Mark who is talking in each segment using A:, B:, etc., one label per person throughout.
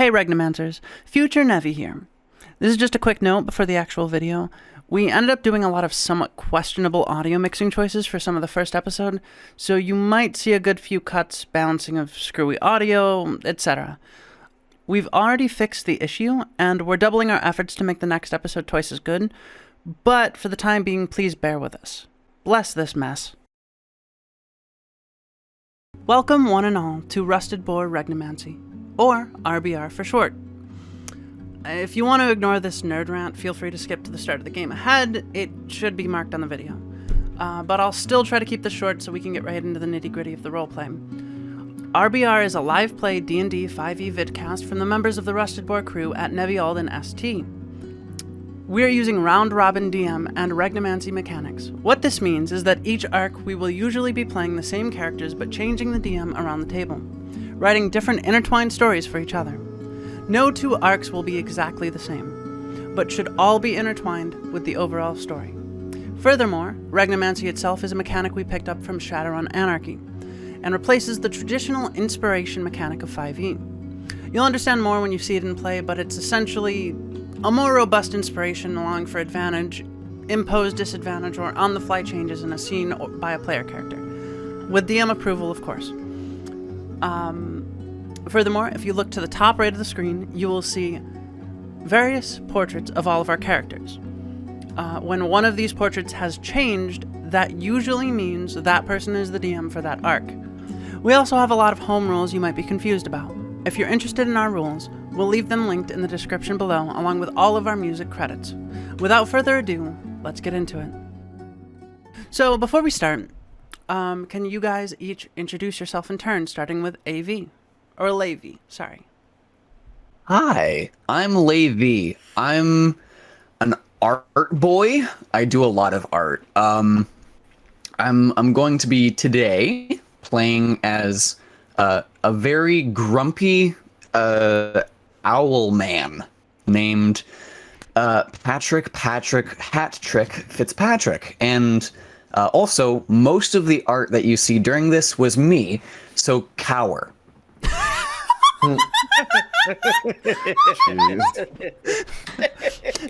A: Hey Regnomancers, Future Nevi here. This is just a quick note before the actual video. We ended up doing a lot of somewhat questionable audio mixing choices for some of the first episode, so you might see a good few cuts, balancing of screwy audio, etc. We've already fixed the issue, and we're doubling our efforts to make the next episode twice as good, but for the time being, please bear with us. Bless this mess. Welcome one and all to Rusted Boar Regnomancy, or RBR for short. If you want to ignore this nerd rant, feel free to skip to the start of the game ahead. It should be marked on the video. But I'll still try to keep this short so we can get right into the nitty-gritty of the roleplay. RBR is a live play D&D 5e vidcast from the members of the Rusted Boar crew at Nevi Alden ST. We're using round-robin DM and Regnomancy mechanics. What this means is that each arc we will usually be playing the same characters but changing the DM around the table, writing different intertwined stories for each other. No two arcs will be exactly the same, but should all be intertwined with the overall story. Furthermore, Regnomancy itself is a mechanic we picked up from Shadowrun Anarchy, and replaces the traditional inspiration mechanic of 5e. You'll understand more when you see it in play, but it's essentially a more robust inspiration allowing for advantage, imposed disadvantage, or on-the-fly changes in a scene or by a player character. With DM approval, of course. Furthermore, if you look to the top right of the screen, you will see various portraits of all of our characters. When one of these portraits has changed, that usually means that person is the DM for that arc. We also have a lot of home rules you might be confused about. If you're interested in our rules, we'll leave them linked in the description below, along with all of our music credits. Without further ado, let's get into it. So, before we start, can you guys each introduce yourself in turn, starting with AV? Or Levi, sorry.
B: Hi, I'm Levi. I'm an art boy. I do a lot of art. I'm going to be today playing as a very grumpy owl man named Patrick Hat-Trick Fitzpatrick. And also, most of the art that you see during this was me, so cower.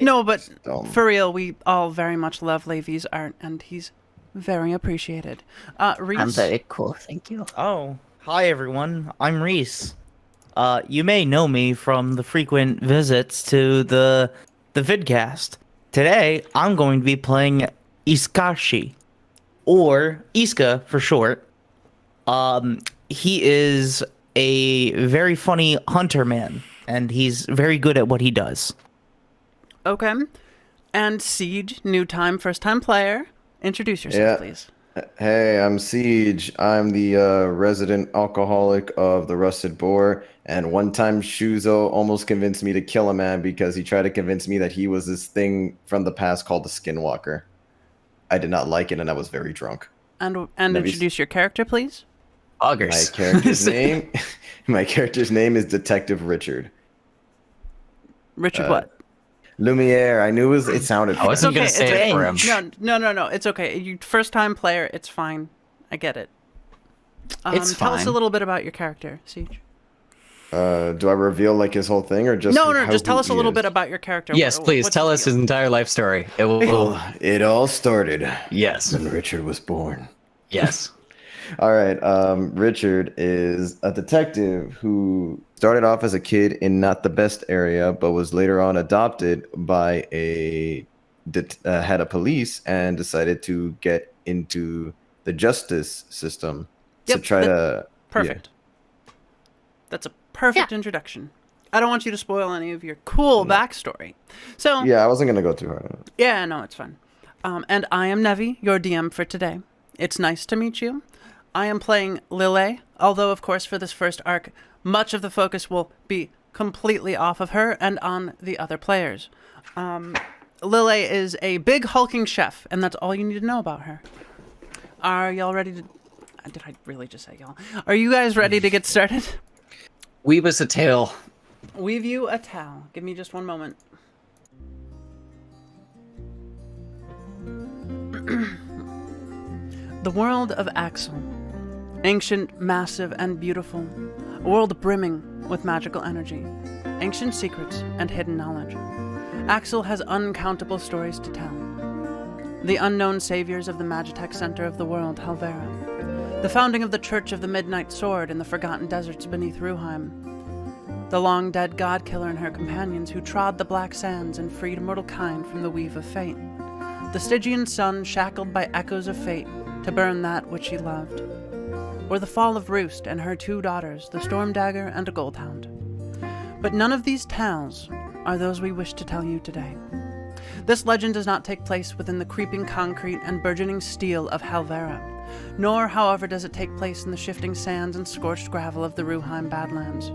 A: No, but for real, we all very much love Levi's art, and he's very appreciated. Reese?
C: I'm very cool, thank you.
D: Oh, hi everyone, I'm Reese. You may know me from the frequent visits to the vidcast. Today, I'm going to be playing Iskashi, or Iska for short. He is a very funny hunter man, and he's very good at what he does.
A: Okay. And Siege, new time, first time player. Introduce yourself, please.
E: Hey, I'm Siege. I'm the resident alcoholic of the Rusted Boar, and one time Shuzo almost convinced me to kill a man because he tried to convince me that he was this thing from the past called the Skinwalker. I did not like it, and I was very drunk.
A: And introduce your character, please.
B: Augers.
E: My character's name is Detective Richard.
A: Richard what?
E: Lumiere. I knew it sounded.
B: I wasn't going to say it for him.
A: No. It's okay. You first time player. It's fine. I get it.
B: It's fine.
A: Tell us a little bit about your character, Siege.
E: Do I reveal like his whole thing or just?
A: No. Just tell us a little bit about your character.
B: Yes, please tell us his entire life story. It will.
E: Well, it all started.
B: Yes.
E: When Richard was born.
B: Yes.
E: All right. Richard is a detective who started off as a kid in not the best area, but was later on adopted by a head of police and decided to get into the justice system to try to.
A: Perfect. Yeah. That's a perfect introduction. I don't want you to spoil any of your cool backstory. So.
E: Yeah, I wasn't gonna go too hard on it.
A: Yeah, no, it's fine. And I am Nevi, your DM for today. It's nice to meet you. I am playing Lille, although, of course, for this first arc, much of the focus will be completely off of her and on the other players. Lille is a big hulking chef, and that's all you need to know about her. Are y'all ready to... Did I really just say y'all? Are you guys ready to get started?
B: Weave us a tale.
A: Weave you a towel. Give me just one moment. The world of Axill. Ancient, massive, and beautiful. A world brimming with magical energy, ancient secrets, and hidden knowledge. Axill has uncountable stories to tell. The unknown saviors of the Magitech center of the world, Halvera. The founding of the Church of the Midnight Sword in the forgotten deserts beneath Ruheim. The long-dead god-killer and her companions who trod the black sands and freed immortal kind from the weave of fate. The Stygian sun shackled by echoes of fate to burn that which he loved. Or the fall of Roost and her 2 daughters, the Storm Dagger and a Goldhound. But none of these tales are those we wish to tell you today. This legend does not take place within the creeping concrete and burgeoning steel of Halvera, nor, however, does it take place in the shifting sands and scorched gravel of the Ruheim Badlands.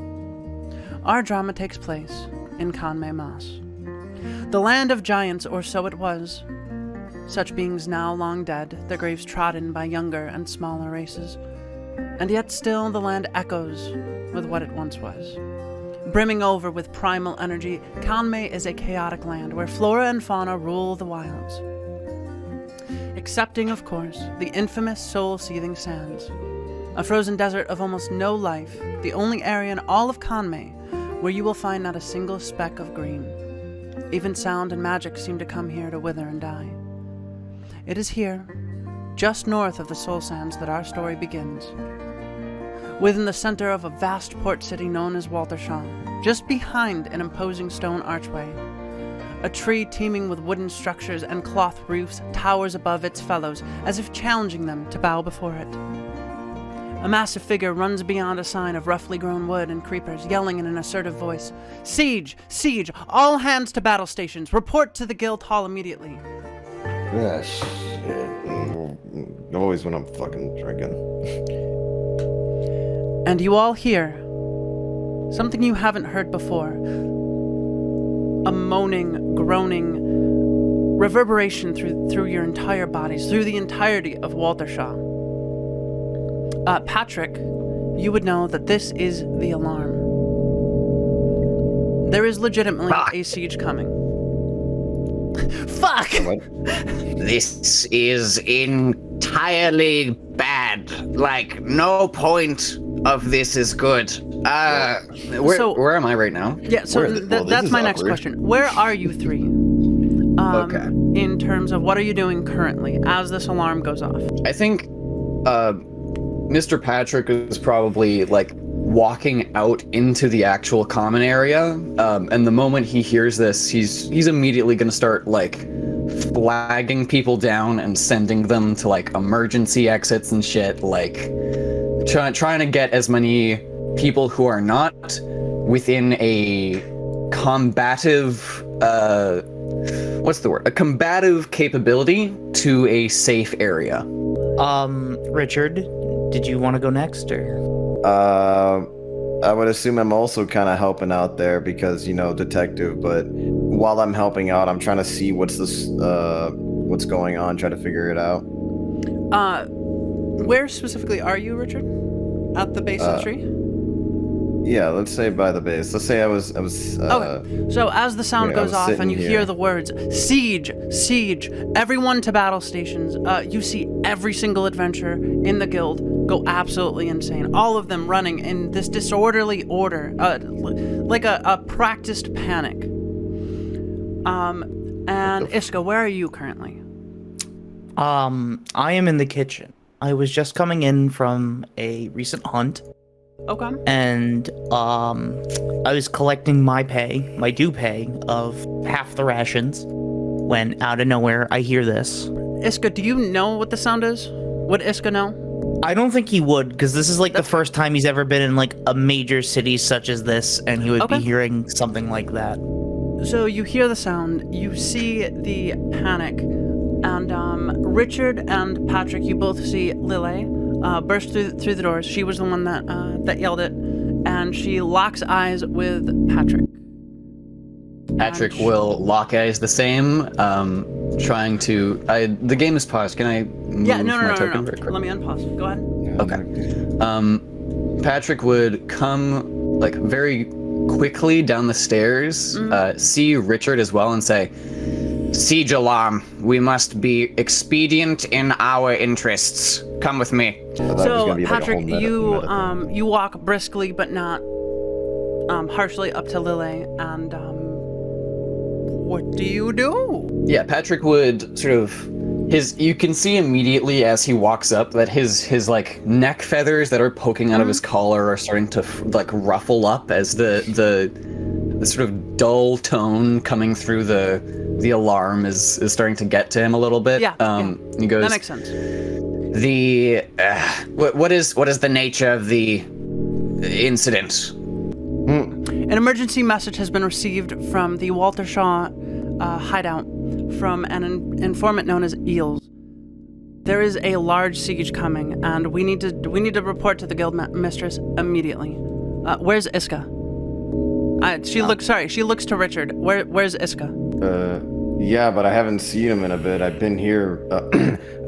A: Our drama takes place in Conmay Moss, the land of giants, or so it was. Such beings now long dead, their graves trodden by younger and smaller races. And yet still the land echoes with what it once was. Brimming over with primal energy, Conmay is a chaotic land where flora and fauna rule the wilds. Excepting, of course, the infamous soul-seething sands. A frozen desert of almost no life, the only area in all of Conmay where you will find not a single speck of green. Even sound and magic seem to come here to wither and die. It is here, just north of the Soul Sands, that our story begins. Within the center of a vast port city known as Walturshaugh, just behind an imposing stone archway. A tree teeming with wooden structures and cloth roofs towers above its fellows, as if challenging them to bow before it. A massive figure runs beyond a sign of roughly grown wood and creepers, yelling in an assertive voice, "Siege! Siege! All hands to battle stations! Report to the guild hall immediately!"
E: Yeah, shit. Always when I'm fucking drinking.
A: And you all hear something you haven't heard before. A moaning, groaning reverberation through your entire bodies, through the entirety of Walturshaugh. Patrick, you would know that this is the alarm. There is legitimately a siege coming. Fuck!
B: This is entirely bad. Like, no point of this is good. Where am I right now?
A: Yeah, so that's my next question. Where are you 3?
B: Okay.
A: In terms of what are you doing currently as this alarm goes off?
B: I think Mr. Patrick is probably like walking out into the actual common area, and the moment he hears this, he's immediately gonna start like flagging people down and sending them to like emergency exits and shit, like trying to get as many people who are not within a combative a combative capability to a safe area.
D: Richard, did you want to go next, or?
E: I would assume I'm also kind of helping out there because, you know, detective, but while I'm helping out, I'm trying to see what's going on, try to figure it out.
A: Where specifically are you, Richard? At the base of the tree?
E: Yeah, let's say by the base. Let's say I was
A: okay. So as the sound goes off and you hear the words, "Siege! Siege! Everyone to battle stations," you see every single adventurer in the guild go absolutely insane. All of them running in this disorderly order, like a practiced panic. And Iska, where are you currently?
D: I am in the kitchen. I was just coming in from a recent hunt.
A: Okay.
D: And I was collecting my due pay of half the rations, when out of nowhere I hear this.
A: Iska, do you know what the sound is? Would Iska know?
D: I don't think he would, because this is like the first time he's ever been in like a major city such as this, and he would be hearing something like that.
A: So you hear the sound, you see the panic, and Richard and Patrick, you both see Lille burst through the doors. She was the one that yelled it, and she locks eyes with Patrick.
B: Patrick will lock eyes the same, trying to... the game is paused. Can I move my token very quick?
A: Let me unpause. Go ahead.
B: Okay. Patrick would come like very quickly down the stairs, see Richard as well, and say, Siege alarm. We must be expedient in our interests. Come with me.
E: I thought it was
A: So
E: gonna be like a
A: Patrick,
E: whole meta thing.
A: you walk briskly but not harshly up to Lily, and what do you do?
B: Yeah, Patrick would sort of you can see immediately as he walks up that his like neck feathers that are poking out of his collar are starting to like ruffle up as the sort of dull tone coming through the alarm is starting to get to him a little bit.
A: Yeah,
B: He goes,
A: That makes sense.
B: What is the nature of the incident?
A: An emergency message has been received from the Walturshaugh hideout from an informant known as Eels. There is a large siege coming, and we need to report to the guild mistress immediately. Where's Iska? She looks to Richard. Where's Iska?
E: Yeah, but I haven't seen him in a bit. I've been here.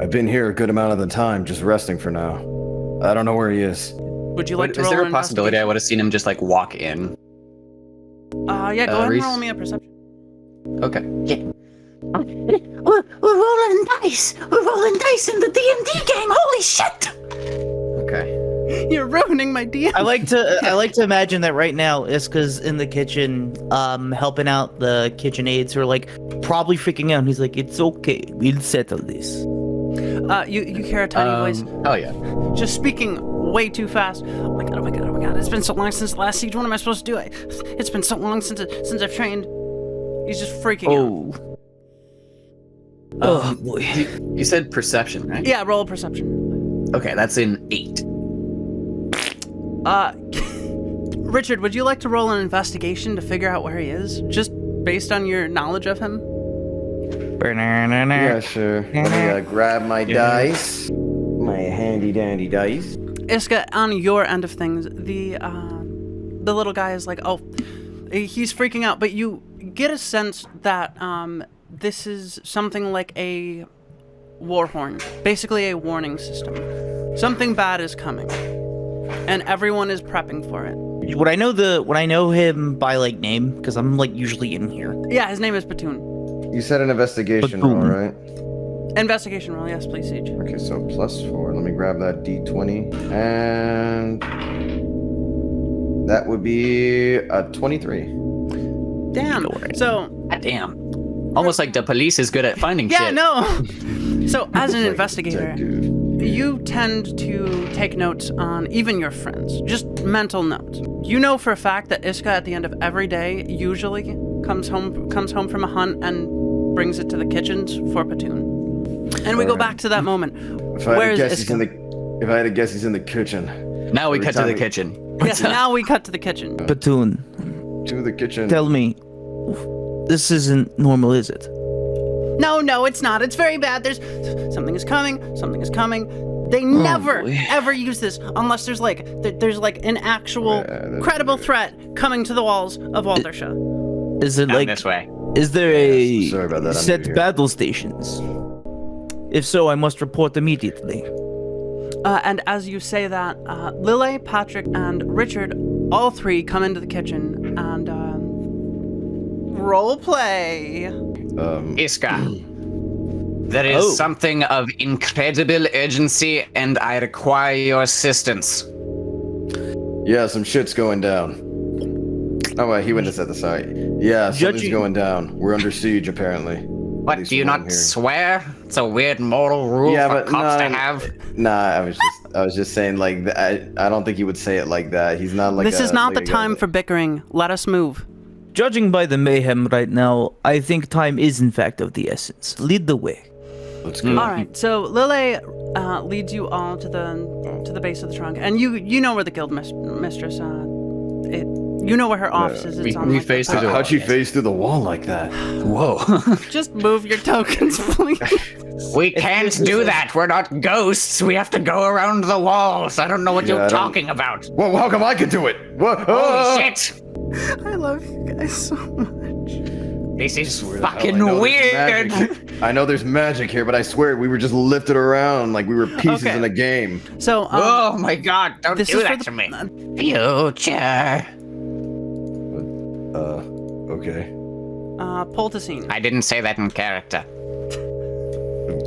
E: I've been here a good amount of the time, just resting for now. I don't know where he is.
A: Would you like to
B: Is
A: roll
B: there
A: an
B: a possibility I
A: investigation?
B: would have seen him just like walk in?
A: Yeah, go ahead and
B: Reese?
A: roll me a perception.
B: Okay.
C: We're rolling dice. We're rolling dice in the D&D game. Holy shit!
B: Okay.
A: You're ruining my DM.
D: I like to imagine that right now Iska's in the kitchen, helping out the kitchen aides who are like probably freaking out. And he's like, "It's okay, we'll settle this."
A: You hear a tiny voice
B: Oh yeah.
A: just speaking way too fast. Oh my god! Oh my god! Oh my god! It's been so long since the last siege. What am I supposed to do? It's been so long since I've trained. He's just freaking out.
D: Oh boy.
B: You said perception, right?
A: Yeah, roll a perception.
B: Okay, that's in 8.
A: Richard, would you like to roll an investigation to figure out where he is, just based on your knowledge of him?
E: Yeah, sure. Let me grab my dice. My handy dandy dice.
A: Iska, on your end of things, the little guy is like, oh, he's freaking out, but you get a sense that this is something like a war horn, basically a warning system. Something bad is coming, and everyone is prepping for it.
D: Would I know him by like name? Because I'm like usually in here.
A: Yeah, his name is Batoon.
E: You said an investigation roll, right?
A: Investigation roll, yes, please, Siege.
E: Okay, so +4. Let me grab that D20. And that would be a 23.
A: Damn. So,
B: Damn. Almost like the police is good at finding
A: yeah,
B: shit.
A: no. So, as an
E: Like
A: investigator,
E: detective.
A: you tend to take notes on even your friends, just mental notes. You know for a fact that Iska at the end of every day usually comes home from a hunt and brings it to the kitchens for Platoon. And we go back to that moment.
E: If I
A: Where
E: had
A: is
E: to guess,
A: Iska?
E: if I had to guess, he's in the kitchen.
B: Now we
E: Every
B: cut to
E: time
B: the
E: we-
B: kitchen.
A: Yes, now we cut to the kitchen.
D: Platoon,
E: To the kitchen.
D: tell me, this isn't normal, is it?
A: No, it's not. It's very bad. Something is coming. They never,
D: boy.
A: ever use this unless there's like an actual
E: Yeah, that's
A: credible
E: weird.
A: threat coming to the walls of Walturshaugh.
D: Is it
B: Down
D: like,
B: this way.
D: is there a
E: sorry about that, I'm new
D: set
E: here.
D: battle stations? If so, I must report immediately.
A: And as you say that, Lily, Patrick, and Richard, all three come into the kitchen and role play.
B: Iska. There is
D: Oh.
B: something of incredible urgency, and I require your assistance.
E: Yeah, some shit's going down. Oh, wait, he wouldn't have said the sorry. Yeah, something's
D: Judging-
E: going down. We're under siege, apparently. At
B: What,
E: least
B: do you
E: from what I'm
B: not
E: hearing.
B: swear? It's a weird moral rule
E: Yeah,
B: for
E: but
B: cops to
E: no,
B: have.
E: Nah, I was just saying, like, I don't think he would say it like that. He's not like
A: This is not
E: like
A: the
E: a guy
A: time
E: that-
A: for bickering. Let us move.
D: Judging by the mayhem right now, I think time is in fact of the essence. Lead the way.
E: Let's go.
A: All right. So Lily leads you all to the base of the trunk, and you know where the guild mistress. You know where her office is. It's on
B: we
A: like,
B: face
A: the-
B: through the
E: How'd she phase through the wall like that?
B: Whoa.
A: Just move your tokens, please.
B: We can't do that. We're not ghosts. We have to go around the walls. I don't know what
E: Yeah, I
B: you're
E: don't-
B: talking about.
E: Well, how come I could do it? What?
B: Holy shit.
A: I love you guys so much.
B: This is
E: I
B: fucking
E: know there's
B: weird.
E: magic. I know there's magic here, but I swear we were just lifted around like we were pieces
A: Okay.
E: in a game.
A: So
B: Oh my god, don't
A: this
B: do
A: is for
B: that
A: the-
B: to me. Future.
E: Okay.
A: Poltacine.
F: I didn't say that in character.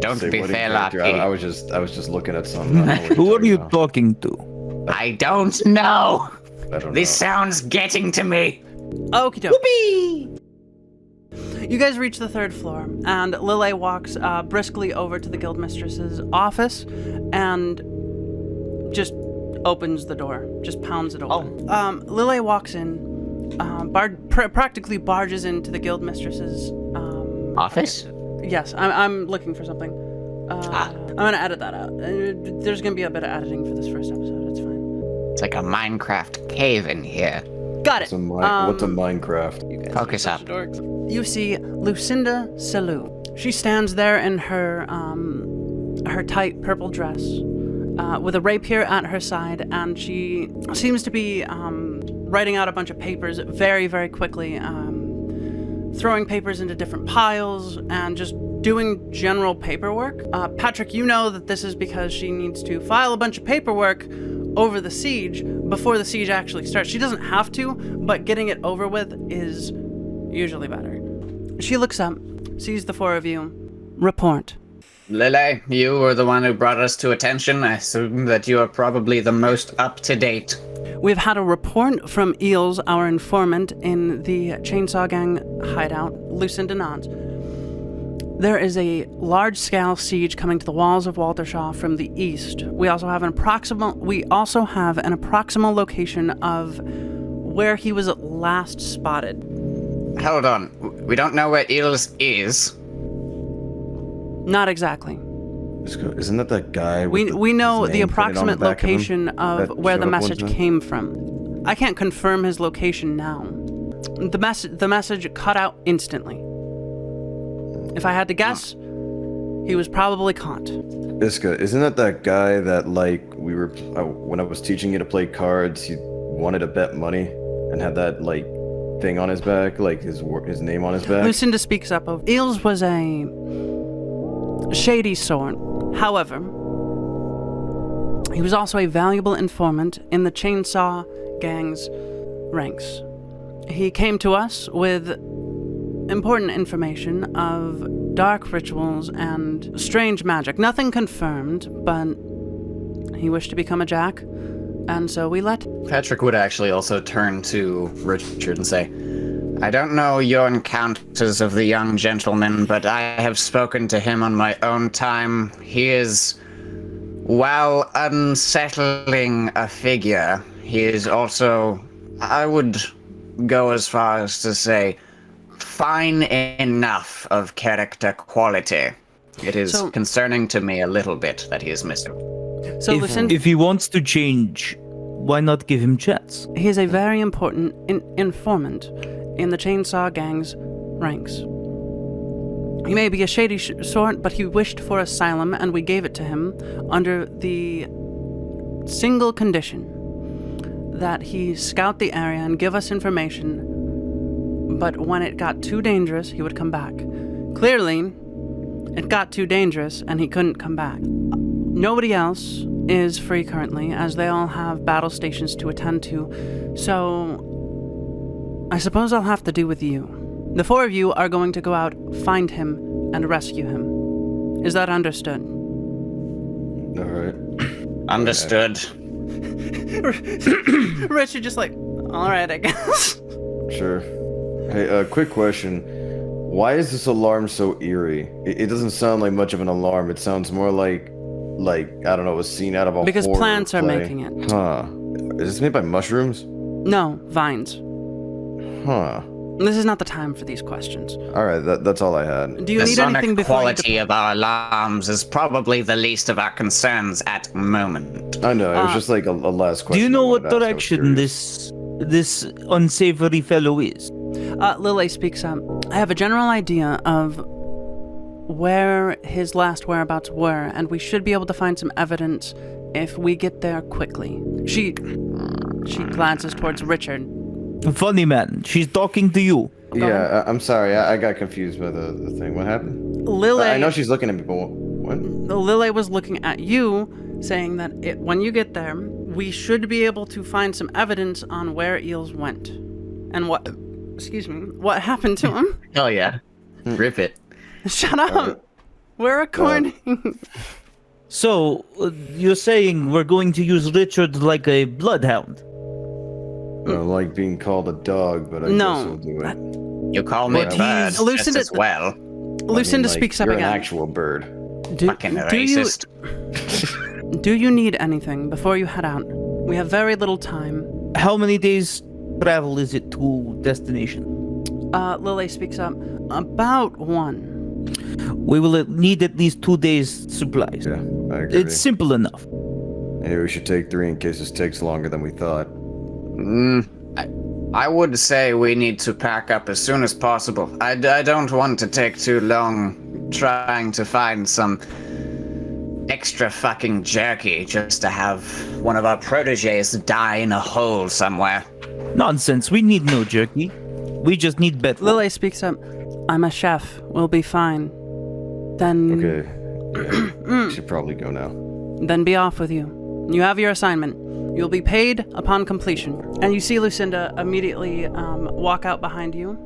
F: Don't
E: Say
F: be
E: what in
F: fair,
E: character?
F: lucky.
E: I was just looking at something. I don't know what
D: Who
E: you're
D: are you
E: talking about.
D: talking to?
F: I don't know.
E: I don't
F: This
E: know.
F: sounds getting to me.
A: Okie doke. You guys reach the 3rd floor, and Lille walks briskly over to the guildmistress's office and just opens the door, just pounds it open. Lille walks in, practically barges into the guildmistress's
F: Office?
A: Yes, I'm looking for something. I'm gonna edit that out. There's gonna be a bit of editing for this first episode. It's fine.
F: It's like a Minecraft cave in here.
A: Got it.
E: What's a Minecraft?
A: You guys
F: Focus
A: are
F: up.
A: such dorks. You see Lucinda Salou. She stands there in her her tight purple dress, with a rapier at her side, and she seems to be writing out a bunch of papers very, very quickly, throwing papers into different piles and just doing general paperwork. Patrick, you know that this is because she needs to file a bunch of paperwork over the siege before the siege actually starts. She doesn't have to, but getting it over with is usually better. She looks up, sees the 4 of you, report.
F: Lele, you were the one who brought us to attention. I assume that you are probably the most up-to-date.
A: We've had a report from Eels, our informant in the Chainsaw Gang hideout, Lucinda nods. There is a large-scale siege coming to the walls of Walturshaugh from the east. We also have an approximate location of where he was last spotted.
F: Hold on. We don't know where Eels is.
A: Not exactly.
E: Isn't that that guy?
A: We know
E: his
A: the
E: name printed on
A: approximate
E: the back of him
A: location of
E: that
A: where the
E: showed up one
A: message
E: time?
A: came from. I can't confirm his location now. The message cut out instantly. If I had to guess, he was probably caught.
E: Iska, isn't that guy that like we were when I was teaching you to play cards, he wanted to bet money and had that like thing on his back, like his name on his back?
A: Lucinda speaks up. Eels was a shady sort. However, he was also a valuable informant in the Chainsaw Gang's ranks. He came to us with important information of dark rituals and strange magic. Nothing confirmed, but he wished to become a jack, and so we let him.
B: Patrick would actually also turn to Richard and say,
F: I don't know your encounters of the young gentleman, but I have spoken to him on my own time. He is, while unsettling a figure, he is also, I would go as far as to say, fine enough of character quality. It is
A: So-
F: concerning to me a little bit that he is missing.
A: So Lucinda,
D: If he wants to change, why not give him chance?
A: he is a very important informant in the Chainsaw Gang's ranks. He may be a shady sort, but he wished for asylum, and we gave it to him under the single condition that he scout the area and give us information, but when it got too dangerous, he would come back. Clearly, it got too dangerous, and he couldn't come back. Nobody else is free currently, as they all have battle stations to attend to, so I suppose I'll have to do with you. The 4 of you are going to go out, find him, and rescue him. Is that understood?
E: All right.
F: Understood.
A: Richard just like, alright, I guess.
E: Sure. Hey, quick question. Why is this alarm so eerie? It doesn't sound like much of an alarm. It sounds more like I don't know, a scene out of a
A: Because
E: horror
A: plants are
E: play.
A: making it.
E: Huh. Is this made by mushrooms?
A: No, vines.
E: Huh.
A: This is not the time for these questions.
E: All right, that's all I had.
A: Do you
F: The
A: need anything
F: sonic
A: before
F: quality of our alarms is probably the least of our concerns at the moment.
E: I know, it was just like a last question.
D: Do you know
E: I
D: what
E: wanted to ask. I was
D: direction
E: curious.
D: this unsavory fellow is?
A: Lily speaks up. I have a general idea of where his last whereabouts were, and we should be able to find some evidence if we get there quickly. She glances towards Richard.
D: Funny man, she's talking to you.
E: Yeah, I'm sorry. I got confused by the thing. What happened?
A: Lily,
E: I know she's looking at me, but what?
A: Lily was looking at you, saying that when you get there, we should be able to find some evidence on where Eels went, and Excuse me. What happened to him?
B: Hell yeah. Rip it.
A: Shut up. We're recording.
D: So, you're saying we're going to use Richard like a bloodhound?
E: I don't like being called a dog, but I guess I'll do it.
F: You call me a
D: But
F: bird
D: he's-
F: just as well.
A: Lucinda speaks up
E: you're
A: again.
E: an actual bird.
F: Fucking racist.
A: Do you need anything before you head out? We have very little time.
D: How many days travel is it to destination?
A: Lily speaks up. About 1.
D: We will need at least 2 days supplies.
E: Yeah, I agree.
D: It's simple enough.
E: Maybe we should take 3 in case this takes longer than we thought.
F: I would say we need to pack up as soon as possible. I don't want to take too long trying to find some extra fucking jerky just to have one of our proteges die in a hole somewhere.
D: Nonsense. We need no jerky. We just need bed.
A: Lily speaks up. I'm a chef. We'll be fine. Then
E: Okay. Yeah, we should probably go now.
A: Then be off with you. You have your assignment. You'll be paid upon completion. And you see Lucinda immediately walk out behind you.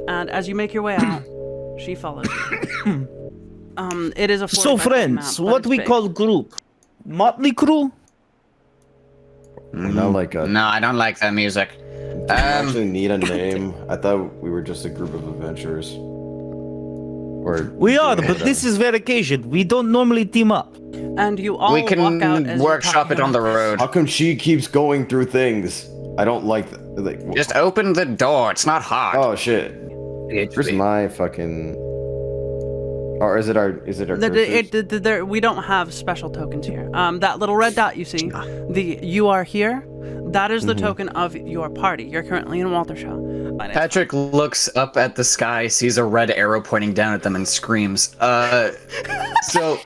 A: And as you make your way out, she follows you. It is a
D: So
A: 45
D: friends,
A: map, but
D: what
A: it's
D: we
A: big.
D: call group? Motley Crew?
E: Not like a.
F: No, I don't like that music.
E: Do we actually need a name? I thought we were just a group of adventurers. Or
D: We are, but this is vacation. We don't normally team up.
A: And you all
F: We can
A: walk out as you're
F: workshop it
A: talking
F: on the
A: about
F: road.
E: How come she keeps going through things? I don't like.
F: Just open the door. It's not hard.
E: Oh shit! Where's my fucking? Or is it our? Is it our? cursors?
A: We don't have special tokens here. That little red dot you see, the "you are here," that is the token of your party. You're currently in Walturshaugh.
B: Patrick looks up at the sky, sees a red arrow pointing down at them, and screams. So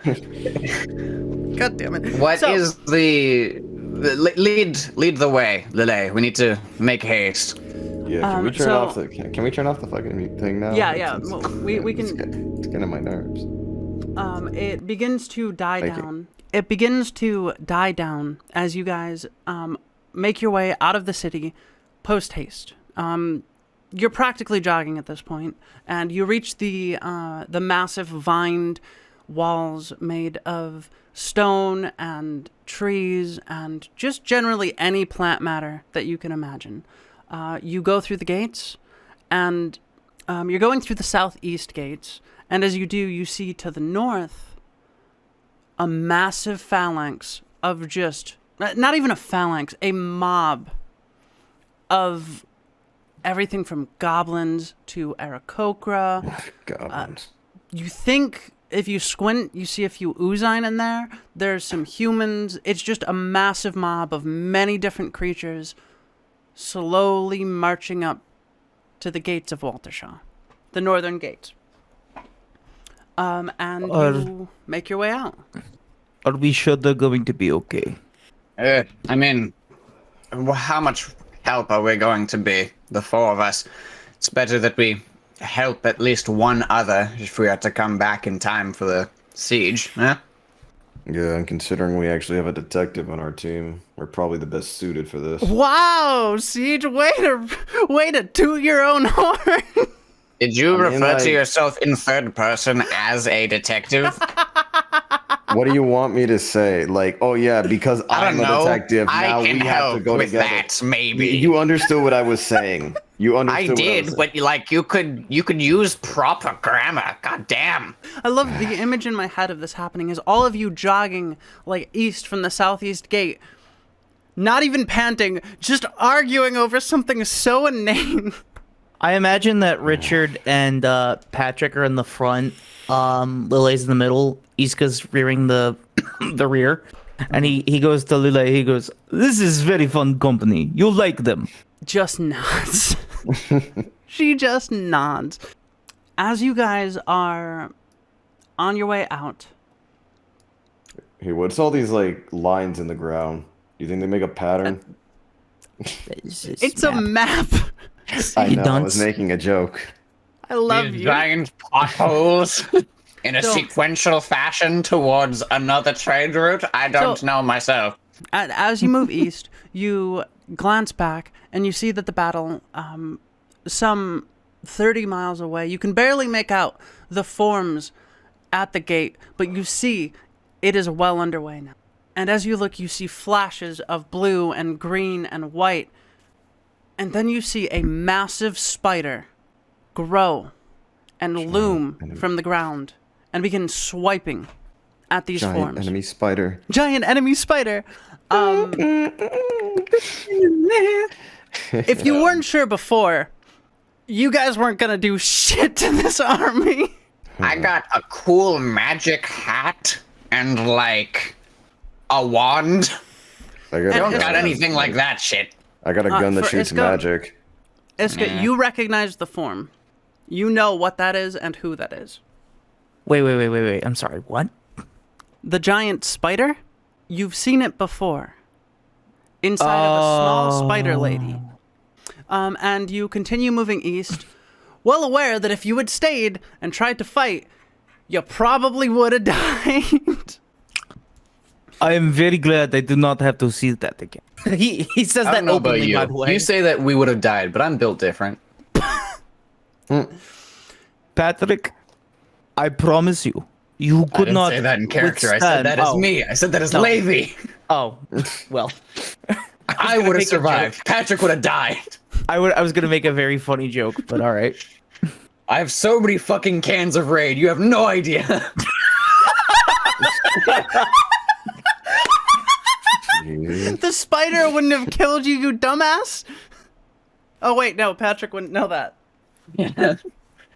A: God damn it!
B: what
A: So-
B: is the lead the way, Lele? We need to make haste.
E: Yeah, can we turn
A: so-
E: off the? Can we turn off the fucking thing now?
A: Yeah,
E: It's-
A: yeah,
E: it's-
A: well, we can-
E: It's getting on my nerves.
A: It begins to die
E: Thank you.
A: down. It begins to die down as you guys make your way out of the city post haste. You're practically jogging at this point, and you reach the massive vined walls made of stone and trees and just generally any plant matter that you can imagine. You go through the gates, and you're going through the southeast gates, and as you do, you see to the north a massive phalanx of just, not even a phalanx, a mob of everything from goblins to Aarakocra.
E: Goblins.
A: You think if you squint, you see a few Uzine in there. There's some humans. It's just a massive mob of many different creatures slowly marching up to the gates of Walturshaugh, the northern gates. And you make your way out.
D: Are we sure they're going to be okay?
F: I mean, how much help are we going to be? The 4 of us. It's better that we help at least one other if we are to come back in time for the siege, huh?
E: Yeah, and considering we actually have a detective on our team, we're probably the best suited for this.
A: Wow, Siege, way to toot your own horn.
F: Did you
E: I mean,
F: refer to
E: like-
F: yourself in third person as a detective?
E: What do you want me to say? Like, oh yeah, because
F: I
E: I'm
F: don't
E: a
F: know.
E: detective, now
F: I can
E: we have
F: help
E: to go
F: with
E: together.
F: that, maybe.
E: You understood what I was saying. You
F: I
E: understood.
F: did, but like you could use proper grammar. God damn.
A: I love the image in my head of this happening is all of you jogging like east from the southeast gate, not even panting, just arguing over something so inane.
D: I imagine that Richard and Patrick are in the front. Lily's in the middle. Iska's rearing the the rear. And he goes to Lily, he goes, "This is very fun company. You'll like them."
A: Just nods. She just nods. As you guys are on your way out,
E: Hey, what's all these like lines in the ground? Do you think they make a pattern?
A: it's a map.
E: I know. I
D: dunce.
E: was making a joke.
A: I love
F: These
A: you.
F: giant potholes in a
A: So-
F: sequential fashion towards another trade route. I don't
A: So-
F: know myself.
A: As you move east, you glance back and you see that the battle, some 30 miles away, you can barely make out the forms at the gate, but you see it is well underway now. And as you look, you see flashes of blue and green and white. And then you see a massive spider grow and loom from the ground and begin swiping at these
E: Giant
A: forms.
E: enemy spider.
A: Giant enemy spider. If you weren't sure before, you guys weren't gonna do shit to this army.
F: I got a cool magic hat and like a wand.
E: I
F: Don't got anything like that shit.
E: I got a gun that
A: for
E: shoots
A: Isco-
E: magic.
A: Iska, you recognize the form. You know what that is and who that is.
D: Wait. I'm sorry. What?
A: The giant spider? You've seen it before. Inside of a small spider lady. And you continue moving east, well aware that if you had stayed and tried to fight, you probably would have died.
D: I am very glad I do not have to see that again. he says
B: I
D: that
B: don't know about
D: openly,
B: you.
D: by the way.
B: You say that we would have died, but I'm built different.
D: Patrick, I promise you, you
B: I
D: could
B: didn't
D: not
B: say that in character. I said
D: withstand-
B: that as
D: oh,
B: me. I said that as
D: No.
B: Levi.
D: Oh, well.
B: I would have survived. Patrick would have died.
D: I was gonna make a very funny joke, but all right.
B: I have so many fucking cans of Raid. You have no idea.
A: The spider wouldn't have killed you, you dumbass. Oh, wait, no, Patrick wouldn't know that.
B: Yeah.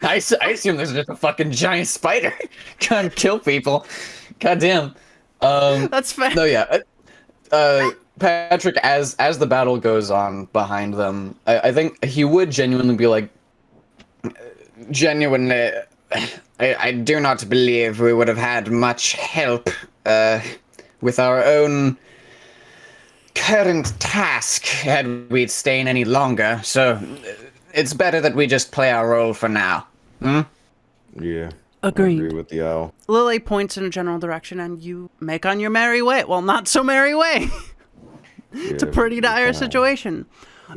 B: I assume there's just a fucking giant spider trying to kill people. Goddamn.
A: That's fair.
B: No, yeah. Patrick, as the battle goes on behind them, I think he would genuinely be like,
F: Genuinely, I do not believe we would have had much help with our own current task had we stayed any longer. So it's better that we just play our role for now.
E: Yeah.
A: Agreed.
E: I agree with the owl.
A: Lily points in a general direction and you make on your merry way. Well, not so merry way. It's a pretty dire situation.
E: We're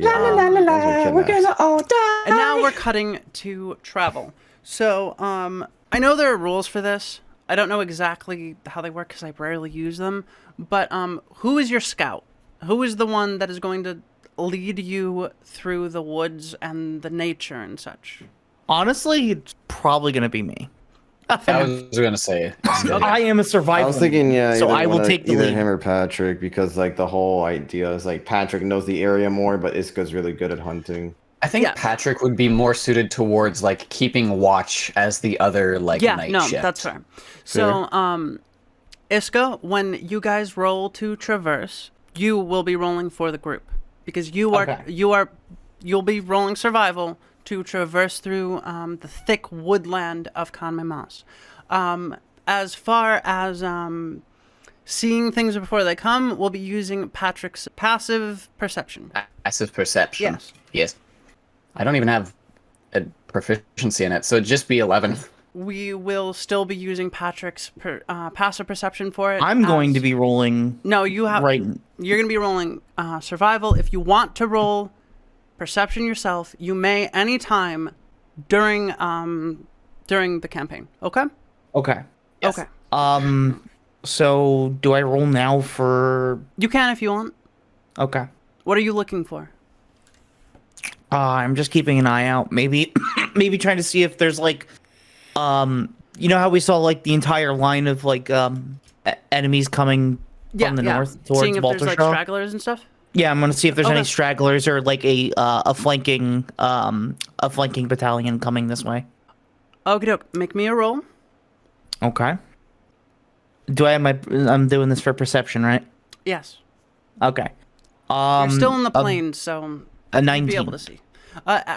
E: gonna all die.
A: And now we're cutting to travel. So, I know there are rules for this. I don't know exactly how they work because I rarely use them. But who is your scout? Who is the one that is going to lead you through the woods and the nature and such?
D: Honestly, it's probably gonna be me.
B: I was gonna say.
D: I am a survivor.
E: I was thinking, yeah,
D: so
E: either
D: I will
E: one of-
D: take the
E: either
D: lead.
E: him or Patrick, because like the whole idea is like Patrick knows the area more, but Iska's really good at hunting.
B: I think
A: Yeah.
B: Patrick would be more suited towards like keeping watch as the other like night shift.
A: That's fair. So, Iska, when you guys roll to traverse, you will be rolling for the group because
D: Okay.
A: you'll be rolling survival to traverse through the thick woodland of Conmemas. As far as seeing things before they come, we'll be using Patrick's passive perception.
B: Passive perception.
A: Yes.
B: Yes. I don't even have a proficiency in it, so it'd just be 11.
A: We will still be using Patrick's passive perception for it.
D: I'm going
A: as-
D: to be rolling.
A: No, you have.
D: Right.
A: You're going to be rolling survival. If you want to roll perception yourself, you may anytime during the campaign. Okay.
D: Okay.
B: Yes.
A: Okay.
D: So do I roll now for?
A: You can if you want.
D: Okay.
A: What are you looking for?
D: I'm just keeping an eye out. Maybe, maybe trying to see if there's like, you know how we saw like the entire line of like enemies coming from the north towards
A: Seeing if there's like
D: Walturshaugh?
A: stragglers and stuff.
D: Yeah, I'm gonna see if there's any
A: Okay.
D: stragglers or like a flanking battalion coming this way.
A: Okie doke. Make me a roll.
D: Okay. Do I have my? I'm doing this for perception, right?
A: Yes.
D: Okay.
A: You're still in the
D: a-
A: plains, so
D: A
A: you'll
D: 19.
A: be able to see.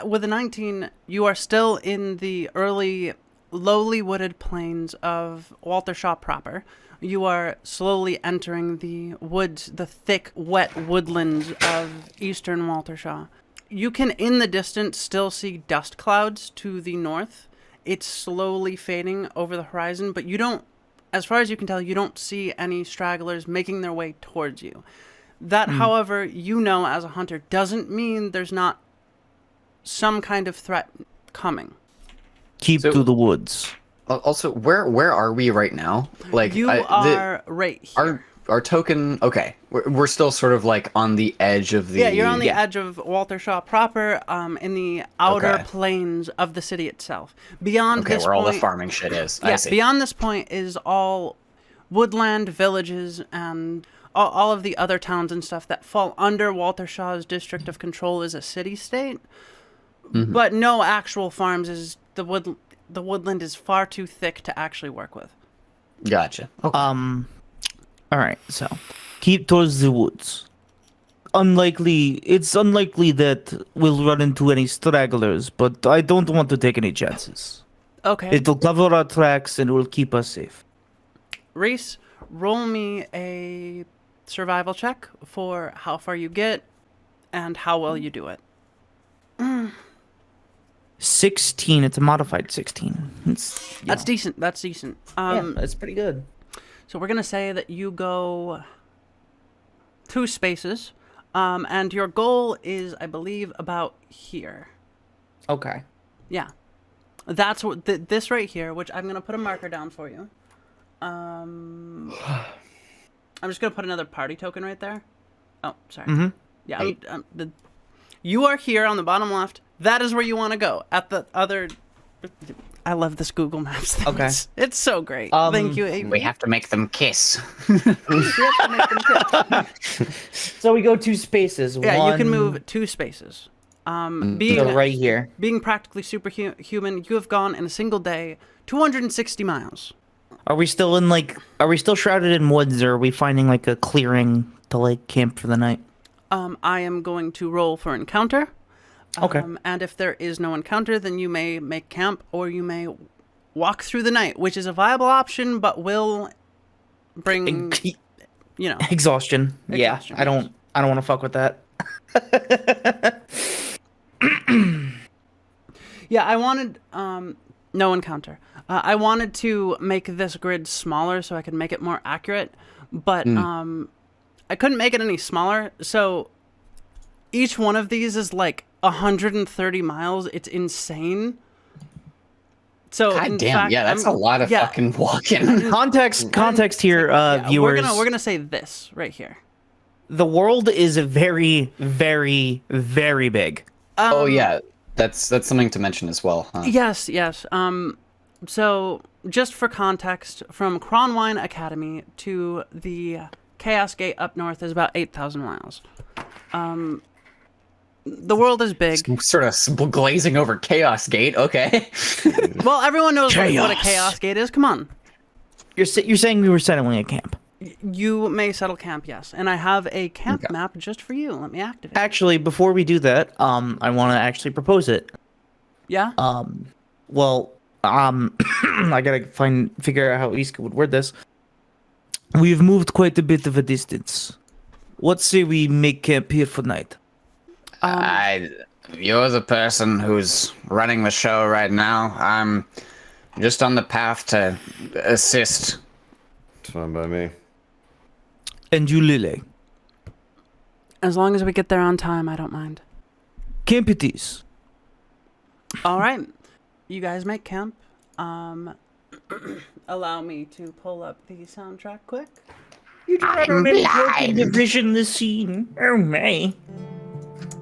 A: With a 19, you are still in the early, lowly wooded plains of Walturshaugh proper. You are slowly entering the woods, the thick, wet woodlands of eastern Walturshaugh. You can, in the distance, still see dust clouds to the north. It's slowly fading over the horizon, but you don't, as far as you can tell, you don't see any stragglers making their way towards you. That, however, you know as a hunter doesn't mean there's not some kind of threat coming.
D: Keep
B: So-
D: to the woods.
B: Also, where are we right now? Like
A: You are right here.
B: our token. Okay, we're still sort of like on the edge of the.
A: Yeah, you're on the edge of Walturshaugh proper, in the outer
B: Okay.
A: plains of the city itself. Beyond
B: Okay,
A: this
B: where all the
A: point,
B: farming shit is. I
A: yeah,
B: see.
A: beyond this point is all woodland, villages, and all of the other towns and stuff that fall under Waltershaw's district of control as a city-state. But no actual farms. Is the woodland is far too thick to actually work with.
B: Gotcha. Okay.
D: All right, so keep towards the woods. It's unlikely that we'll run into any stragglers, but I don't want to take any chances.
A: Okay.
D: It'll cover our tracks and it will keep us safe.
A: Reese, roll me a survival check for how far you get and how well you do it.
D: 16. It's a modified 16.
A: That's decent. That's decent.
D: That's pretty good.
A: So we're gonna say that you go 2 spaces, and your goal is, I believe, about here.
D: Okay.
A: Yeah, that's what this right here. Which I'm gonna put a marker down for you. I'm just gonna put another party token right there. Oh, sorry. Yeah, you are here on the bottom left. That is where you want to go. At the other. I love this Google Maps thing.
D: Okay.
A: It's so great. Thank you, Avery.
F: We have to make them kiss.
D: So we go 2 spaces.
A: Yeah, you can move 2 spaces. Being
D: So right here.
A: being practically superhuman, you have gone in a single day 260 miles.
D: Are we still shrouded in woods, or are we finding like a clearing to like camp for the night?
A: I am going to roll for encounter.
D: Okay.
A: And if there is no encounter, then you may make camp or you may walk through the night, which is a viable option, but will bring,
D: Exhaustion. Yeah,
A: Exhaustion,
D: I don't want to fuck with that.
A: Yeah, I wanted no encounter. I wanted to make this grid smaller so I could make it more accurate, but I couldn't make it any smaller. So each one of these is like 130 miles. It's insane. So
B: God
A: in
B: damn,
A: fact,
B: yeah, that's a lot of fucking walking.
D: Context here, viewers.
A: We're gonna say this right here.
D: The world is very, very, very big.
B: Oh yeah, that's something to mention as well. Huh?
A: Yes. So just for context, from Cronwine Academy to the Chaos Gate up north is about 8,000 miles. The world is big.
B: Sort of glazing over Chaos Gate. Okay.
A: Well, everyone knows what a Chaos Gate is. Come on.
D: You're saying we were settling a camp.
A: You may settle camp, yes. And I have a camp map just for you. Let me activate it.
D: Actually, before we do that, I want to actually propose it.
A: Yeah?
D: I gotta figure out how Iska would word this. We've moved quite a bit of a distance. What say we make camp here for night?
F: You're the person who's running the show right now. I'm just on the path to assist.
E: It's fine by me.
D: And you, Lily.
A: As long as we get there on time, I don't mind.
D: Camp it is.
A: All right. You guys make camp. Allow me to pull up the soundtrack quick.
D: You division the scene. Oh my.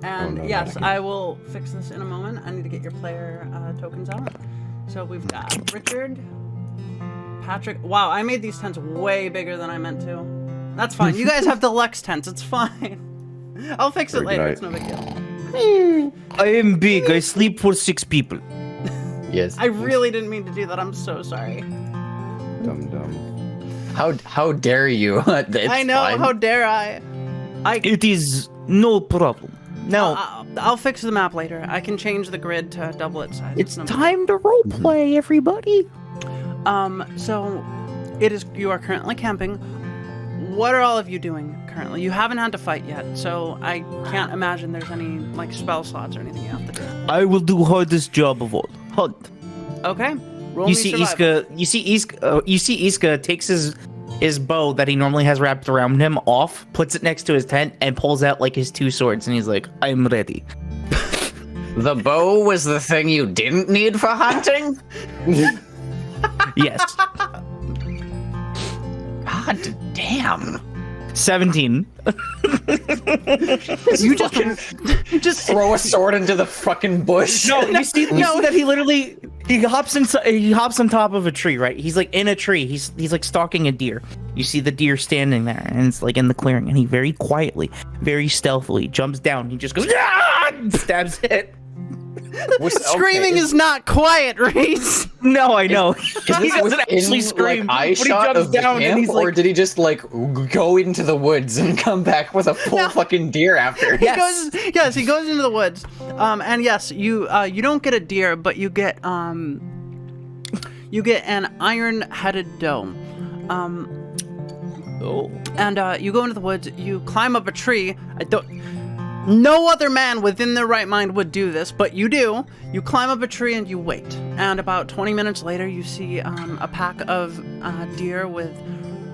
A: And yes, I will fix this in a moment. I need to get your player tokens out. So we've got Richard, Patrick. Wow, I made these tents way bigger than I meant to. That's fine. You guys have deluxe tents. It's fine. I'll fix it later. It's no big deal.
D: I am big. I sleep for 6 people.
B: Yes.
A: I really didn't mean to do that. I'm so sorry.
E: Dumb.
B: How dare you?
A: I know.
B: Fine.
A: How dare I?
D: It is no problem. Now,
A: I'll fix the map later. I can change the grid to double its size.
D: it's
A: no big
D: time to roleplay, everybody.
A: deal. So it is. You are currently camping. What are all of you doing currently? You haven't had to fight yet, so I can't imagine there's any like spell slots or anything you have to do.
D: I will do hardest job of all. Hunt.
A: Okay. Roll
D: You
A: me
D: see
A: survival.
D: Iska takes his his bow that he normally has wrapped around him off, puts it next to his tent, and pulls out like his 2 swords, and he's like, "I'm ready."
F: The bow was the thing you didn't need for hunting?
D: Yes.
F: God damn.
D: 17.
A: You just
B: Throw a sword into the fucking bush.
D: No, you see that he hops on top of a tree, right? He's like in a tree. He's like stalking a deer. You see the deer standing there, and it's like in the clearing, and he very quietly, very stealthily jumps down. He just goes, "Ah!" stabs it.
A: Screaming is not quiet, Reese.
D: No, I know.
B: Is
D: He
B: this
D: doesn't actually scream,
B: like, eye
D: but he
B: shot
D: jumps
B: of the
D: down and
B: camp,
D: he's like,
B: or did he just like go into the woods and come back with a full fucking deer after?
D: Yes.
A: He goes into the woods. And yes, you don't get a deer, but you get an iron-headed doe. And you go into the woods, you climb up a tree. No other man within their right mind would do this, but you do. You climb up a tree and you wait. And about 20 minutes later, you see a pack of deer with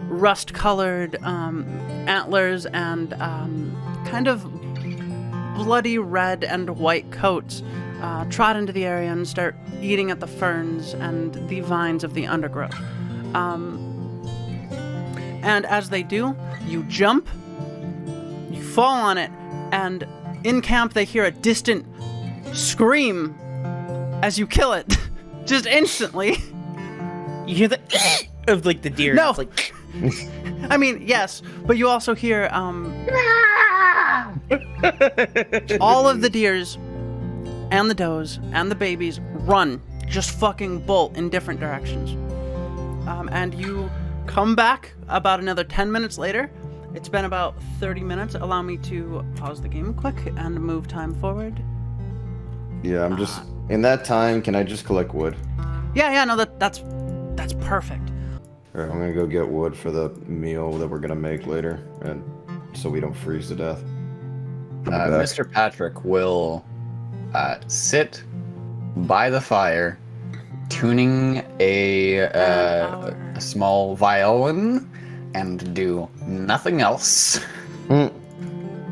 A: rust-colored antlers and kind of bloody red and white coats trot into the area and start eating at the ferns and the vines of the undergrowth. And as they do, you jump, you fall on it, and in camp they hear a distant scream as you kill it. Just instantly.
D: you hear the of like the deer.
A: No.
D: It's like,
A: I mean, yes, but you also hear all of the deers and the does and the babies run, just fucking bolt in different directions. And you come back about another 10 minutes later. It's been about 30 minutes. Allow me to pause the game quick and move time forward.
E: Yeah, I'm just in that time. Can I just collect wood?
A: Yeah, no, that's perfect.
E: All right, I'm gonna go get wood for the meal that we're gonna make later, and so we don't freeze to death.
B: Mr. Patrick will sit by the fire, tuning a small violin, and do nothing else.
A: Oh,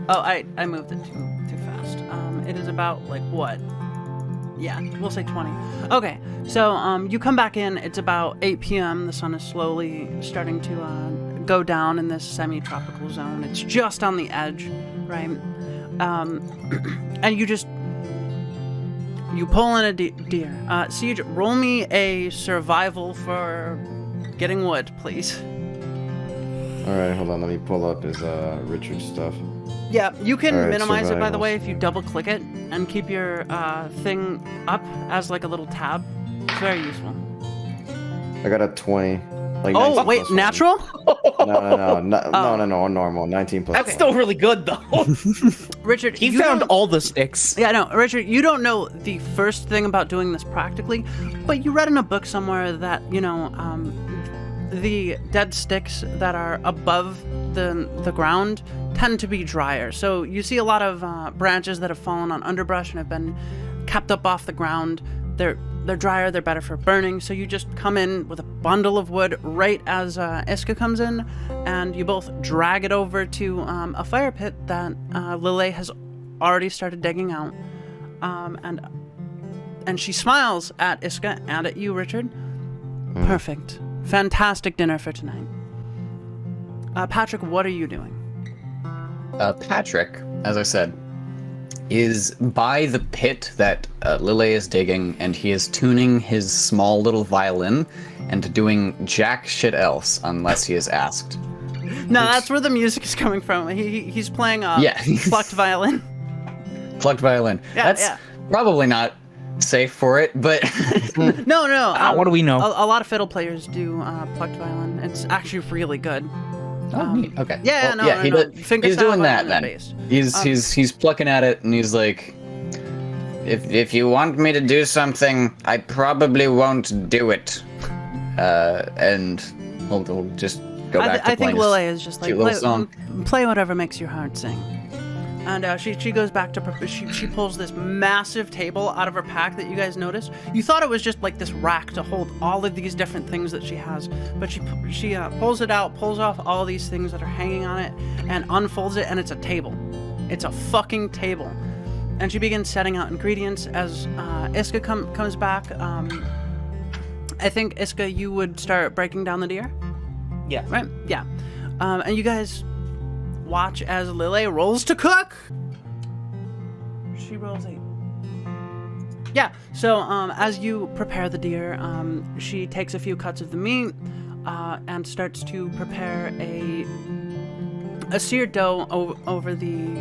A: I moved it too fast. It is about like what? Yeah, we'll say 20. Okay, so you come back in. It's about 8 p.m. The sun is slowly starting to go down in this semi-tropical zone. It's just on the edge, right? And you pull in a deer. Siege, roll me a survival for getting wood, please.
E: All right, hold on. Let me pull up his Richard's stuff.
A: Yeah, you can
E: All right,
A: minimize it, by the
E: survival.
A: way, if you double-click it and keep your thing up as like a little tab. It's very useful.
E: I got a 20. Like
A: Oh,
E: 19
A: wait,
E: plus one.
A: natural?
E: No, normal. 19 plus
D: that's
E: one.
D: still really good though.
A: Richard,
D: He
A: you
D: found
A: don't-
D: all the sticks.
A: Yeah, no, Richard, you don't know the first thing about doing this practically, but you read in a book somewhere that, the dead sticks that are above the ground tend to be drier. So you see a lot of branches that have fallen on underbrush and have been kept up off the ground. They're drier, they're better for burning. So you just come in with a bundle of wood right as Iska comes in, and you both drag it over to a fire pit that Lille has already started digging out. And she smiles at Iska and at you, Richard. Perfect. Fantastic dinner for tonight. Patrick, what are you doing?
B: Patrick, as I said, is by the pit that Lille is digging, and he is tuning his small little violin and doing jack shit else unless he is asked.
A: No, that's where the music is coming from. He's playing plucked violin.
B: Plucked violin.
A: Yeah,
B: That's
A: yeah.
B: probably not safe for it, but
A: No.
D: What do we know?
A: A lot of fiddle players do plucked violin. It's actually really good.
B: neat. Okay.
A: Yeah,
B: Well,
A: no. Finger
B: he's
A: style
B: doing that
A: violin
B: then.
A: based.
B: He's plucking at it, and he's like,
F: If you want me to do something, I probably won't do it.
B: and he'll just go back to
A: I think
B: playing
A: Lille
B: his
A: is just like
B: cute little song.
A: play whatever makes your heart sing. And she goes back to she pulls this massive table out of her pack that you guys noticed. You thought it was just like this rack to hold all of these different things that she has, but she pulls it out, pulls off all these things that are hanging on it, and unfolds it, and it's a table. It's a fucking table. And she begins setting out ingredients as Iska comes back. I think, Iska, you would start breaking down the deer?
D: Yeah.
A: Right? Yeah. And you guys watch as Lily rolls to cook. She rolls 8. Yeah, so as you prepare the deer, she takes a few cuts of the meat and starts to prepare a seared dough over the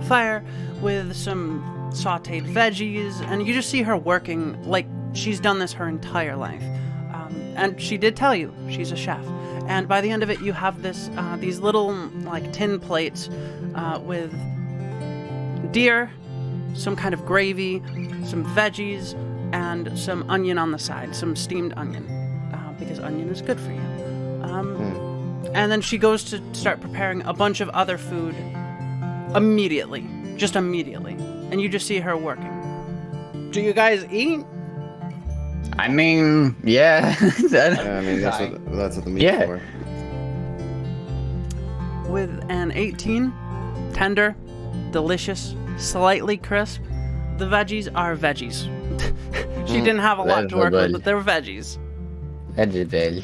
A: fire with some sauteed veggies, and you just see her working like she's done this her entire life. And she did tell you she's a chef. And by the end of it, you have these little like tin plates with deer, some kind of gravy, some veggies, and some onion on the side, some steamed onion, because onion is good for you. And then she goes to start preparing a bunch of other food immediately, just immediately. And you just see her working. Do you guys eat?
F: I mean, yeah.
E: I mean, that's what the meat's
F: Yeah.
E: for.
A: With an 18, tender, delicious, slightly crisp, the veggies are veggies. She didn't have a lot to work with, but they're veggies.
F: Vegetable.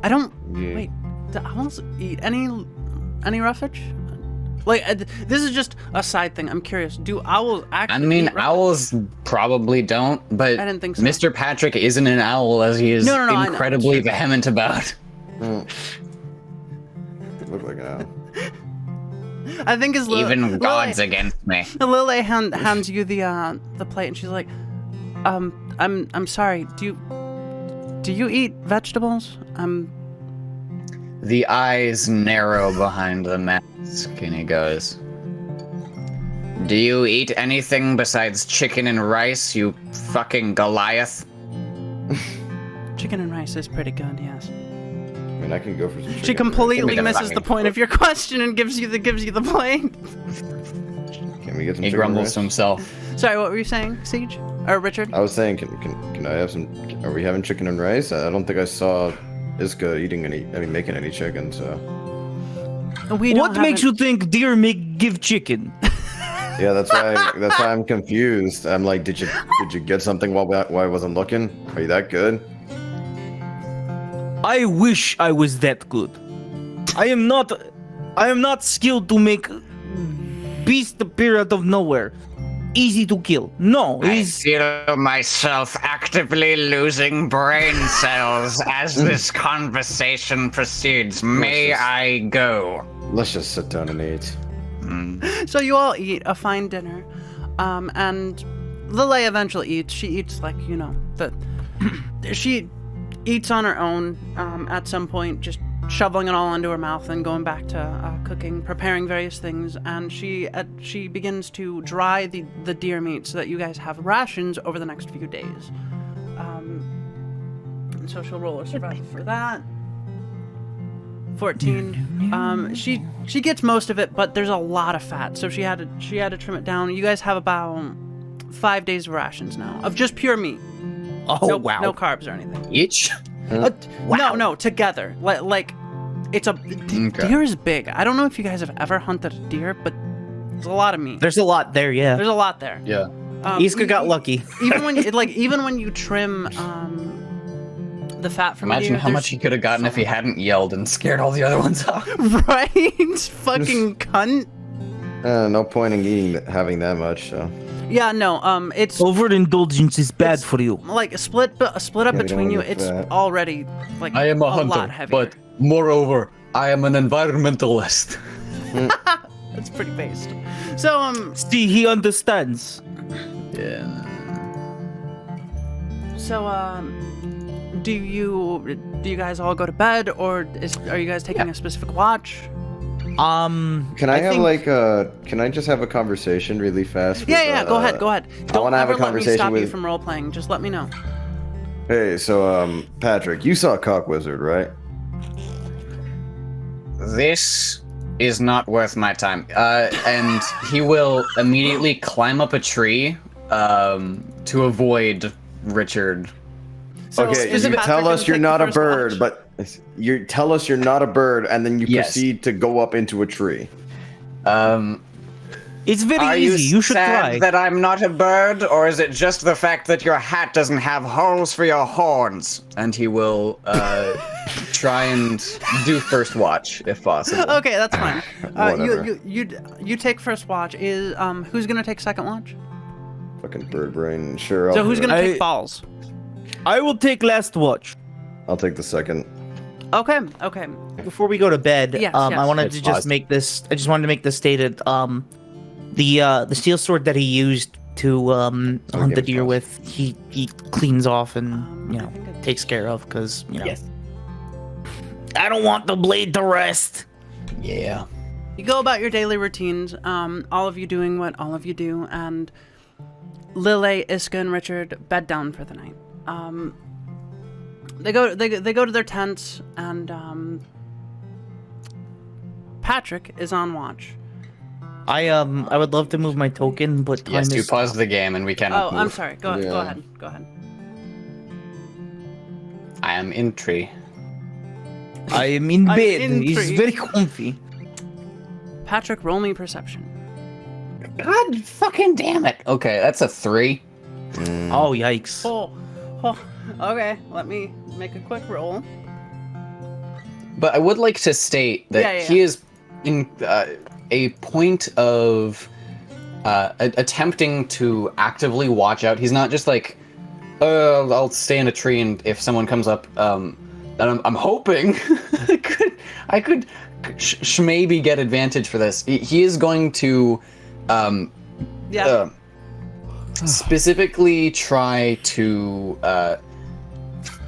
A: I don't...
F: Yeah.
A: Wait, do owls eat any roughage? Like, this is just a side thing. I'm curious. Do owls actually
F: I mean,
A: eat roughage?
F: owls probably don't, but
A: I didn't think so.
F: Mr. Patrick isn't an owl, as he is
A: No, I know.
F: incredibly vehement about.
E: Look like an owl.
A: I think is
F: Even God's against me.
A: Lily hands you the plate, and she's like, I'm sorry. Do you eat vegetables?
F: The eyes narrow behind the mask, and he goes, "Do you eat anything besides chicken and rice, you fucking Goliath?"
A: Chicken and rice is pretty good, yes.
E: I mean, I can go for some chicken.
A: She completely
F: the
A: misses the
F: fucking
A: point of your question and gives you the plate.
E: Can we get some
F: He
E: chicken
F: grumbles
E: rice?
F: to himself.
A: Sorry, what were you saying, Siege? Or Richard?
E: I was saying, can I have some? Are we having chicken and rice? I don't think I saw Iska making any chicken. So
A: We don't
D: What
A: have
D: makes
A: it-
D: you think deer give chicken?
E: yeah, that's why I'm confused. I'm like, did you get something while I wasn't looking? Are you that good?
D: I wish I was that good. I am not skilled to make beast appear out of nowhere. Easy to kill. No,
F: I
D: he's
F: feel myself actively losing brain cells as this conversation proceeds. May I go?
E: Let's just sit down and eat.
A: So you all eat a fine dinner, and Lily eventually eats. She eats she eats on her own at some point, just shoveling it all into her mouth and going back to cooking, preparing various things. And she begins to dry the deer meat so that you guys have rations over the next few days. And so she'll roll a survival for that. 14. She gets most of it, but there's a lot of fat, so she had to trim it down. You guys have about 5 days of rations now of just pure meat.
D: wow.
A: No carbs or anything.
F: Each?
A: No, together. Like it's a deer is big. I don't know if you guys have ever hunted a deer, but there's a lot of meat.
D: There's a lot there, yeah.
A: There's a lot there.
F: Yeah.
D: Iska got lucky.
A: Even when you trim the fat from a
F: Imagine
A: deer,
F: how much he could have gotten if he hadn't yelled and scared all the other ones off.
A: right? Fucking cunt.
E: No point in having that much. So.
A: Yeah, no. It's
D: Overindulgence is bad for you.
A: like a split up
E: we don't
A: between you.
E: want
A: It's
E: that.
A: already like
F: I am a hunter,
A: lot heavier.
F: but moreover, I am an environmentalist.
A: That's pretty based. So
D: See, he understands.
F: Yeah.
A: do you guys all go to bed, or are you guys taking a specific watch?
E: Can I can I just have a conversation really fast? With,
A: Yeah, go ahead. Don't
E: wanna have
A: ever
E: a
A: let me stop
E: conversation
A: you
E: with-
A: from role playing. Just let me know.
E: Hey, so Patrick, you saw Cock Wizard, right?
F: This is not worth my time. And he will immediately climb up a tree to avoid Richard.
A: So
E: Okay,
A: is
E: you
A: Patrick
E: tell
A: gonna
E: us you're
A: take the
E: not a
A: first
E: bird,
A: watch?
E: but you tell us you're not a bird, and then you
B: Yes.
E: proceed to go up into a tree.
D: It's very
F: Are
D: easy. You should
F: sad
D: try.
F: that I'm not a bird, or is it just the fact that your hat doesn't have holes for your horns?
B: And he will try and do first watch if possible.
A: Okay, that's fine.
E: Whatever.
A: You take first watch. Is who's gonna take second watch?
E: Fucking bird brain. Sure.
A: So
E: I'll
A: who's
E: do it.
A: gonna take balls?
D: I will take last watch.
E: I'll take the second.
A: Okay, okay.
D: Before we go to bed,
A: Yes,
D: I
A: yes.
D: wanted
B: It's
D: to just
B: paused.
D: make this. I just wanted to make this stated. The steel sword that he used to hunt the
E: give it
D: deer
E: pause.
D: with, he cleans off and
A: I think I-
D: takes care of because I don't want the blade to rest.
B: Yeah.
A: You go about your daily routines. All of you doing what all of you do, and Lily, Iska, and Richard bed down for the night. They go to their tents, and Patrick is on watch.
D: I would love to move my token, but time
B: Yes, you
D: is
B: pause the game and we cannot
A: Oh,
B: move.
A: I'm sorry. Go
E: Yeah.
A: ahead. Go ahead.
B: I am in tree.
D: I am in
A: I'm
D: bed.
A: in
D: It's
A: tree.
D: very comfy.
A: Patrick, roll me perception.
B: God fucking damn it. Okay, that's a 3.
D: Oh yikes!
A: Oh, okay. Let me make a quick roll.
B: But I would like to state that
A: Yeah.
B: he is in a point of attempting to actively watch out. He's not just like, I'll stay in a tree and if someone comes up, and I'm hoping I could maybe get advantage for this. He is going to
A: Yeah.
B: specifically try to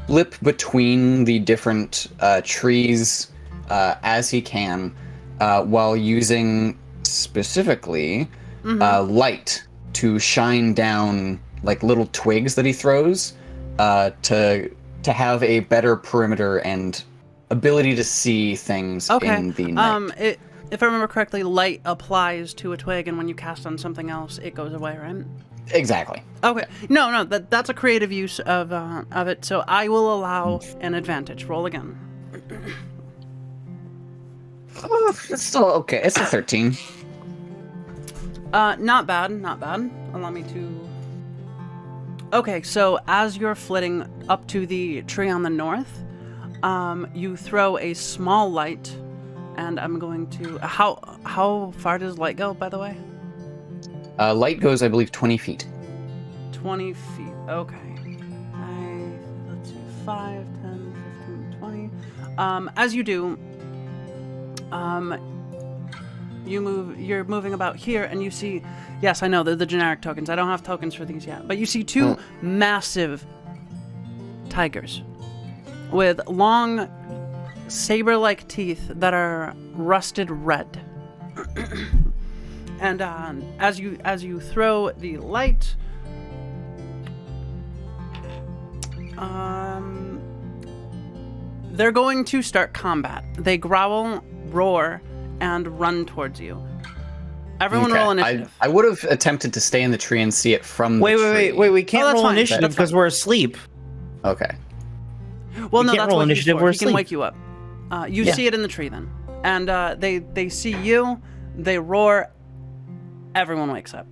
B: flip between the different trees as he can, while using specifically light to shine down like little twigs that he throws to have a better perimeter and ability to see things
A: Okay.
B: in the night.
A: If I remember correctly, light applies to a twig, and when you cast on something else, it goes away, right?
B: Exactly.
A: Okay. No, that's a creative use of it. So I will allow an advantage. Roll again.
B: It's still okay. It's a 13.
A: Not bad. Allow me to. Okay, so as you're flitting up to the tree on the north, you throw a small light, and I'm going to. How far does light go, by the way?
B: Light goes, I believe, 20 feet.
A: 20 feet. Okay. Let's see. 5, 10, 15, 20. As you do, you're moving about here, and you see. Yes, I know, they're the generic tokens. I don't have tokens for these yet. But you see two massive tigers with long saber-like teeth that are rusted red. And as you throw the light, they're going to start combat. They growl, roar, and run towards you. Everyone roll initiative.
B: I would have attempted to stay in the tree and see it from the tree.
D: Wait. We can't
A: that's
D: roll
A: fine.
D: initiative
A: That's
D: because
A: fine.
D: we're asleep.
B: Okay.
A: Well, no,
D: can't
A: that's
D: roll
A: what he's
D: initiative,
A: for.
D: we're
A: He can
D: asleep.
A: wake you up. You see it in the tree then, and they see you. They roar. Everyone wakes up.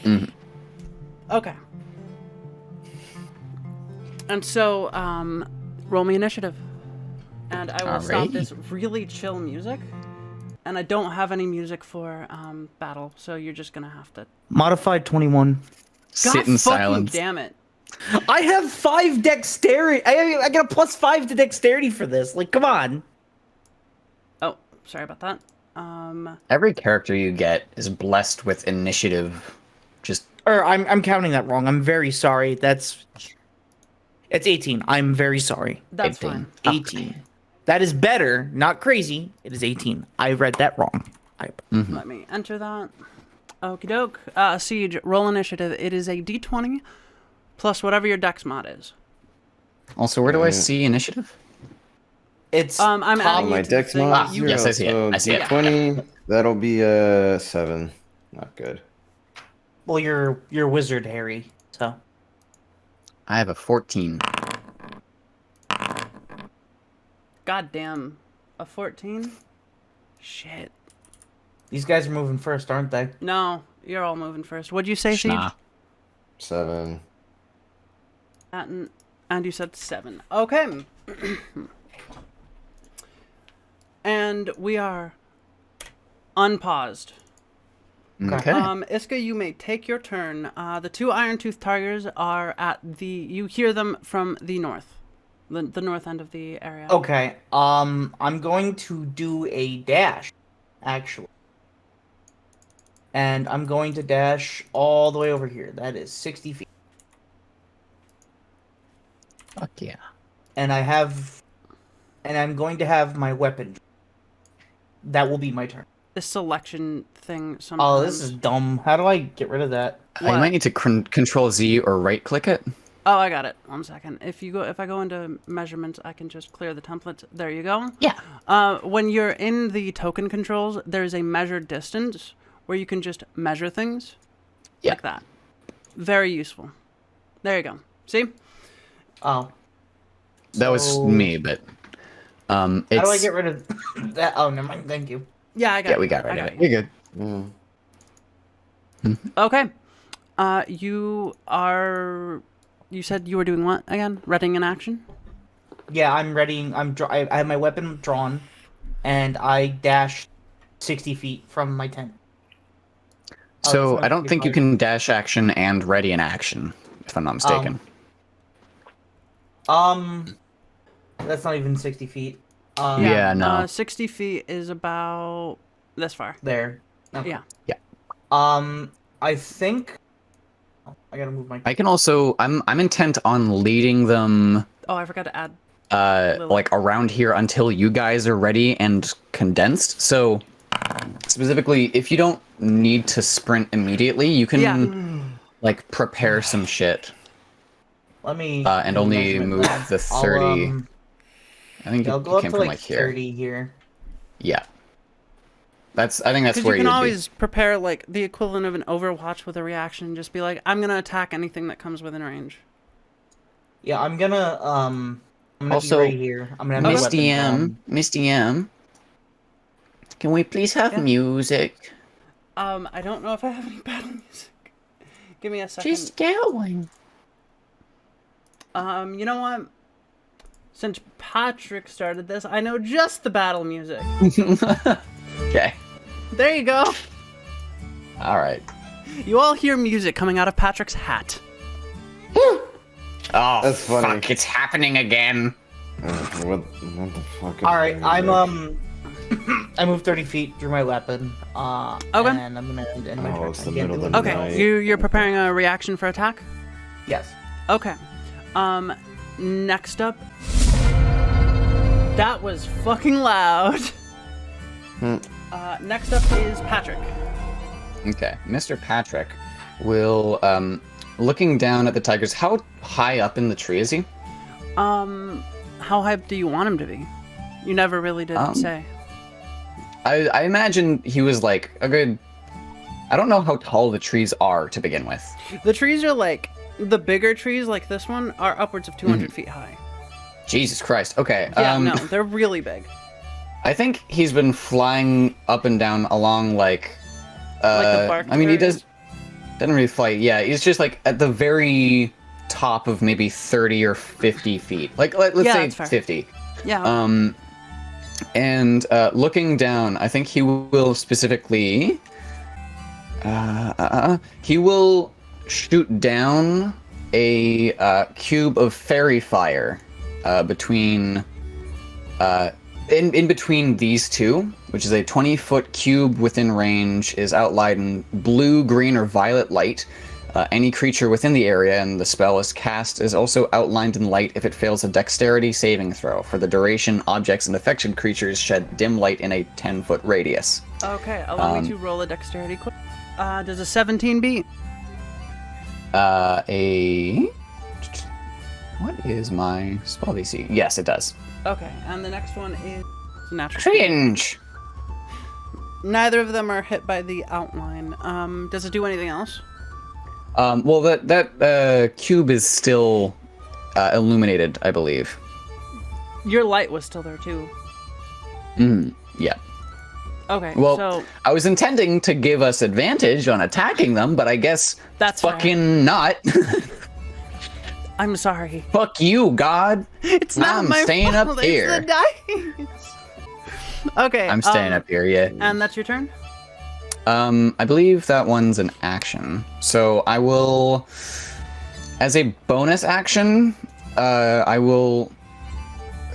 B: Mhm.
A: Okay. And so, roll me initiative, and I will stop
B: Alrighty.
A: this really chill music. And I don't have any music for battle, so you're just gonna have to.
D: Modified 21.
B: Sit
A: God
B: in
A: fucking
B: silence.
A: damn it!
D: I have 5 dexterity. I got a +5 to dexterity for this. Like, come on.
A: Oh, sorry about that.
B: Every character you get is blessed with initiative. Just
D: Or I'm counting that wrong. I'm very sorry. It's 18. I'm very sorry.
A: That's
B: 18.
A: fine.
D: 18. That is better. Not crazy. It is 18. I read that wrong.
A: Let me enter that. Okie doke. Siege, roll initiative. It is a d20 plus whatever your dex mod is.
B: also, where do I see initiative?
D: It's
A: I'm
D: top-
A: adding
E: My
A: you to the
E: dex
A: thing.
E: mod
A: You-
F: Yes, I see it.
E: so
F: I see it.
E: D20. That'll be a 7. Not good.
D: well, you're wizard, Harry. So
F: I have a 14.
A: God damn. A 14? Shit.
D: these guys are moving first, aren't they?
A: No, you're all moving first. What'd you say, Siege?
F: Schna.
E: 7.
A: And you said 7. Okay. And we are unpaused.
F: Okay.
A: Iska, you may take your turn. The 2 iron-toothed tigers are at the... You hear them from the north. The north end of the area.
D: Okay. I'm going to do a dash, actually. And I'm going to dash all the way over here. That is 60 feet.
F: Fuck yeah.
D: And I'm going to have my weapon. That will be my turn.
A: This selection thing sometimes...
D: Oh, this is dumb. How do I get rid of that?
F: You might need to control Z or right click it.
A: Oh, I got it. 1 second. If I go into measurements, I can just clear the templates. There you go.
F: Yeah.
A: When you're in the token controls, there's a measured distance where you can just measure things.
F: Yeah.
A: Like that. Very useful. There you go. See?
D: Oh.
F: That was
D: So-
F: me, but it's
D: How do I get rid of that? Oh, never mind. Thank you.
A: Yeah, I got
F: Yeah,
A: it.
F: we got
A: I
F: rid of it.
A: you.
F: You're good.
A: Okay. You are... You said you were doing what again? Readying an action?
D: Yeah, I'm ready. I have my weapon drawn, and I dash 60 feet from my tent. Oh,
F: So
D: that's
F: I don't think you
D: 155.
F: can dash action and ready an action, if I'm not mistaken.
D: That's not even 60 feet.
F: Yeah, no.
A: 60 feet is about this far.
D: There. Okay.
A: Yeah.
D: I think. Oh, I gotta move my.
F: I can also. I'm intent on leading them
A: Oh, I forgot to add.
F: like around here until you guys are ready and condensed. So specifically, if you don't need to sprint immediately, you can
A: Yeah.
F: like prepare some shit
D: Let me.
F: and
D: do
F: only
D: measurement
F: move
D: then.
F: the 30. I think
D: I'll
F: you
D: go up
F: came
D: to
F: from
D: like
F: here.
D: 30 here.
F: Yeah. I think that's
A: Because
F: where
A: you can
F: you'd
A: always prepare like the equivalent of an Overwatch with a reaction. Just be like, I'm gonna attack anything that comes within range.
D: Yeah, I'm gonna
F: Also,
D: be right here. I'm gonna
F: be.
D: have my
F: Misty
D: weapon
F: M,
D: drawn.
F: Misty M. Can we please have
A: Yeah.
F: music?
A: I don't know if I have any battle music. Give me a second.
F: Just going.
A: You know what? Since Patrick started this, I know just the battle music.
F: Okay.
A: There you go.
F: All right.
A: You all hear music coming out of Patrick's hat.
F: Oh,
E: That's funny.
F: fuck! It's happening again.
E: What the fuck?
D: All right, I'm I moved 30 feet through my weapon.
A: Okay.
D: And I'm gonna end my
E: Oh,
D: turn.
E: it's
D: I
E: the
D: can't
E: middle
D: do
E: of
D: it.
E: the
A: Okay,
E: night.
A: you're preparing a reaction for attack?
D: Yes.
A: Okay. Next up. That was fucking loud. Next up is Patrick.
F: Okay, Mr. Patrick will, looking down at the tigers. How high up in the tree is he?
A: How high do you want him to be? You never really did say.
F: I imagine he was like a good. I don't know how tall the trees are to begin with.
A: The trees are like, the bigger trees like this one are upwards of 200 feet high.
F: Jesus Christ. Okay.
A: Yeah, no, they're really big.
F: I think he's been flying up and down along like.
A: Like the bark
F: I mean, he
A: birds?
F: doesn't really fly. Yeah, he's just like at the very top of maybe 30 or 50 feet. Like let's
A: Yeah,
F: say
A: that's fair.
F: 50.
A: Yeah.
F: And looking down, I think he will specifically. He will shoot down a cube of fairy fire between. In between these two, which is a 20-foot cube within range, is outlined in blue, green, or violet light. Any creature within the area and the spell is cast is also outlined in light if it fails a dexterity saving throw. For the duration, objects and affected creatures shed dim light in a 10-foot radius.
A: Okay, allow me to roll a dexterity quick. Does a 17 beat?
F: A
B: What is my spell DC? Yes, it does.
A: Okay, and the next one is natural.
F: Cringe.
A: Neither of them are hit by the outline. Does it do anything else?
B: Well, that cube is still illuminated, I believe.
A: Your light was still there too.
B: Yeah.
A: Okay,
B: Well,
A: so
B: I was intending to give us advantage on attacking them, but I guess
A: That's fair.
B: fucking not.
A: I'm sorry.
B: Fuck you, God.
A: It's not
B: I'm
A: my
B: staying
A: fault.
B: up
A: It's
B: here.
A: the dice. Okay.
B: I'm staying up here, yeah.
A: And that's your turn?
B: I believe that one's an action. So I will, as a bonus action, I will,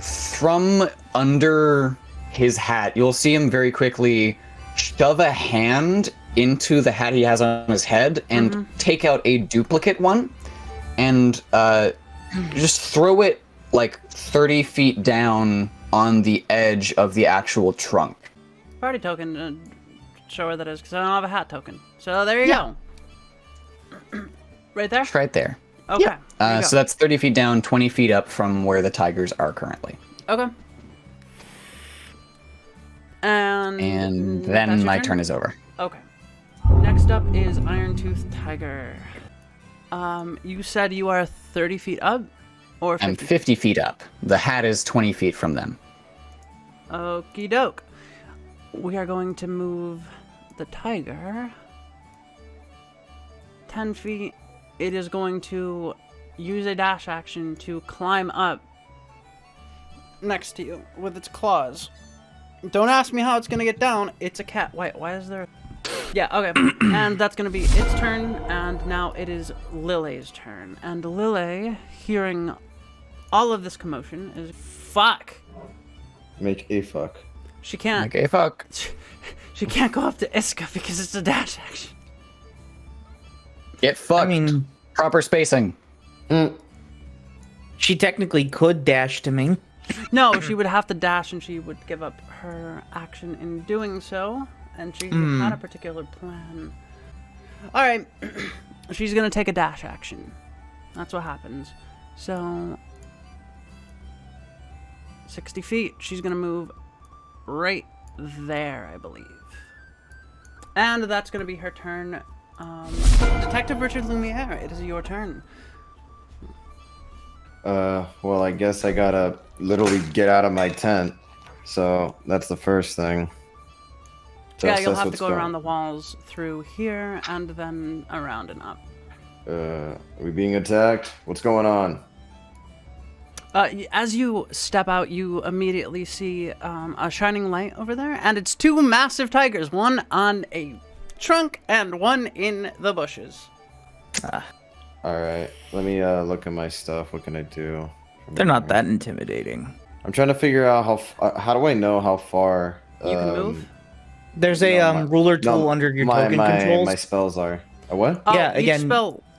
B: from under his hat, you'll see him very quickly shove a hand into the hat he has on his head and take out a duplicate one and just throw it like 30 feet down on the edge of the actual trunk.
A: Party token. Show where that is, because I don't have a hat token. So there you go. Right there?
B: It's right there.
A: Okay. There you
B: So
A: go.
B: that's 30 feet down, 20 feet up from where the tigers are currently.
A: Okay. And
B: And
A: that's
B: then
A: your
B: my turn is over.
A: Okay. Next up is Iron Tooth Tiger. You said you are 30 feet up? Or 50?
B: I'm 50 feet up. The hat is 20 feet from them.
A: Okie doke. We are going to move the tiger 10 feet. It is going to use a dash action to climb up next to you with its claws. Don't ask me how it's going to get down. It's a cat. Wait, why is there... Yeah, okay. And that's going to be its turn. And now it is Lily's turn. And Lily, hearing all of this commotion, is... Fuck!
E: Make a fuck.
A: She can't...
B: Okay, fuck.
A: She can't go up to Iska because it's a dash action.
B: Get fucked.
D: I mean,
B: Proper spacing.
D: she technically could dash to me.
A: No, she would have to dash and she would give up her action in doing so. And she had a particular plan. Alright. She's going to take a dash action. That's what happens. So... 60 feet. She's going to move right there, I believe. And that's going to be her turn. Detective Richard Lumiere, it is your turn.
E: Well, I guess I gotta literally get out of my tent. So that's the first thing.
A: Yeah,
E: Just
A: you'll
E: that's
A: have to
E: what's
A: go
E: going-
A: around the walls through here and then around and up.
E: Are we being attacked? What's going on?
A: As you step out, you immediately see a shining light over there, and it's two massive tigers, one on a trunk and one in the bushes.
E: All right, let me look at my stuff. What can I do?
D: They're not that intimidating.
E: I'm trying to figure out how do I know how far
A: You can move.
D: There's a
E: No, my-
D: ruler tool
E: no,
D: under your
E: my,
D: token
E: my,
D: controls.
E: My spells are. A what?
D: Yeah, again-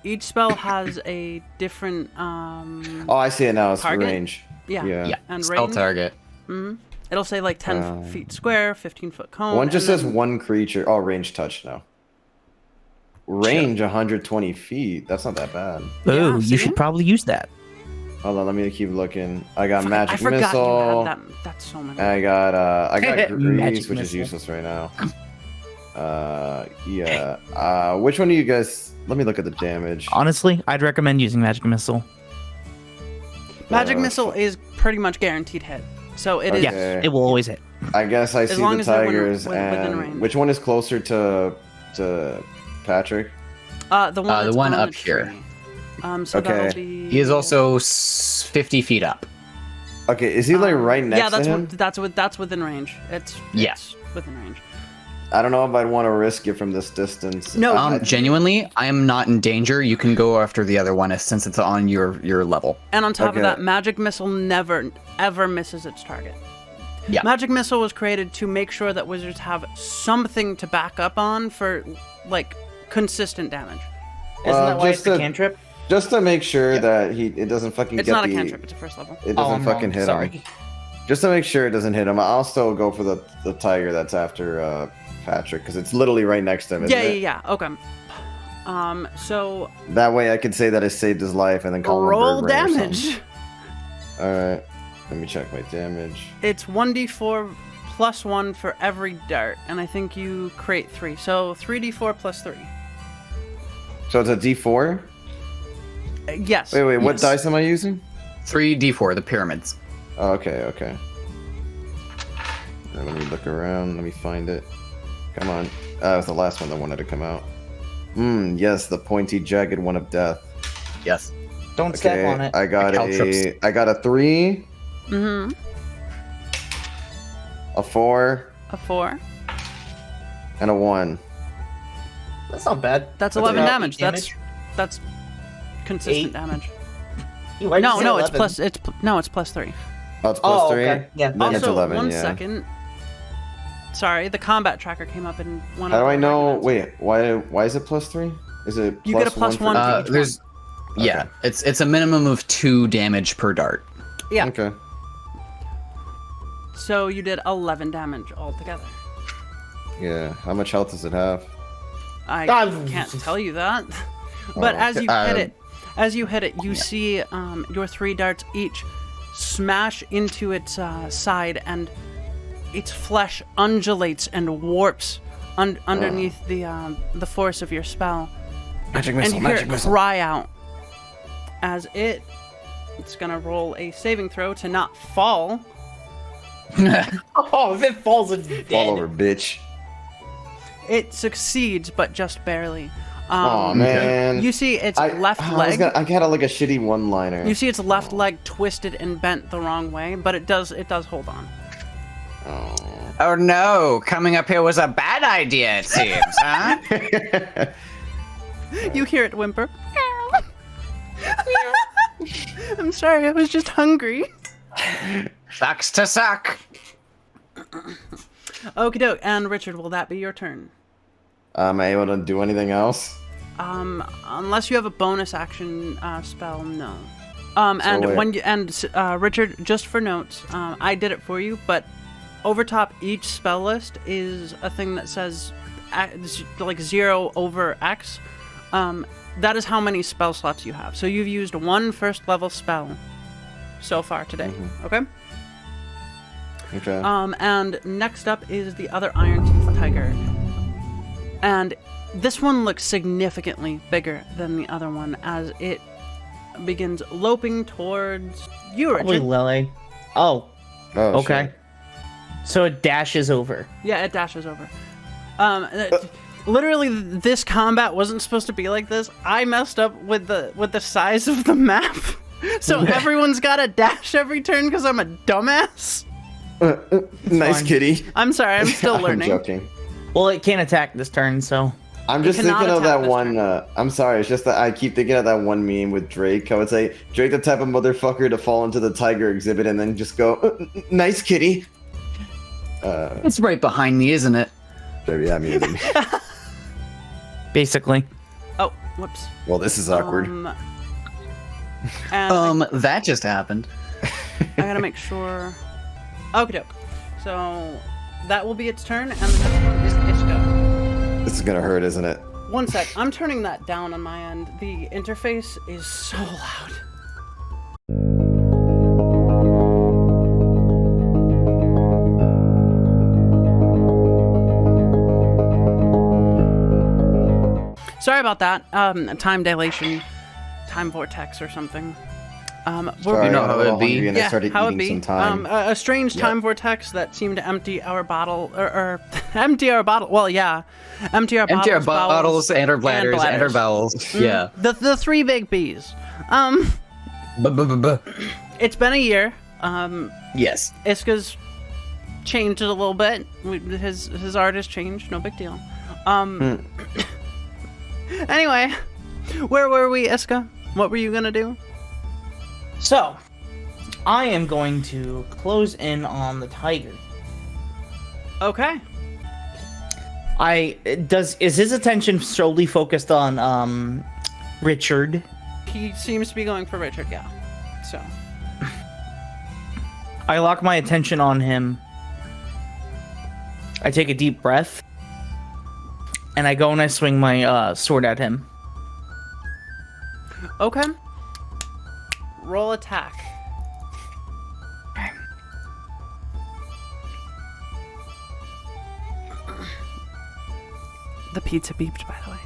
A: Each spell has a different
E: Oh, I see it now. It's
A: target?
E: range.
A: yeah.
B: Yeah.
A: And
B: Spell
A: range.
B: target.
A: It'll say like 10 feet square, 15-foot cone.
E: One just
A: and
E: says
A: then-
E: one creature. Oh, range touch now. Range 120 feet. That's not that bad.
D: Ooh,
A: see?
D: you should probably use that.
E: Hold on, let me keep looking. I got
A: Fuck,
E: magic
A: I forgot
E: missile.
A: you had that. That's so many.
E: I got
D: Magic
E: grease, which is
D: missile.
E: useless right now. Yeah. Which one do you guys? Let me look at the damage.
D: Honestly, I'd recommend using magic missile.
A: Magic missile is pretty much guaranteed hit. So it is.
D: Yeah,
E: Okay.
D: it will always hit.
E: I guess I see
A: long
E: the
A: as they're
E: tigers.
A: within
E: And
A: range.
E: which one is closer to Patrick?
A: The one, that's
B: one
A: on
B: up
A: the
B: here.
A: tree. So
E: Okay.
A: that'll be.
B: He is also 50 feet up.
E: Okay, is he like right next
A: Yeah, that's
E: to him?
A: that's within range. It's within range.
E: I don't know if I'd want to risk it from this distance.
A: No,
B: Genuinely, I am not in danger. You can go after the other one since it's on your level.
A: And on top
E: Okay.
A: of that, magic missile never ever misses its target.
B: Yeah.
A: Magic missile was created to make sure that wizards have something to back up on for like consistent damage.
D: Isn't that why it's
E: just
D: a
E: to-
D: cantrip?
E: Just to make sure that it doesn't fucking
A: It's
E: get
A: not a
E: the.
A: cantrip. It's a first level.
E: It doesn't
D: I'm
E: fucking
D: wrong.
E: hit
D: Sorry.
E: him. Just to make sure it doesn't hit him, I'll still go for the tiger that's after Patrick because it's literally right next to him. Isn't
A: Yeah,
E: it?
A: yeah, yeah. Okay. So
E: That way I could say that I saved his life and then call him a
A: roll
E: bird brain or
A: damage.
E: something. Alright. Let me check my damage.
A: It's 1d4 plus 1 for every dart, and I think you create 3. So 3d4 plus 3.
E: So it's a D4?
A: Yes.
E: Wait, what
A: yes.
E: dice am I using?
B: 3d4, the pyramids.
E: Oh, okay. Let me look around. Let me find it. Come on. That was the last one that wanted to come out. Yes, the pointy, jagged one of death.
B: Yes.
D: Don't step on it.
E: I got a 3,
A: Mm-hmm.
E: a 4,
A: A 4.
E: and a 1.
D: That's not bad.
A: That's
E: That's
A: 11
E: about
A: damage. That's consistent
D: 8.
A: damage.
D: Why'd you say
A: No, it's
D: 11?
A: plus. It's plus 3.
E: Oh, it's plus 3?
D: Okay. Yeah.
E: Then
A: Also,
E: it's 11,
A: one
E: yeah.
A: second. Sorry, the combat tracker came up in one.
E: How
A: of
E: do I
A: the
E: know?
A: documents.
E: Wait, why is it plus 3? Is it
A: You get a plus
E: for-
A: one to each
B: There's, yeah, it's a minimum of 2 damage per dart.
A: Yeah.
E: Okay.
A: So you did 11 damage altogether.
E: Yeah. How much health does it have?
A: I
D: God.
A: can't tell you that. But
E: Oh,
A: as you
B: okay.
A: hit it, you see your 3 darts each smash into its side, and its flesh undulates and warps underneath the force of your spell.
E: Magic
A: And you hear it cry out as it's gonna roll a saving throw to not fall.
D: Oh, if it falls, it's dead.
E: Fall over, bitch.
A: It succeeds, but just barely.
E: Oh man.
A: You see its left leg.
E: I got like a shitty one-liner.
A: You see its left leg twisted and bent the wrong way, but it does hold on.
E: Oh.
F: Oh no, coming up here was a bad idea, it seems, huh?
A: You hear it whimper. I'm sorry, I was just hungry.
F: Sucks to suck.
A: Okie doke. And Richard, will that be your turn?
E: Am I able to do anything else?
A: Unless you have a bonus action spell, no. And
E: wait.
A: when you Richard, just for notes, I did it for you, but over top each spell list is a thing that says like 0 over X. That is how many spell slots you have. So you've used 1 first level spell so far today. Okay.
E: Okay.
A: And next up is the other Iron Tooth Tiger. And this one looks significantly bigger than the other one as it begins loping towards you,
D: Probably
A: Richard.
D: Lily. Oh,
E: Oh,
D: okay.
E: shit.
D: So it dashes over.
A: Yeah, it dashes over. Literally, this combat wasn't supposed to be like this. I messed up with the size of the map. So everyone's got to dash every turn because I'm a dumbass.
E: Nice
D: fine.
E: kitty.
A: I'm sorry, I'm still learning.
E: I'm joking.
D: Well, it can't attack this turn, so.
E: I'm just
A: cannot
E: thinking of
A: attack
E: that
A: this
E: one. I'm sorry. It's just that I keep thinking of that one meme with Drake. I would say Drake, the type of motherfucker to fall into the tiger exhibit and then just go, "Nice kitty."
B: It's right behind me, isn't it?
E: Maybe I'm using.
D: Basically.
A: Oh, whoops.
E: Well, this is awkward.
A: And
B: That just happened.
A: I gotta make sure. Okay, doke. So that will be its turn, and the next one is Ishka.
E: This is gonna hurt, isn't it?
A: One sec, I'm turning that down on my end. The interface is so loud. Sorry about that. Time dilation, time vortex, or something.
E: Sorry,
B: You know
E: I got
B: how
E: a little
B: it'd be.
E: hungry and I started
A: how it
E: eating
A: be.
E: some time.
A: A strange time vortex that seemed to empty our bottle, or empty our bottle. Well, yeah, empty our
B: Empty our
A: bottles,
B: bottles and our bladders and our
A: bladders.
B: bowels. Yeah.
A: The 3 big B's. It's been a year.
B: Yes.
A: Iska's changed it a little bit. His art has changed. No big deal. Anyway, where were we, Iska? What were you gonna do?
D: So, I am going to close in on the tiger.
A: Okay.
D: Is his attention solely focused on Richard?
A: He seems to be going for Richard, yeah. So.
D: I lock my attention on him. I take a deep breath. And I go and I swing my sword at him.
A: Okay. Roll attack. The pizza beeped, by the way.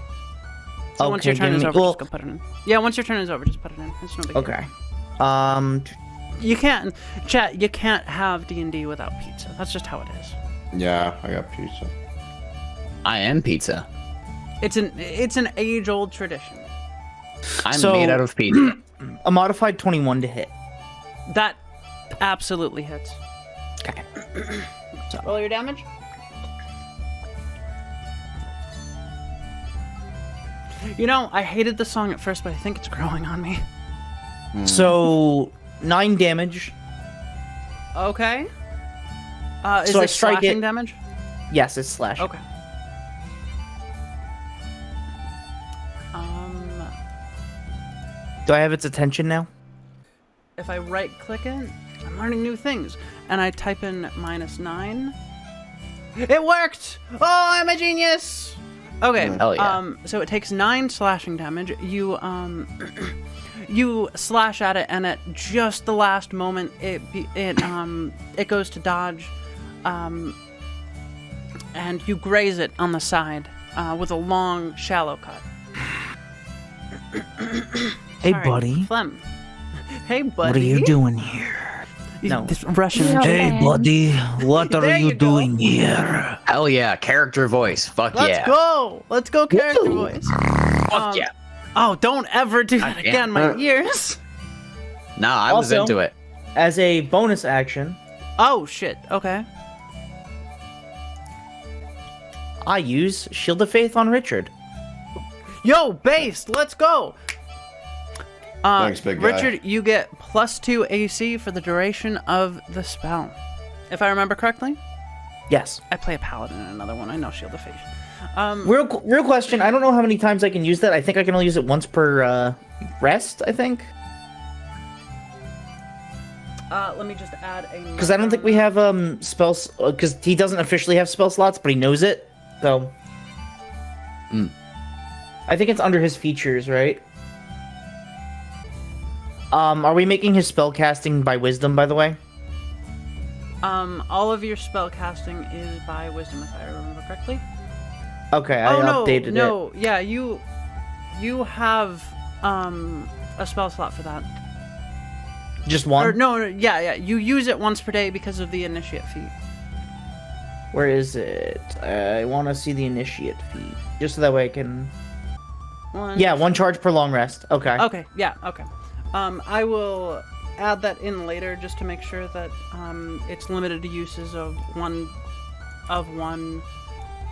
A: So once your
D: Okay,
A: turn
D: give
A: is
D: me-
A: over,
D: well-
A: just go put it in. Yeah, once your turn is over, just put it in. It's no big deal.
D: Okay.
A: You can't, chat. You can't have D&D without pizza. That's just how it is.
G: Yeah, I got pizza.
B: I am pizza.
A: It's an age-old tradition.
B: I'm
D: So-
B: made out of pizza.
D: A modified 21 to hit.
A: That absolutely hits.
D: Okay.
A: Roll your damage. You know, I hated the song at first, but I think it's growing on me.
D: So 9 damage.
A: Okay. Is
D: So I
A: this
D: strike
A: slashing
D: it-
A: damage?
D: Yes, it's slash.
A: Okay.
D: Do I have its attention now?
A: If I right-click it, I'm learning new things, and I type in -9. It worked! Oh, I'm a genius! Okay.
B: Hell yeah.
A: So it takes 9 slashing damage. You you slash at it, and at just the last moment, it goes to dodge, and you graze it on the side with a long, shallow cut.
D: Hey,
A: Sorry,
D: buddy.
A: Phlegm. Hey, buddy.
D: What are you doing here? No.
A: This Russian.
D: Hey, buddy. What are
A: There
D: you
A: you go.
D: doing here?
B: Hell yeah, character voice. Fuck
A: Let's
B: yeah.
A: go. Let's go, character voice.
B: Fuck yeah.
A: Oh, don't ever do that
B: damn.
A: again, my ears.
B: Nah, I was
D: Also-
B: into it.
D: As a bonus action,
A: Oh shit. Okay.
D: I use Shield of Faith on Richard.
A: Yo, base. Let's go.
G: Thanks, big guy.
A: Richard, you get +2 AC for the duration of the spell. If I remember correctly,
D: Yes.
A: I play a paladin in another one. I know Shield of Faith.
D: Real question. I don't know how many times I can use that. I think I can only use it once per rest, I think.
A: Let me just add a.
D: Because I don't think we have spells. Because he doesn't officially have spell slots, but he knows it. So. I think it's under his features, right? Are we making his spell casting by wisdom, by the way?
A: All of your spell casting is by wisdom, if I remember correctly.
D: Okay, I updated it.
A: No, yeah, you have a spell slot for that.
D: Just one?
A: Or no, yeah, you use it once per day because of the initiate feat.
D: Where is it? I want to see the initiate feat. Just so that way I can... Yeah, 1 charge per long rest. Okay.
A: Okay, yeah, okay. I will add that in later just to make sure that it's limited to uses of one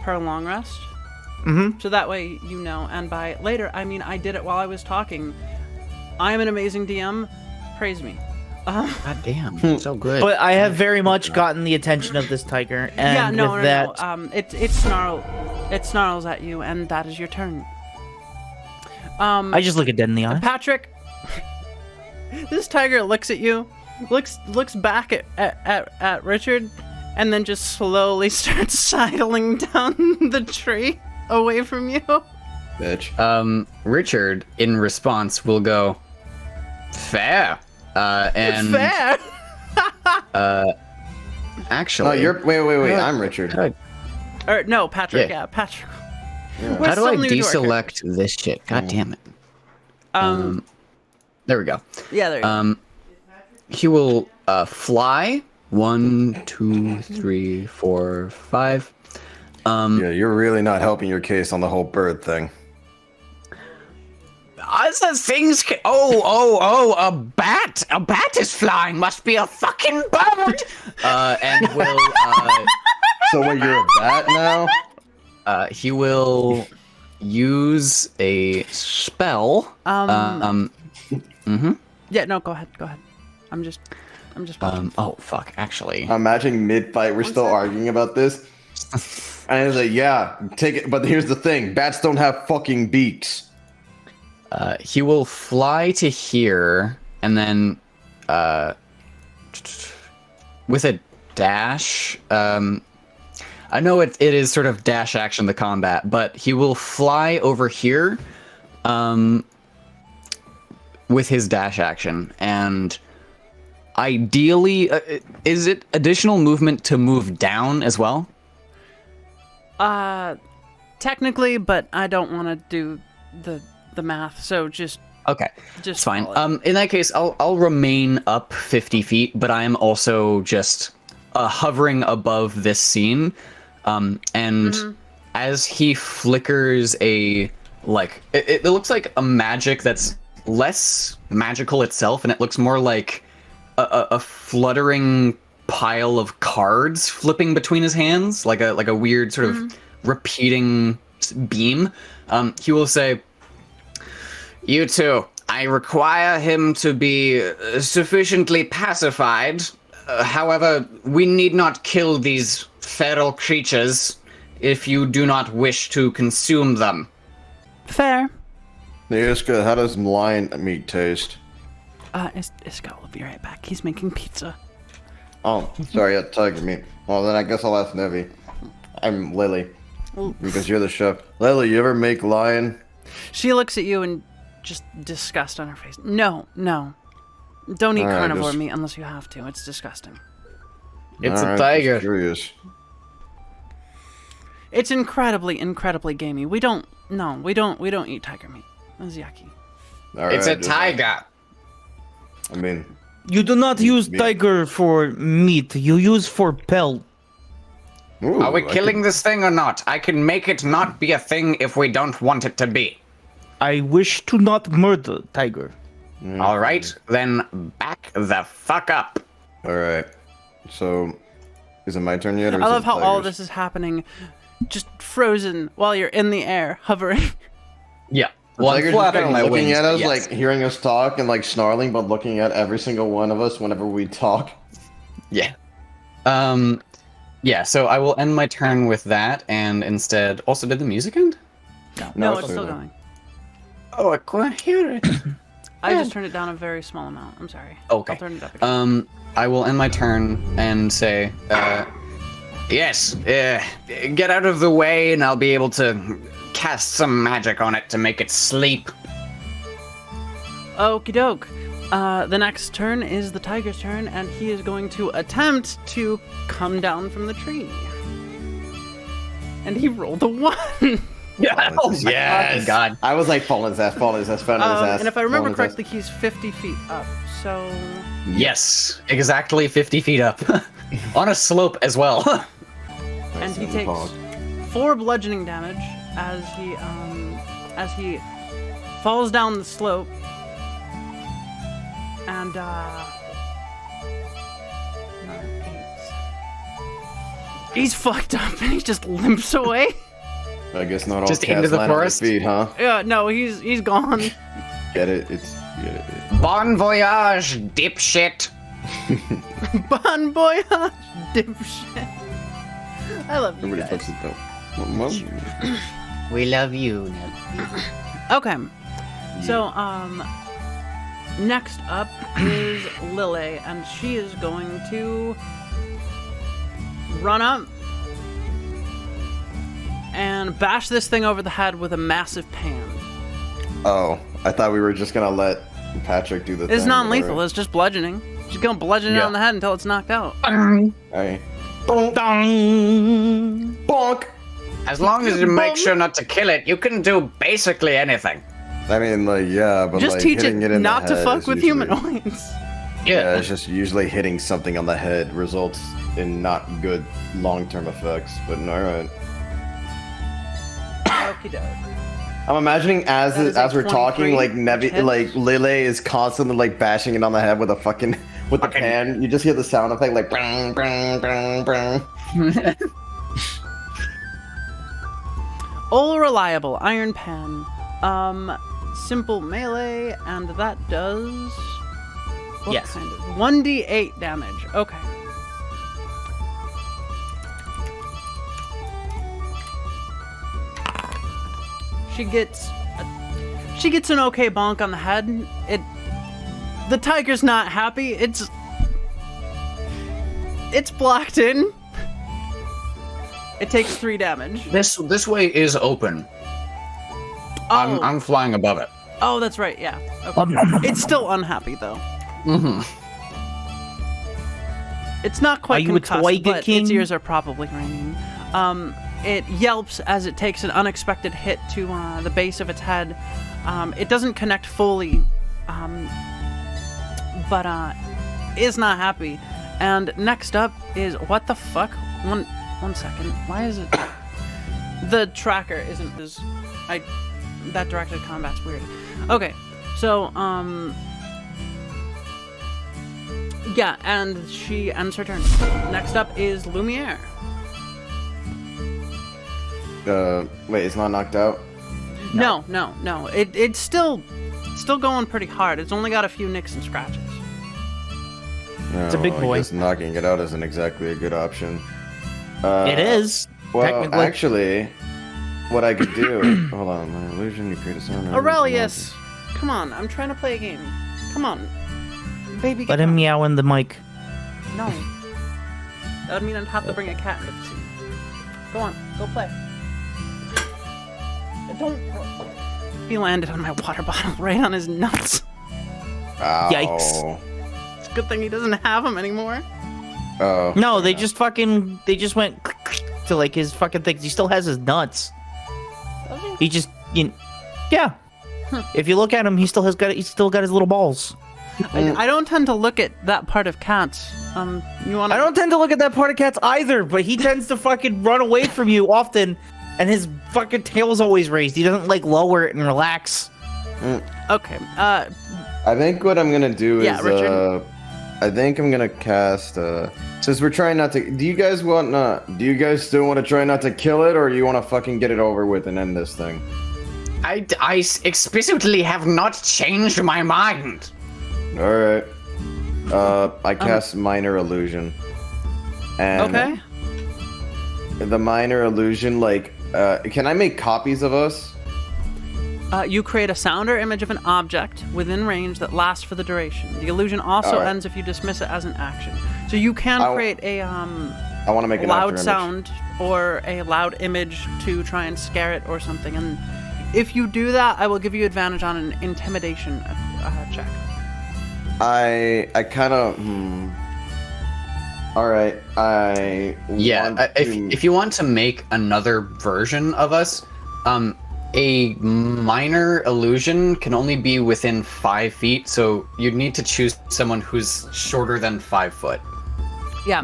A: per long rest.
D: Mm-hmm.
A: So that way you know, and by later, I mean I did it while I was talking. I'm an amazing DM. Praise me.
B: God damn, so good.
D: But I have very much gotten the attention of this tiger, and
A: Yeah, no,
D: with
A: no,
D: that...
A: no. It snarls at you, and that is your turn.
D: I just look it dead in the eye.
A: Patrick, this tiger looks at you, looks back at Richard, and then just slowly starts sidling down the tree away from you.
G: Bitch.
B: Richard, in response, will go, fair. And
A: Fair.
B: actually,
G: No, you're. Wait. I'm Richard.
A: Or no, Patrick.
B: Yeah.
A: Yeah, Patrick.
G: Yeah.
A: We're
B: how do
A: still
B: I
A: new to our
B: deselect this shit? God damn it. There we go.
A: Yeah, there you go.
B: He will fly. 1, 2, 3, 4, 5.
E: Yeah, you're really not helping your case on the whole bird thing.
F: Other things can... a bat! A bat is flying! Must be a fucking bird!
B: And will
E: So wait, you're a bat now?
B: he will use a spell.
A: Yeah, no, go ahead. I'm just watching.
B: Oh fuck! Actually,
E: Imagine mid-fight, we're still arguing about this. And it's like, yeah, take it. But here's the thing: bats don't have fucking beaks.
B: he will fly to here, and then with a dash. I know it is sort of dash action, the combat, but he will fly over here, with his dash action, and ideally, is it additional movement to move down as well?
A: Technically, but I don't want to do the math, so just
B: Okay,
A: just
B: it's fine.
A: follow it.
B: In that case, I'll remain up 50 feet, but I am also just hovering above this scene, and as he flickers a it looks like a magic that's less magical itself, and it looks more like a fluttering pile of cards flipping between his hands, like a weird sort of repeating beam. He will say, "You two, I require him to be sufficiently pacified. However, we need not kill these feral creatures if you do not wish to consume them."
A: Fair.
E: Niska, how does lion meat taste?
A: Isco will be right back. He's making pizza.
E: Oh, sorry, tiger meat. Well, then I guess I'll ask Nevi. I'm Lily, because you're the chef. Lily, you ever make lion?
A: She looks at you and just disgust on her face. No. Don't eat
E: All right,
A: carnivore
E: just-
A: meat unless you have to. It's disgusting.
F: It's
E: All
F: a
E: right,
F: tiger.
E: just curious.
A: It's incredibly gamey. We don't eat tiger meat. That's yucky.
E: All
F: It's a
E: right, just-
F: tiger.
E: I mean,
D: You do not use
E: Me-
D: tiger for meat. You use for pelt.
E: ooh,
F: Are we
E: I
F: killing
E: could-
F: this thing or not? I can make it not be a thing if we don't want it to be.
D: I wish to not murder tiger.
F: All right, then back the fuck up.
E: All right. So, is it my turn yet? Or
A: I
E: is
A: love
E: it
A: how all of
E: Tiger's?
A: this is happening just frozen while you're in the air, hovering.
B: Yeah.
E: The
B: Well, I'm
E: tiger's just
B: flapping
E: kinda
B: my
E: looking
B: wings,
E: at us,
B: yes.
E: like hearing us talk and like snarling, but looking at every single one of us whenever we talk.
B: Yeah. Yeah, so I will end my turn with that, and instead... Also, did the music end?
A: No, it's still going.
F: Oh, I can't hear it.
A: I just turned it down a very small amount. I'm sorry.
B: Okay.
A: I'll turn it up again.
B: I will end my turn and say,
F: Yes, get out of the way and I'll be able to cast some magic on it to make it sleep.
A: Okie doke. The next turn is the tiger's turn, and he is going to attempt to come down from the tree. And he rolled a 1.
B: yeah, oh my
E: Yes.
B: God.
E: I was like falling his ass, falling his ass, falling his ass.
A: And if I remember
E: falling his
A: correctly, he's 50 feet up. So
B: Yes, exactly 50 feet up. On a slope as well.
A: and he
E: Nice
A: takes
E: pog.
A: 4 bludgeoning damage as he falls down the slope. And 9, 8. He's fucked up and he just limps away.
E: I guess not all
B: Just
E: cats
B: into the
E: land on their
B: forest?
E: feet, huh?
A: Yeah, no, he's gone.
E: Get it? Get it.
F: Bon voyage, dipshit.
A: Bon voyage, dipshit. I love you
E: Everybody
A: guys.
E: touches it though.
F: We love you.
A: Okay. So, next up is Lily, and she is going to run up and bash this thing over the head with a massive pan.
E: Oh, I thought we were just gonna let Patrick do the thing.
A: It's non-lethal,
E: Alright.
A: it's just bludgeoning. She's gonna bludgeon it on the head until it's knocked out.
E: Alright. Bonk!
F: As long as you make sure not to kill it, you can do basically anything.
E: I mean, like, yeah, but
A: Just
E: like,
A: teach it
E: hitting it in
A: not
E: the
A: to
E: head
A: fuck
E: is
A: with
E: usually-
A: humanoids.
E: Yeah, it's just usually hitting something on the head results in not good long-term effects. But alright.
A: Okie doke.
E: I'm imagining
A: That is a
E: as we're talking,
A: 23,
E: like
A: which hits.
E: like Lele is constantly like bashing it on the head with a fucking with the pan. You just hear the sound effect like bang, bang, bang, bang.
A: All reliable iron pan. Simple melee, and that does. What
D: Yes.
A: kind of 1d8 damage. Okay. She gets an okay bonk on the head. The tiger's not happy. It's blocked in. It takes 3 damage.
B: This way is open.
A: Oh,
B: I'm flying above it.
A: Oh, that's right. Yeah. Okay. It's still unhappy though.
B: Mm-hmm.
A: It's not quite
D: Are you a
A: concussed,
D: toy
A: but
D: king?
A: its ears are probably ringing. It yelps as it takes an unexpected hit to the base of its head. It doesn't connect fully, but is not happy. And next up is what the fuck? One second. Why is it? The tracker isn't as that directed combat's weird. Okay, so yeah, and she ends her turn. Next up is Lumiere.
E: Wait, it's not knocked out?
A: No. It's still going pretty hard. It's only got a few nicks and scratches.
E: No,
D: It's a big boy.
E: I guess knocking it out isn't exactly a good option.
D: It is.
E: Well,
D: technically.
E: actually, what I could do... Hold on. My illusion, you create a sound...
A: Aurelius, come on! I'm trying to play a game. Come on, baby.
D: Let
A: get
D: him
A: on.
D: meow in the mic.
A: No. That would mean I'd have to bring a cat into the scene. Go on, go play. Don't. He landed on my water bottle right on his nuts.
E: Ow.
D: Yikes.
A: It's a good thing he doesn't have them anymore.
E: Oh.
D: No, they just went to like his fucking things. He still has his nuts. He just, yeah. If you look at him, he's still got his little balls.
A: I don't tend to look at that part of cats. You want?
D: I don't tend to look at that part of cats either, but he tends to fucking run away from you often, and his fucking tail's always raised. He doesn't like lower it and relax.
A: Okay.
E: I think what I'm gonna do is,
A: Yeah, Richard?
E: I think I'm gonna cast, since we're trying not to, do you guys still want to try not to kill it, or do you want to fucking get it over with and end this thing?
F: I explicitly have not changed my mind.
E: Alright. I cast Minor Illusion. And
A: Okay.
E: the Minor Illusion, like, can I make copies of us?
A: You create a sound or image of an object within range that lasts for the duration. The illusion also
E: Alright.
A: ends if you dismiss it as an action. So you can create a
E: I want to make an
A: loud
E: after image.
A: sound or a loud image to try and scare it or something. And if you do that, I will give you advantage on an intimidation check.
E: I kind of. All right.
B: If you want to make another version of us, a minor illusion can only be within 5 feet, so you'd need to choose someone who's shorter than 5 foot.
A: Yeah.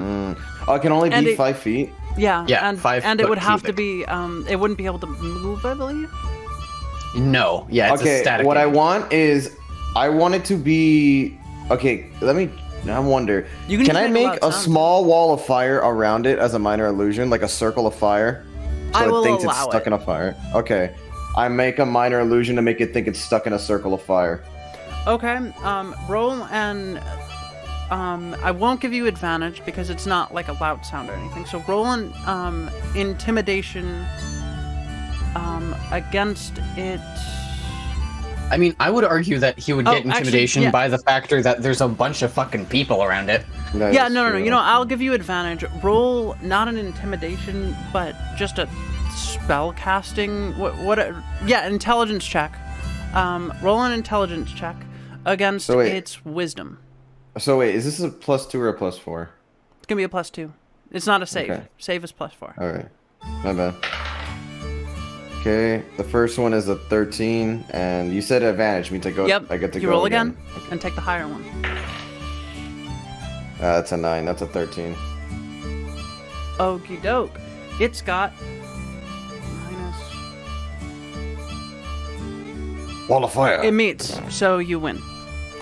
E: Oh, it can only
A: And
E: be
A: it-
E: 5 feet.
A: Yeah.
B: Yeah,
A: And
B: 5
A: and it
B: foot
A: would have to
B: cubic.
A: be. It wouldn't be able to move, I believe.
B: No, yeah, it's a
E: Okay.
B: static.
E: What I
B: image.
E: want is, I want it to be. Okay. I wonder.
A: You can
E: Can
A: just
E: I
A: make a
E: make
A: loud
E: a
A: sound.
E: small wall of fire around it as a minor illusion, like a circle of fire? So
A: I will
E: it thinks it's
A: allow
E: stuck
A: it.
E: in a fire. Okay. I make a minor illusion to make it think it's stuck in a circle of fire.
A: Okay. Roll and. I won't give you advantage because it's not like a loud sound or anything. So roll an intimidation against it.
B: I mean, I would argue that he would
A: Oh,
B: get
A: actually,
B: intimidation
A: yeah.
B: by the factor that there's a bunch of fucking people around it.
E: That
A: Yeah,
E: is
A: no.
E: true.
A: You know, I'll give you advantage. Roll not an intimidation, but just a spell casting. Intelligence check. Roll an intelligence check against
E: So wait.
A: its wisdom.
E: So wait, is this a +2 or a +4?
A: It's gonna be a +2. It's not a save.
E: Okay.
A: Save is +4.
E: All right. My bad. Okay, the first one is a 13, and you said advantage means I
A: Yep.
E: get to
A: you
E: go
A: roll
E: again.
A: again and take the higher one.
E: That's a 9. That's a 13.
A: Okie doke. It's got minus.
E: Wall of fire.
A: It meets, so you win.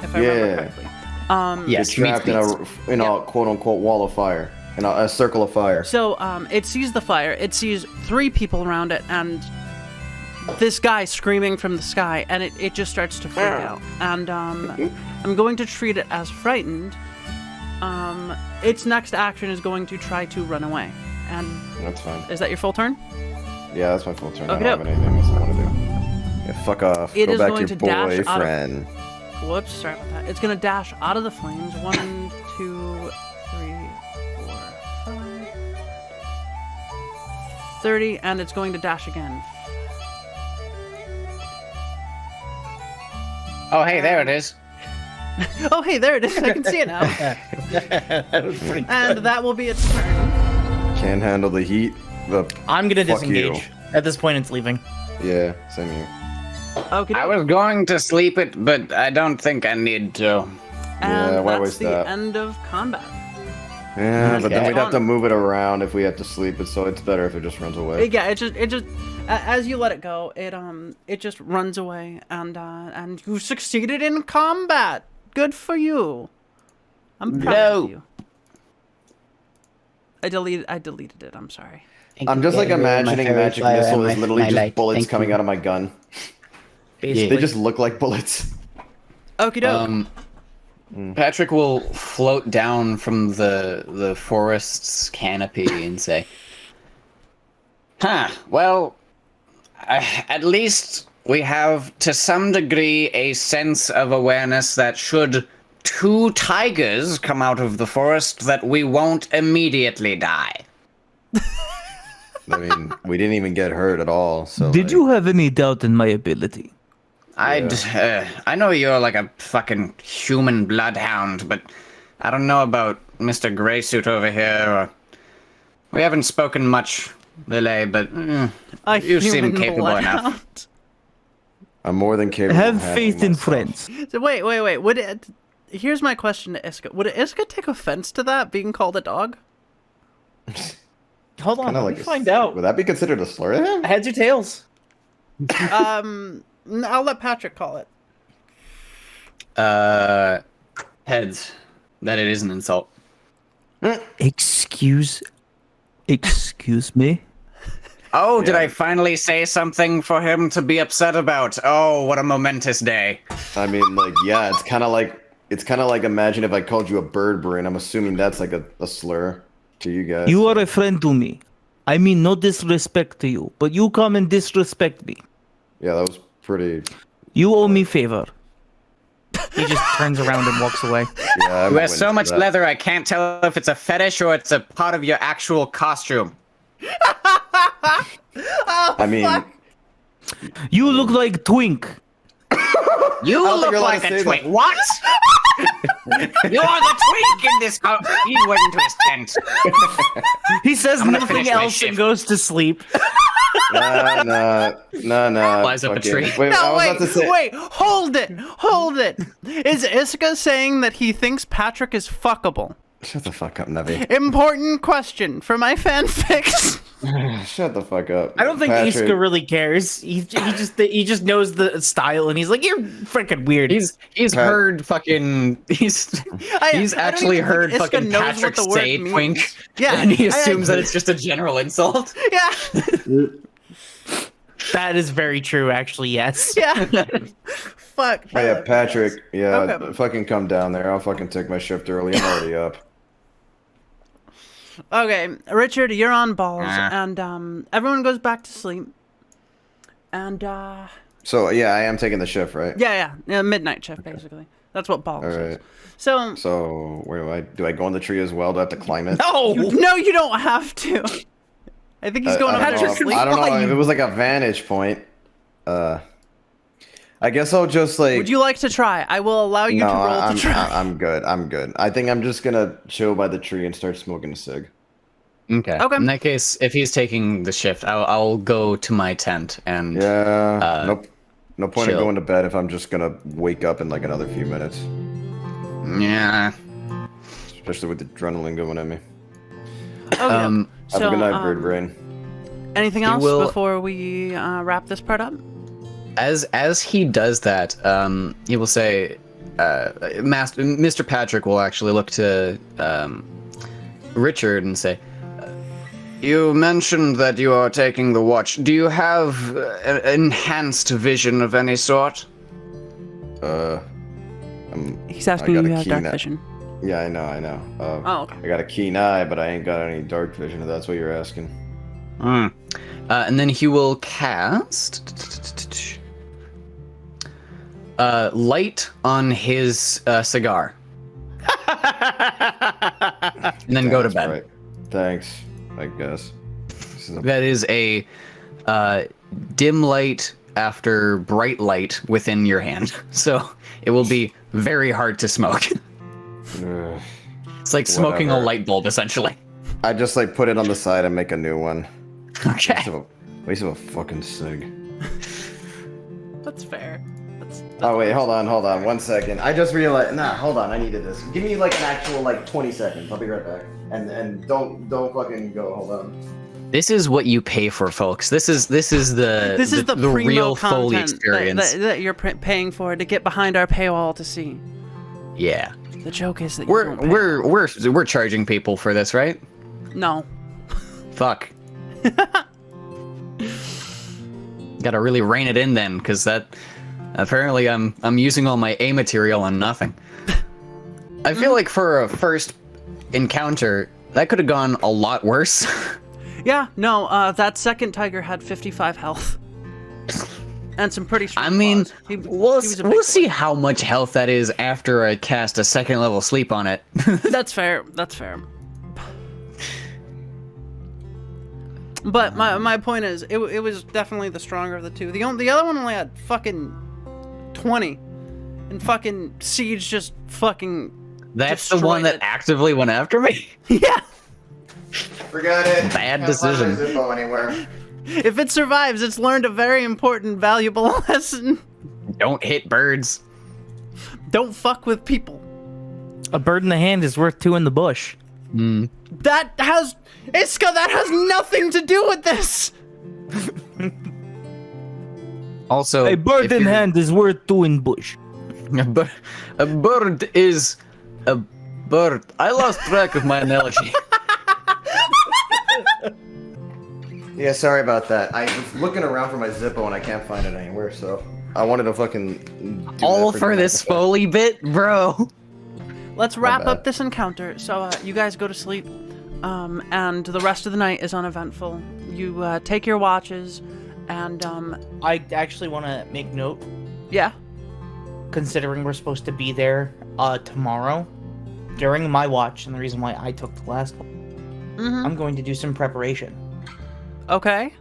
A: If I
E: Yeah.
A: remember correctly.
B: Yes,
E: You're trapped
B: meets.
E: in a quote unquote wall of fire, in a circle of fire.
A: So it sees the fire. It sees 3 people around it, and this guy screaming from the sky, and it just starts to freak out. And I'm going to treat it as frightened. Its next action is going to try to run away. And
E: That's fine.
A: is that your full turn?
E: Yeah, that's my full turn. I
A: Okay,
E: don't have anything else I want to do. Yeah, fuck off.
A: It
E: Go
A: is
E: back
A: going
E: to
A: to
E: your
A: dash out of-
E: boyfriend.
A: Whoops, sorry about that. It's going to dash out of the flames. 1, 2, 3, 4, 5, 30, and it's going to dash again.
F: Oh, hey, there it is.
A: Oh, hey, there it is. I can see it now.
D: That was pretty
A: And that will be its turn.
E: Can't handle the heat.
D: I'm gonna
E: Fuck
D: disengage.
E: you.
D: At this point, it's leaving.
E: Yeah, same here.
A: Okay.
F: I was going to sleep it, but I don't think I need to.
A: And
E: Yeah, why
A: that's
E: waste
A: the
E: that?
A: end of combat.
E: Yeah, but then
D: Okay.
E: we'd have to move it around if we have to sleep it, so it's better if it just runs away.
A: Yeah, it just as you let it go, it just runs away, and you succeeded in combat. Good for you. I'm proud
F: No.
A: of you. I deleted it. I'm sorry.
E: I'm just like imagining magic missile is literally just bullets coming out of my gun.
D: Basically.
E: They just look like bullets.
A: Okie doke.
B: Patrick will float down from the forest's canopy and say,
F: Well, at least we have, to some degree, a sense of awareness that should 2 tigers come out of the forest, that we won't immediately die.
E: I mean, we didn't even get hurt at all. So
H: Did you have any doubt in my ability?
F: I know you're like a fucking human bloodhound, but I don't know about Mr. Greysuit over here, or... We haven't spoken much, Lily, but you seem capable enough.
E: I'm more than capable.
H: Have
E: of handling
H: faith in
E: myself.
H: friends.
A: So wait. Here's my question to Iska. Would Iska take offense to that being called a dog?
D: Hold on,
E: Kinda
D: let
E: like
D: me find out.
E: Would that be considered a slur to him?
D: Heads or tails?
A: I'll let Patrick call it.
B: heads, that it is an insult.
H: Excuse me?
F: Oh, did I finally say something for him to be upset about? Oh, what a momentous day.
E: I mean, like, yeah, it's kind of like imagine if I called you a bird brain. I'm assuming that's like a slur to you guys.
H: You are a friend to me. I mean no disrespect to you, but you come and disrespect me.
E: Yeah, that was pretty.
H: You owe me favor.
D: He just turns around and walks away.
E: Yeah,
F: You wear so much leather, I can't tell if it's a fetish or it's a part of your actual costume.
E: I mean,
H: You look like Twink.
F: You
E: don't think
F: look
E: you're allowed
F: like
E: to
F: a
E: say
F: twink.
E: that.
F: What? You are the twink in this. He went into his tent.
D: He says
F: gonna
D: nothing
F: finish my
D: else and
F: shift.
D: goes to sleep.
E: no.
B: Flies up a
E: fucking-
B: tree.
E: Wait, I
A: No,
E: was about to say.
A: wait, hold it. Is Iska saying that he thinks Patrick is fuckable?
E: Shut the fuck up, Navi.
A: Important question for my fanfics.
E: Shut the fuck up.
D: I don't think
E: Patrick,
D: Iska really cares. He just knows the style, and he's like, "You're freaking weird."
B: He's heard fucking he's
A: I don't
B: actually
A: even
B: heard
A: think Iska
B: fucking
A: knows what
B: Patrick
A: the word
B: say
A: means.
B: twink.
A: Yeah,
B: And he
A: I-
B: assumes that it's just a general insult.
A: Yeah,
D: That is very true, actually. Yes.
A: yeah. Fuck.
E: Oh, yeah, Patrick. Yeah,
A: Okay.
E: fucking come down there. I'll fucking take my shift early. I'm already up.
A: Okay, Richard, you're on balls,
F: Ah.
A: and everyone goes back to sleep. And
E: So yeah, I am taking the shift, right?
A: yeah, midnight shift basically. That's what balls
E: All
A: is.
E: right.
A: So
E: So where do I go in the tree as well? Do I have to climb it?
D: No.
A: no, you don't have to. I think he's going
E: I
A: to
E: don't know,
A: sleep.
E: I don't know if it was like a vantage point. I guess I'll just like.
A: Would you like to try? I will allow you
E: No,
A: to roll
E: I'm,
A: to try.
E: I'm good. I'm good. I think I'm just gonna chill by the tree and start smoking a cig.
B: Okay.
A: Okay.
B: In that case, if he's taking the shift, I'll go to my tent and
E: Yeah. Nope. No point in
B: chill.
E: going to bed if I'm just gonna wake up in like another few minutes.
F: Yeah.
E: Especially with the adrenaline going at me.
A: Okay.
E: Have
A: so,
E: a good night, bird brain.
A: Anything else
B: will-
A: before we wrap this part up?
B: as he does that, he will say, Mr. Patrick will actually look to Richard and say,
F: You mentioned that you are taking the watch. Do you have enhanced vision of any sort?
A: He's asking
E: got
A: you
E: a
A: have
E: key
A: dark
E: now.
A: vision.
E: Yeah, I know.
A: Oh, okay.
E: I got a keen eye, but I ain't got any dark vision. If that's what you're asking.
B: and then he will cast light on his cigar, and then go to
E: That's
B: bed.
E: right. Thanks. I guess. This is a-
B: That is a dim light after bright light within your hand, so it will be very hard to smoke. It's like smoking a
E: Whatever.
B: light bulb, essentially.
E: I just like put it on the side and make a new one.
B: Okay.
E: Waste of a fucking cig.
A: That's fair. That's
E: Oh wait, hold on, 1 second. I just realized. Nah, hold on, I needed this. Give me like an actual like 20 seconds. I'll be right back. And don't fucking go. Hold on.
B: This is what you pay for, folks. This is the
A: primo
B: real Foley
A: content
B: experience.
A: that you're paying for to get behind our paywall to see.
B: Yeah.
A: The joke is that you don't pay.
B: We're charging people for this, right?
A: No.
B: Fuck. Gotta really rein it in then, because that apparently I'm using all my A material on nothing. I feel like for a first encounter, that could have gone a lot worse.
A: Yeah, no, that second tiger had 55 health. And some pretty strong
B: I mean,
A: claws. He
B: we'll
A: was a big
B: see
A: boy.
B: how much health that is after I cast a second level sleep on it.
A: That's fair. That's fair. But my point is, it was definitely the stronger of the two. The other one only had fucking 20, and fucking Siege just fucking.
B: That's the one that actively went after me?
A: Yeah.
E: Forgot it.
B: Bad
E: Can't
B: decision.
E: find my Zippo anywhere.
A: If it survives, it's learned a very important, valuable lesson.
B: Don't hit birds.
A: Don't fuck with people.
H: A bird in the hand is worth two in the bush.
A: That has nothing to do with this.
B: Also,
H: A bird
B: if
H: in
B: you're-
H: hand is worth two in bush.
B: A bird is a bird. I lost track of my analogy.
E: Yeah, sorry about that. I was looking around for my Zippo and I can't find it anywhere, so I wanted to fucking. Do
B: All
E: that
B: for this Foley bit, bro.
A: Let's wrap
E: bad.
A: up this encounter. So you guys go to sleep, and the rest of the night is uneventful. You take your watches, and
D: I actually want to make note,
A: yeah.
D: considering we're supposed to be there tomorrow, during my watch, and the reason why I took the last one, I'm going to do some preparation.
A: Okay.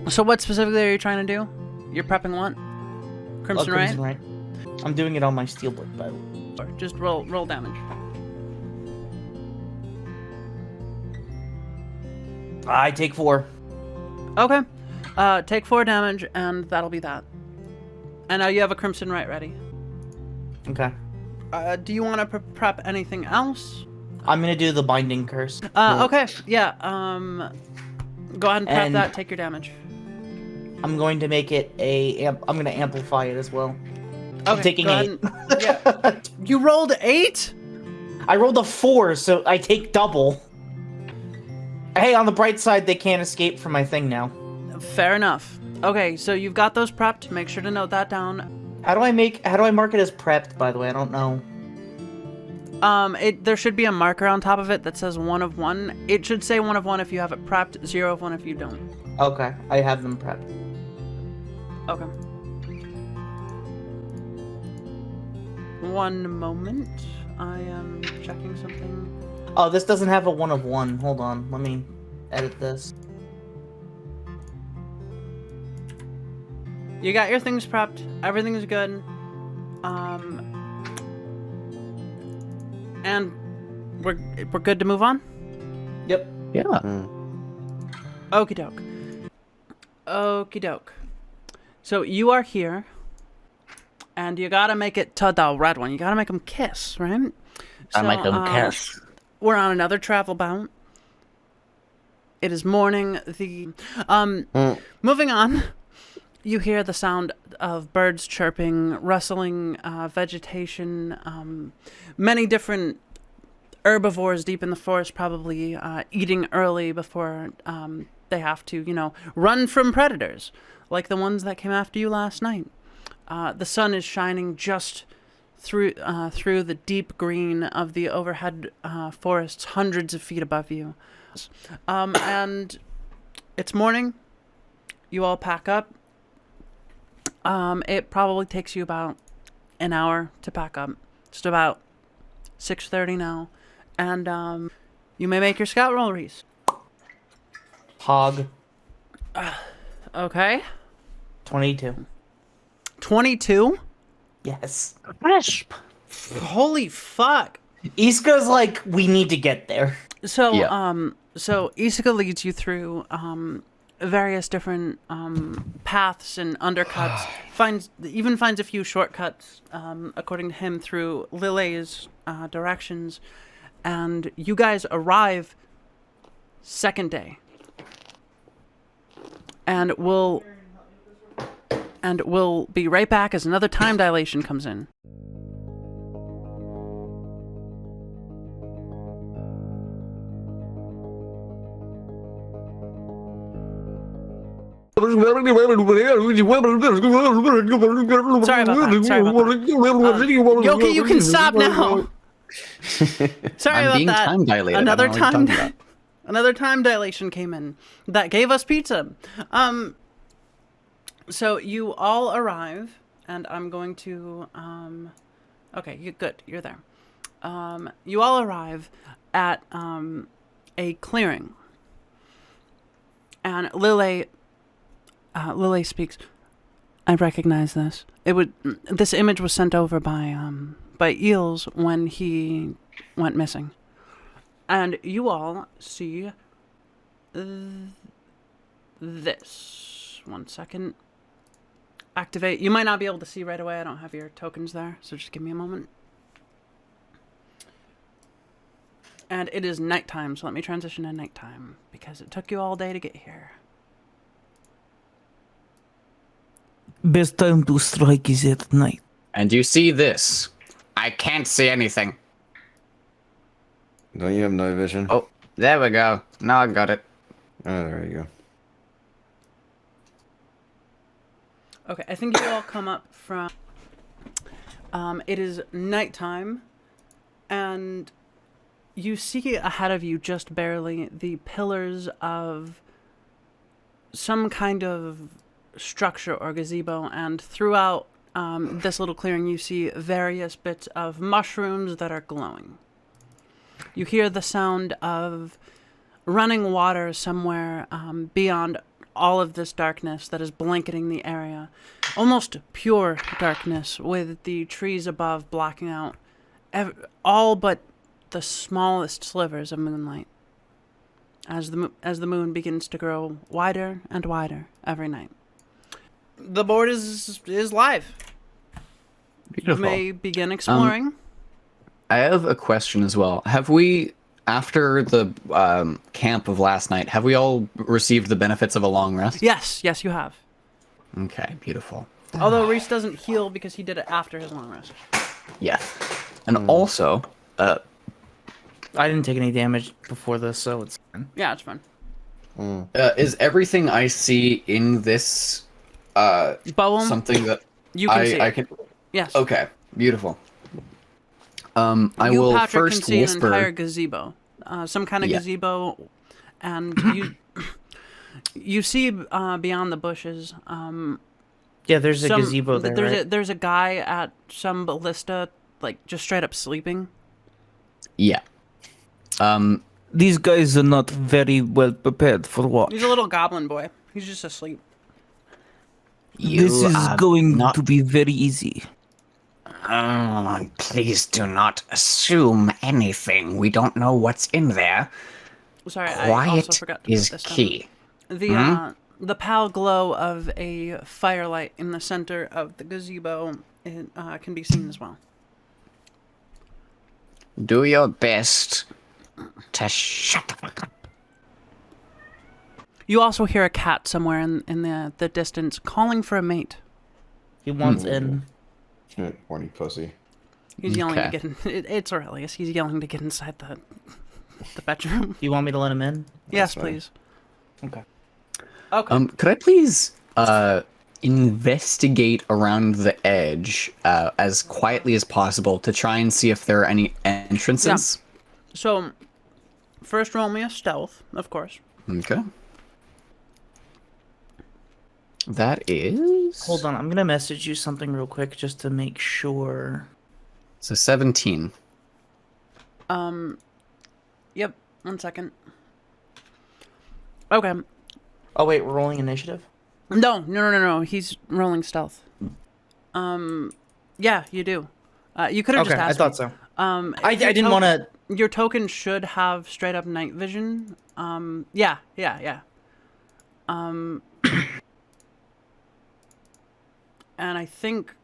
A: So what specifically are you trying to do? You're prepping what? Crimson Ray?
D: Right? I'm doing it on my steelbook, by the way.
A: Or just roll damage.
D: I take 4.
A: Okay. Take 4 damage, and that'll be that. And now you have a Crimson Right ready.
D: Okay.
A: Do you want to prep anything else?
D: I'm gonna do the binding curse.
A: Okay. Yeah. Go ahead and prep
D: And-
A: that. Take your damage.
D: I'm going to make it I'm gonna amplify it as well.
A: Okay,
D: I'm taking
A: go
D: 8.
A: ahead yeah. You rolled 8?
D: I rolled a 4, so I take double. Hey, on the bright side, they can't escape from my thing now.
A: Fair enough. Okay, so you've got those prepped. Make sure to note that down.
D: How do I mark it as prepped, by the way? I don't know.
A: There should be a marker on top of it that says 1 of 1. It should say 1 of 1 if you have it prepped, 0 of 1 if you don't.
D: Okay, I have them prepped.
A: Okay. One moment. I am checking something.
D: Oh, this doesn't have a 1 of 1. Hold on, let me edit this.
A: You got your things prepped. Everything's good. And we're good to move on?
D: Yep.
B: Yeah.
A: Okie doke. Okie doke. So you are here, and you gotta make it to the red one. You gotta make them kiss, right?
F: I make them kiss.
A: We're on another travel bout. It is morning. Moving on. You hear the sound of birds chirping, rustling vegetation, many different herbivores deep in the forest probably eating early before they have to, run from predators, like the ones that came after you last night. The sun is shining just through the deep green of the overhead forests, hundreds of feet above you. And it's morning. You all pack up. It probably takes you about an hour to pack up. It's about 6:30 now. And you may make your scout roll, Reese.
D: Hog.
A: Okay.
D: 22.
A: 22?
D: Yes.
F: Crisp.
A: Holy fuck.
D: Iska's like, we need to get there.
A: So,
B: Yeah.
A: so Isaka leads you through, various different, paths and undercuts. finds a few shortcuts, according to him, through Lille's, directions. And you guys arrive second day. And we'll be right back as another time dilation comes in. Sorry about that. Yoki, you can stop now. Sorry
B: I'm
A: about
B: being
A: that.
B: time dilated.
A: Another
B: I don't know what
A: time,
B: you're talking about.
A: another time dilation came in that gave us pizza. So you all arrive, and I'm going to. Okay, good. You're there. You all arrive at a clearing, and Lille speaks. I recognize this. This image was sent over by Eels when he went missing. And you all see this. 1 second. Activate. You might not be able to see right away. I don't have your tokens there, so just give me a moment. And it is nighttime, so let me transition to nighttime because it took you all day to get here.
H: Best time to strike is at night.
F: And you see this. I can't see anything.
E: Don't you have night vision?
F: Oh, there we go. Now I got it.
E: Oh, there you go.
A: Okay, I think you all come up from... it is nighttime, and you see ahead of you, just barely, the pillars of some kind of structure or gazebo, and throughout this little clearing you see various bits of mushrooms that are glowing. You hear the sound of running water somewhere beyond all of this darkness that is blanketing the area. Almost pure darkness, with the trees above blocking out all but the smallest slivers of moonlight as the moon begins to grow wider and wider every night. The board is live.
B: Beautiful.
A: You may begin exploring.
B: I have a question as well. Have we, after the camp of last night, have we all received the benefits of a long rest?
A: Yes, you have.
B: Okay, beautiful.
A: Although Reese doesn't heal because he did it after his long rest.
B: Yeah. And also,
D: I didn't take any damage before this, so it's fine.
A: Yeah, it's fine.
B: is everything I see in this
A: Boehm,
B: something that
A: you can see
B: I
A: it.
B: can...
A: Yes.
B: Okay, beautiful. I
A: You,
B: will
A: Patrick,
B: first
A: can see
B: whisper...
A: an entire gazebo. Some kind of gazebo, and you see beyond the bushes.
D: Yeah, there's a gazebo there, right?
A: There's a guy at some ballista, like just straight up sleeping.
B: Yeah.
H: These guys are not very well prepared for watch.
A: He's a little goblin boy. He's just asleep.
H: This is going to be very easy.
F: Oh, please do not assume anything. We don't know what's in there.
A: Sorry, I also
F: Quiet
A: forgot to put
F: is
A: this down.
F: key.
A: The pale glow of a firelight in the center of the gazebo can be seen as well.
F: Do your best to shut the fuck up.
A: You also hear a cat somewhere in the distance calling for a mate.
D: He wants in.
E: Horny pussy.
A: He's yelling to
B: Okay.
A: get in. It's Aurelius. He's yelling to get inside the bedroom.
D: You want me to let him in?
A: Yes,
E: fine.
A: please.
D: Okay.
A: Okay.
B: Could I please investigate around the edge as quietly as possible to try and see if there are any entrances?
A: So, first roll me a stealth, of course.
B: Okay. That is...
D: Hold on, I'm gonna message you something real quick just to make sure.
B: So 17.
A: Yep. 1 second. Okay.
D: Oh wait, we're rolling initiative?
A: No. He's rolling stealth. Yeah, you do. You could have
D: Okay,
A: just
D: I
A: asked
D: thought
A: me.
D: so.
A: If
D: I
A: your
D: didn't want to.
A: Your token should have straight up night vision. Yeah. And I think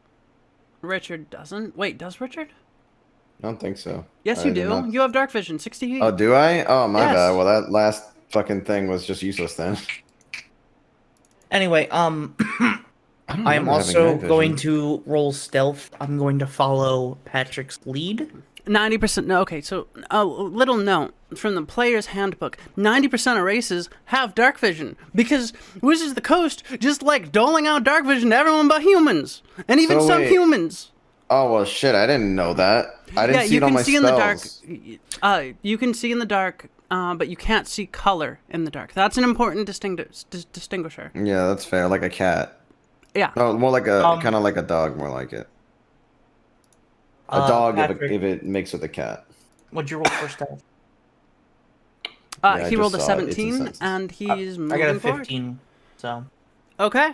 A: Richard doesn't. Wait, does Richard?
E: I don't think so.
A: Yes,
E: I
A: you
E: did
A: do.
E: not-
A: You have dark vision, 60 feet.
E: Oh, do I? Oh, my
A: Yes.
E: bad. Well, that last fucking thing was just useless then.
D: Anyway,
E: I don't
D: I'm
E: remember having
D: also
E: night
D: going
E: vision.
D: to roll stealth. I'm going to follow Patrick's lead.
A: 90%. No, okay, so a little note from the player's handbook: 90% of races have dark vision because Wizards of the Coast just like doling out dark vision to everyone but humans, and even
E: So
A: some
E: wait.
A: humans.
E: Oh well, shit! I didn't know that. I didn't see
A: you
E: it on
A: can
E: my
A: see
E: spells.
A: in the dark. You can see in the dark, but you can't see color in the dark. That's an important distinguisher.
E: Yeah, that's fair. Like a cat.
A: Yeah.
E: No, more like a kind of like a dog. More like it. A dog
D: Patrick,
E: if it makes with a cat.
D: what'd you roll for stealth?
E: Yeah, I
A: He
E: just
A: rolled a
E: saw it. It's in
A: 17,
E: sense.
A: and he's moving
D: I got a
A: forward.
D: 15. So
A: Okay.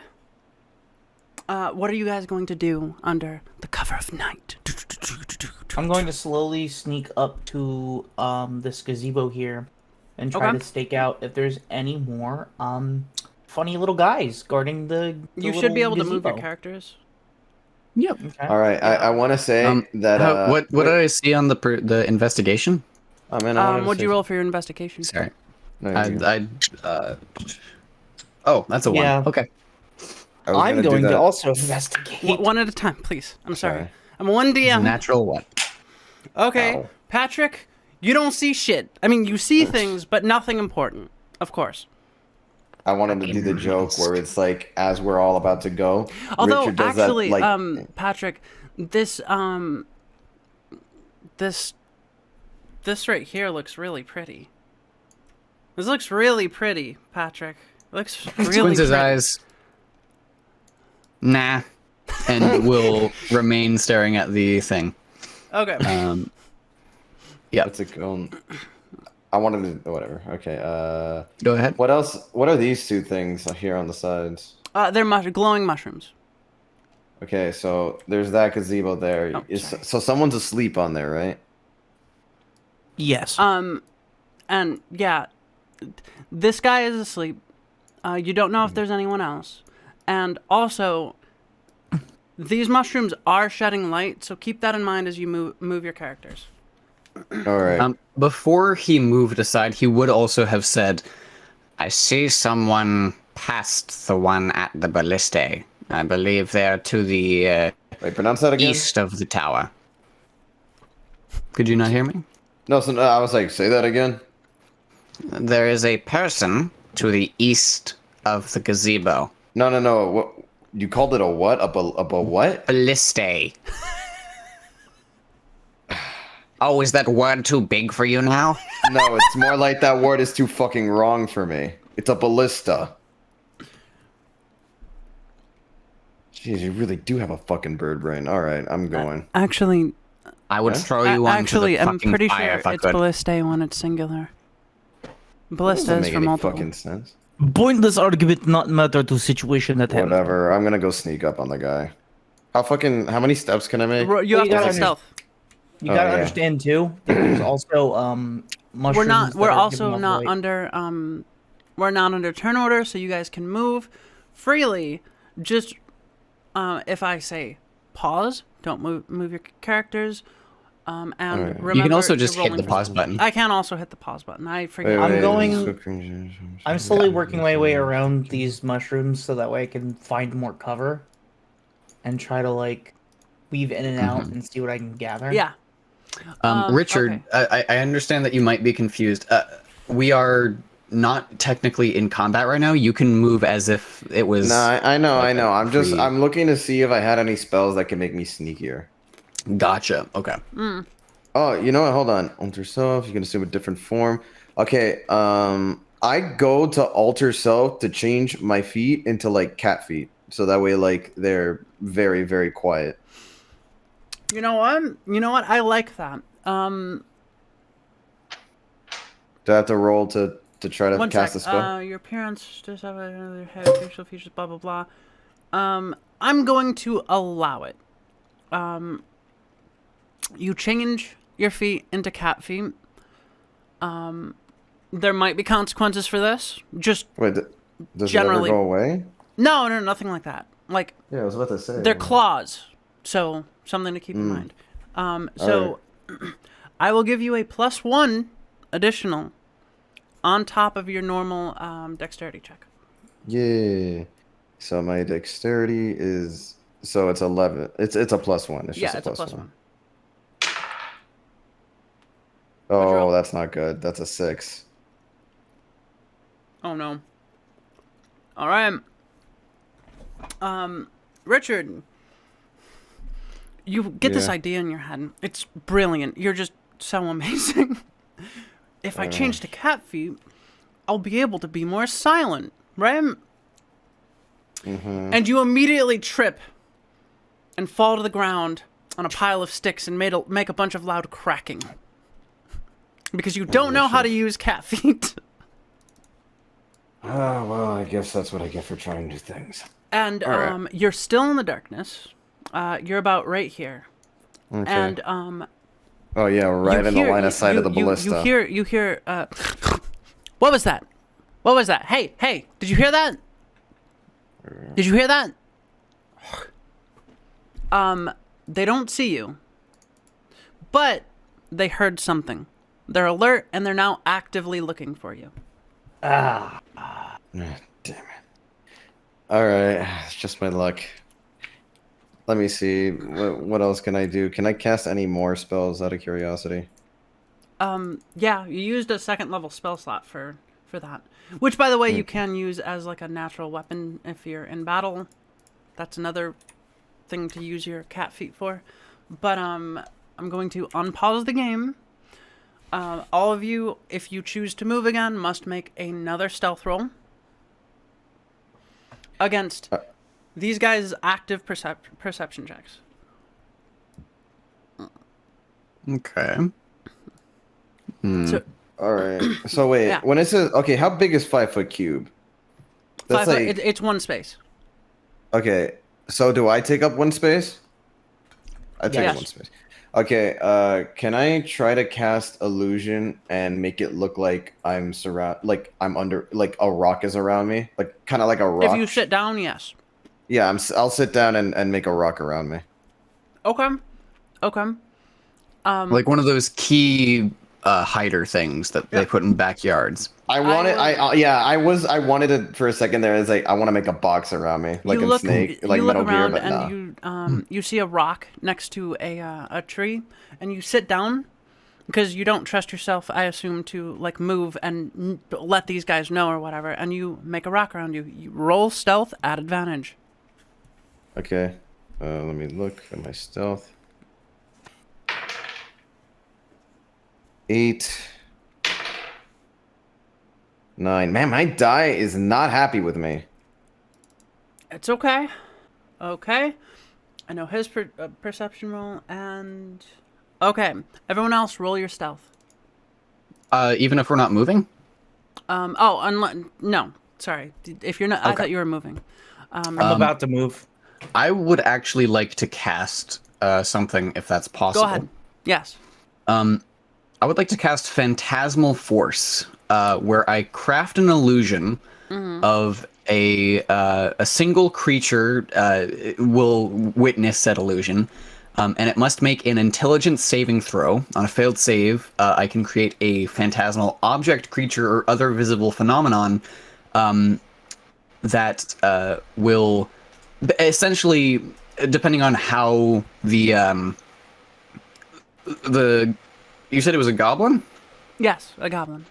A: What are you guys going to do under the cover of night?
D: I'm going to slowly sneak up to this gazebo here and try
A: Okay.
D: to stake out if there's any more funny little guys guarding the
A: You should be able to
D: gazebo.
A: move your characters.
B: Yep.
D: Okay.
E: All right, I want to say that.
B: What did I see on the investigation?
E: Oh man, I wanted to
A: What'd
E: say
A: you roll for your investigation?
B: Sorry.
E: No, you're good.
B: Oh, that's a 1.
D: Yeah.
B: Okay.
E: I was
D: I'm
E: gonna do
D: going to
E: that.
D: also investigate.
A: One at a time, please. I'm sorry.
E: Sorry.
A: I'm 1 DM.
B: Natural what?
A: Okay,
E: Ow.
A: Patrick, you don't see shit. I mean, you see things, but nothing important. Of course.
E: I wanted to do the joke where it's like as we're all about to go.
A: Although
E: Richard does
A: actually,
E: that, like,
A: Patrick, this right here looks really pretty. This looks really pretty, Patrick. It looks really
B: Squints his
A: pretty.
B: eyes. Nah. And will remain staring at the thing.
A: Okay.
B: Yeah.
E: what's it called? I wanted to whatever. Okay.
B: Go ahead.
E: What else? What are these two things here on the sides?
A: They're glowing mushrooms.
E: Okay, so there's that gazebo there.
A: Oh, sorry.
E: So someone's asleep on there, right?
D: Yes.
A: And yeah, this guy is asleep. You don't know if there's anyone else. And also, these mushrooms are shedding light, so keep that in mind as you move your characters.
E: All right.
B: Before he moved aside, he would also have said,
F: I see someone past the one at the ballista. I believe they're to the
E: Wait, pronounce that again.
F: east of the tower.
B: could you not hear me?
E: No, so I was like, say that again.
F: There is a person to the east of the gazebo.
E: No. What you called it a what? A what?
F: Ballista. Oh, is that word too big for you now?
E: No, it's more like that word is too fucking wrong for me. It's a ballista. Jeez, you really do have a fucking bird brain. All right, I'm going.
A: Actually,
F: I would
E: Huh?
F: throw you onto
A: actually,
F: the
A: I'm
F: fucking
A: pretty
F: fire
A: sure
F: if I
A: it's
F: could.
A: ballistae when it's singular. Ballista
E: Doesn't
A: is
E: make
A: for
E: any
A: multiple.
E: fucking sense.
H: Pointless argument not matter to situation at hand.
E: Whatever. I'm gonna go sneak up on the guy. How many steps can I make?
A: You
D: Well,
A: have
D: you
A: to
D: gotta
A: make stealth.
D: You gotta
E: yeah.
D: understand too that there's also mushrooms.
A: We're not.
D: that
A: We're
D: are
A: also
D: giving off
A: not
D: light.
A: under. We're not under turn order, so you guys can move freely. Just if I say pause, don't move your characters. And
E: Alright.
A: remember,
B: You can also
A: you're
B: just hit
A: rolling
B: the
A: for
B: pause
A: stealth.
B: button.
A: I can also hit the pause button. I forget.
D: I'm going-
E: going.
D: I'm slowly working my way around these mushrooms so that way I can find more cover and try to like weave in and out and see what I can gather.
A: Yeah.
B: Richard,
A: okay.
B: I understand that you might be confused. We are not technically in combat right now. You can move as if it was.
E: No, I know.
B: free-
E: I'm looking to see if I had any spells that can make me sneakier.
B: Gotcha. Okay.
E: Oh, you know what? Hold on. Alter self. You can assume a different form. Okay. I go to alter self to change my feet into like cat feet, so that way like they're very very quiet.
A: You know what? I like that.
E: Do I have to roll to to try to
A: One
E: cast
A: sec.
E: a spell?
A: Your appearance does have another head, facial features, blah blah blah. I'm going to allow it. You change your feet into cat feet. There might be consequences for this. Just
E: Wait, does
A: generally
E: it ever go away?
A: no, nothing like that. Like
E: Yeah, I was about to say.
A: they're claws, so something to keep in mind. So I will give you a +1 additional on top of your normal dexterity check.
E: Yeah. So my dexterity is it's 11. It's a +1. It's
A: Yeah,
E: just a
A: it's a
E: plus
A: +1.
E: one.
A: What'd you roll?
E: Oh, that's not good. That's a 6.
A: Oh no. All right. Richard, you get this
E: Yeah.
A: idea in your head. It's brilliant. You're just so amazing. If I change to cat feet, I'll be able to be more silent, right?
E: Mm-hmm.
A: And you immediately trip and fall to the ground on a pile of sticks and make a bunch of loud cracking. Because you don't know how to use cat feet.
E: Oh, well, I guess that's what I get for trying new things.
A: And
E: right.
A: you're still in the darkness. You're about right here.
E: Okay.
A: And
E: Oh yeah, right in the line of sight of the
A: you
E: ballista.
A: You hear what was that? What was that? Hey, did you hear that? Did you hear that? They don't see you. But they heard something. They're alert and they're now actively looking for you.
E: Damn it. Alright, it's just my luck. Let me see. What else can I do? Can I cast any more spells out of curiosity?
A: Yeah, you used a second level spell slot for that. Which, by the way, you can use as like a natural weapon if you're in battle. That's another thing to use your cat feet for. But I'm going to unpause the game. All of you, if you choose to move again, must make another stealth roll against these guys' active perception checks.
B: Okay.
A: So,
E: Alright. So wait,
A: Yeah.
E: when it says okay, how big is 5-foot cube? That's
A: it's one space.
E: okay. So do I take up one space? I take
A: Yes.
E: up one space. Okay, can I try to cast illusion and make it look like I'm under like a rock is around me? Like kind of like a rock.
A: If you sit down, yes.
E: Yeah, I'll sit down and make a rock around me.
A: Okay.
B: Like one of those key hider things that they put in backyards.
E: I wanted it for a second there. It's like I want to make a box around me, like in Snake, like
A: you look
E: Metal Gear,
A: around
E: but
A: and
E: no.
A: you see a rock next to a tree, and you sit down because you don't trust yourself, I assume, to like move and let these guys know or whatever. And you make a rock around you. You roll stealth at advantage.
E: Okay, let me look at my stealth. 8, 9. Man, my die is not happy with me.
A: It's okay. Okay. I know his perception roll and okay. Everyone else, roll your stealth.
B: Even if we're not moving?
A: No. Sorry. If you're not, I thought you were moving.
D: I'm about to move.
B: I would actually like to cast something if that's possible.
A: Go ahead. Yes.
B: I would like to cast Phantasmal Force, where I craft an illusion of a single creature will witness said illusion, and it must make an intelligence saving throw. On a failed save, I can create a phantasmal object, creature, or other visible phenomenon that will essentially, depending on how the you said it was a goblin?
A: Yes, a goblin.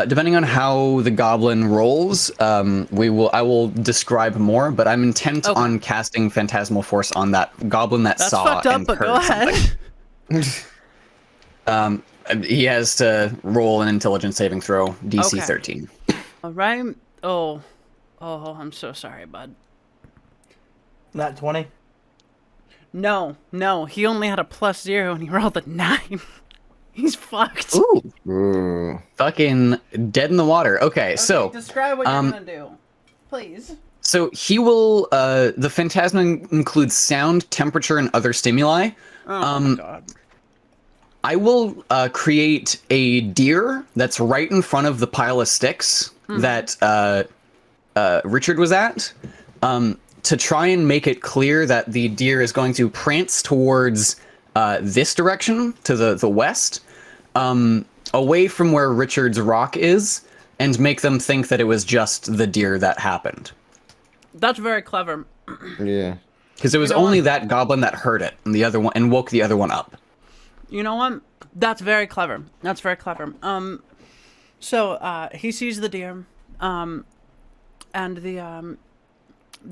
B: Depending on how the goblin rolls, I will describe more, but I'm intent on casting Phantasmal Force on that goblin that
A: That's
B: saw
A: fucked up,
B: and
A: but
B: heard
A: go ahead.
B: something. He has to roll an intelligence saving throw, DC
A: Okay.
B: 13.
A: All right. Oh, I'm so sorry, bud.
D: Not 20.
A: No, he only had a +0 and he rolled a 9. He's fucked.
B: Ooh. Fucking dead in the water. Okay, so
A: describe what you're gonna do, please.
B: So he will. The phantasm includes sound, temperature, and other stimuli.
A: Oh my god.
B: I will create a deer that's right in front of the pile of sticks that Richard was at, to try and make it clear that the deer is going to prance towards this direction, to the west, away from where Richard's rock is, and make them think that it was just the deer that happened.
A: That's very clever.
E: Yeah.
B: Because it was only that goblin that heard it, and the other one, and woke the other one up.
A: You know what? That's very clever. That's very clever. So he sees the deer, and the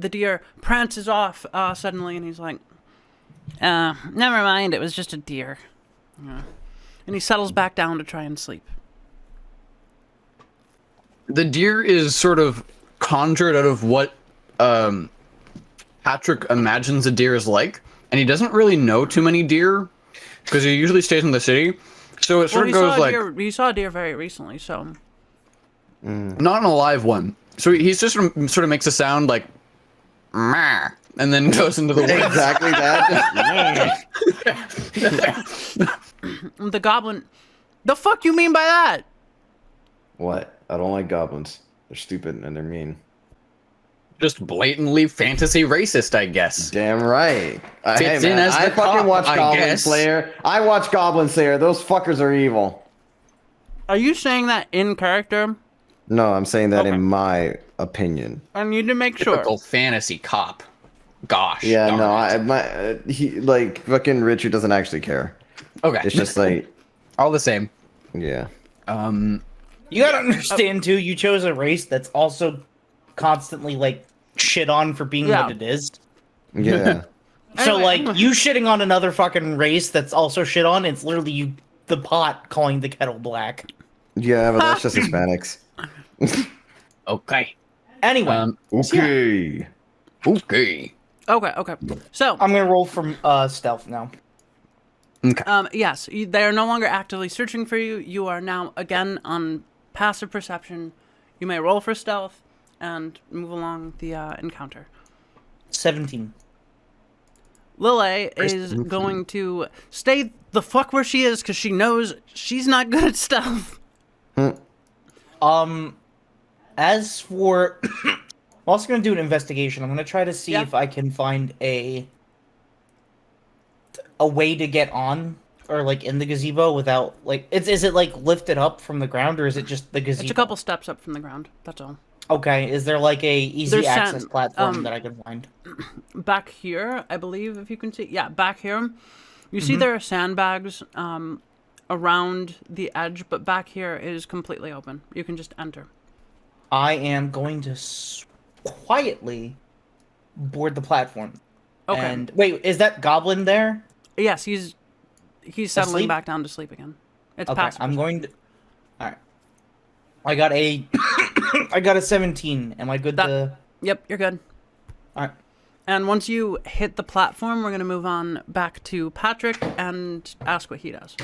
A: deer prances off suddenly, and he's like, never mind, it was just a deer. Yeah. And he settles back down to try and sleep.
B: The deer is sort of conjured out of what Patrick imagines a deer is like, and he doesn't really know too many deer because he usually stays in the city. So it sort of goes like
A: he saw a deer very recently, so
B: not an alive one. So he's just sort of makes a sound like "meh," and then goes into the woods.
E: Exactly that.
A: the goblin. The fuck you mean by that?
E: What? I don't like goblins. They're stupid and they're mean.
B: Just blatantly fantasy racist, I guess.
E: Damn right.
B: Fits in as the
E: I fucking
B: cop,
E: watch
B: I
E: Goblin
B: guess.
E: Slayer. I watch Goblin Slayer. Those fuckers are evil.
A: Are you saying that in character?
E: No, I'm saying that
A: Okay.
E: in my opinion.
A: I need to make sure.
B: Typical fantasy cop. Gosh.
E: Yeah,
B: darn
E: no,
B: it.
E: he like fucking Richard doesn't actually care.
B: Okay.
E: It's just like,
B: all the same.
E: yeah.
D: You gotta understand too. You chose a race that's also constantly like shit on for being
A: Yeah.
D: what it is.
E: Yeah.
D: So
A: Anyway.
D: like you shitting on another fucking race that's also shit on. It's literally you, the pot, calling the kettle black.
E: Yeah, but that's just Hispanics.
B: Okay.
D: Anyway,
E: Okay.
B: Okay.
A: Okay. So,
D: I'm gonna roll from stealth now.
A: yes, they are no longer actively searching for you. You are now again on passive perception. You may roll for stealth and move along the encounter.
D: 17.
A: Lily is going to stay the fuck where she is because she knows she's not good at stealth.
D: As for, I'm also gonna do an investigation. I'm gonna try to see
A: Yeah.
D: if I can find a way to get on or like in the gazebo without like is it like lifted up from the ground or is it just the gazebo?
A: It's a couple steps up from the ground. That's all.
D: Okay, is there like a easy
A: There's
D: access
A: sand,
D: platform that I can find?
A: Back here, I believe, if you can see. Yeah, back here. You see there are sandbags around the edge, but back here is completely open. You can just enter.
D: I am going to quietly board the platform.
A: Okay.
D: And wait, is that goblin there?
A: Yes, he's settling
D: Asleep?
A: back down to sleep again. It's
D: Okay,
A: passive.
D: I'm going to. All right. I got a. I got a 17. Am I good to?
A: Yep, you're good.
D: All right.
A: And once you hit the platform, we're going to move on back to Patrick and ask what he does.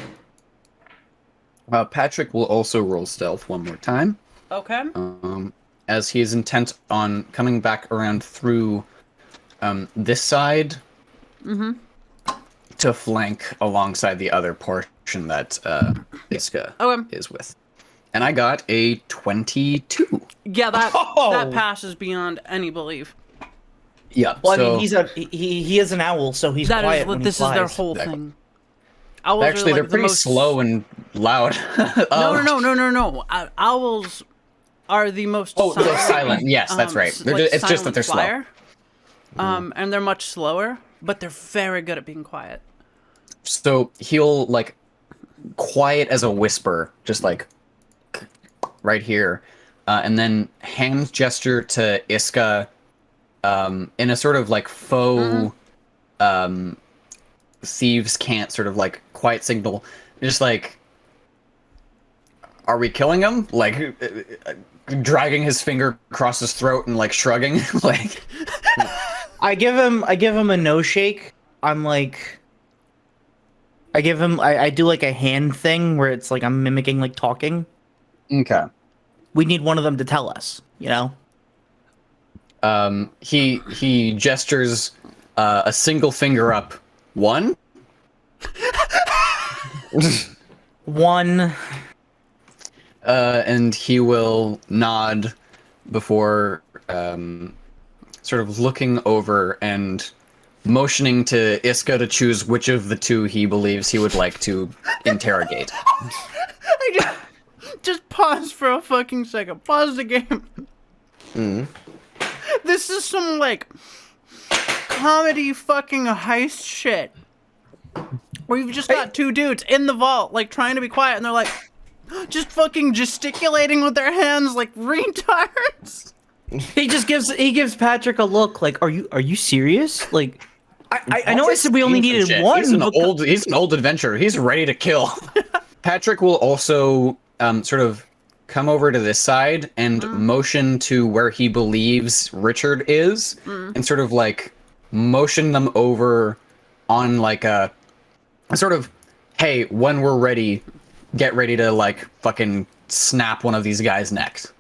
B: Patrick will also roll stealth one more time,
A: Okay.
B: as he is intent on coming back around through this side to flank alongside the other portion that Iska
A: Okay.
B: is with. And I got a 22.
A: Yeah, that
D: Oh!
A: passes beyond any belief.
B: Yeah.
D: Well,
B: so
D: I mean, he is an owl, so he's
A: That
D: quiet
A: is
D: when he
A: this is their
D: flies.
A: whole
B: Exactly.
A: thing. Owls
B: actually,
A: are,
B: they're
A: like,
B: pretty
A: the most...
B: slow and loud.
A: No. Owls are the most
B: Oh, they're silent. Yes, that's right. They're
A: like
B: it's just that they're
A: silent
B: slow.
A: flyer. And they're much slower, but they're very good at being quiet.
B: So he'll like quiet as a whisper, just like right here, and then hand gesture to Iska in a sort of like faux thieves can't sort of like quiet signal, just like, are we killing him? Like dragging his finger across his throat and like shrugging, like.
D: I give him a no shake. I'm like, I give him. I do like a hand thing where it's like I'm mimicking like talking.
B: Okay.
D: We need one of them to tell us. You know.
B: He gestures a single finger up. 1.
D: One.
B: And he will nod before sort of looking over and motioning to Iska to choose which of the two he believes he would like to interrogate.
A: I just pause for a fucking second. Pause the game. This is some, like, comedy fucking heist shit. Where you've just got two dudes in the vault, like, trying to be quiet, and they're like, just fucking gesticulating with their hands like retards.
D: He gives Patrick a look like, are you serious? Like, I know I said we only needed one.
B: He's an old adventurer. He's ready to kill. Patrick will also sort of come over to this side and motion to where he believes Richard is, and sort of like motion them over on like a sort of, hey, when we're ready, get ready to like fucking snap one of these guys' necks.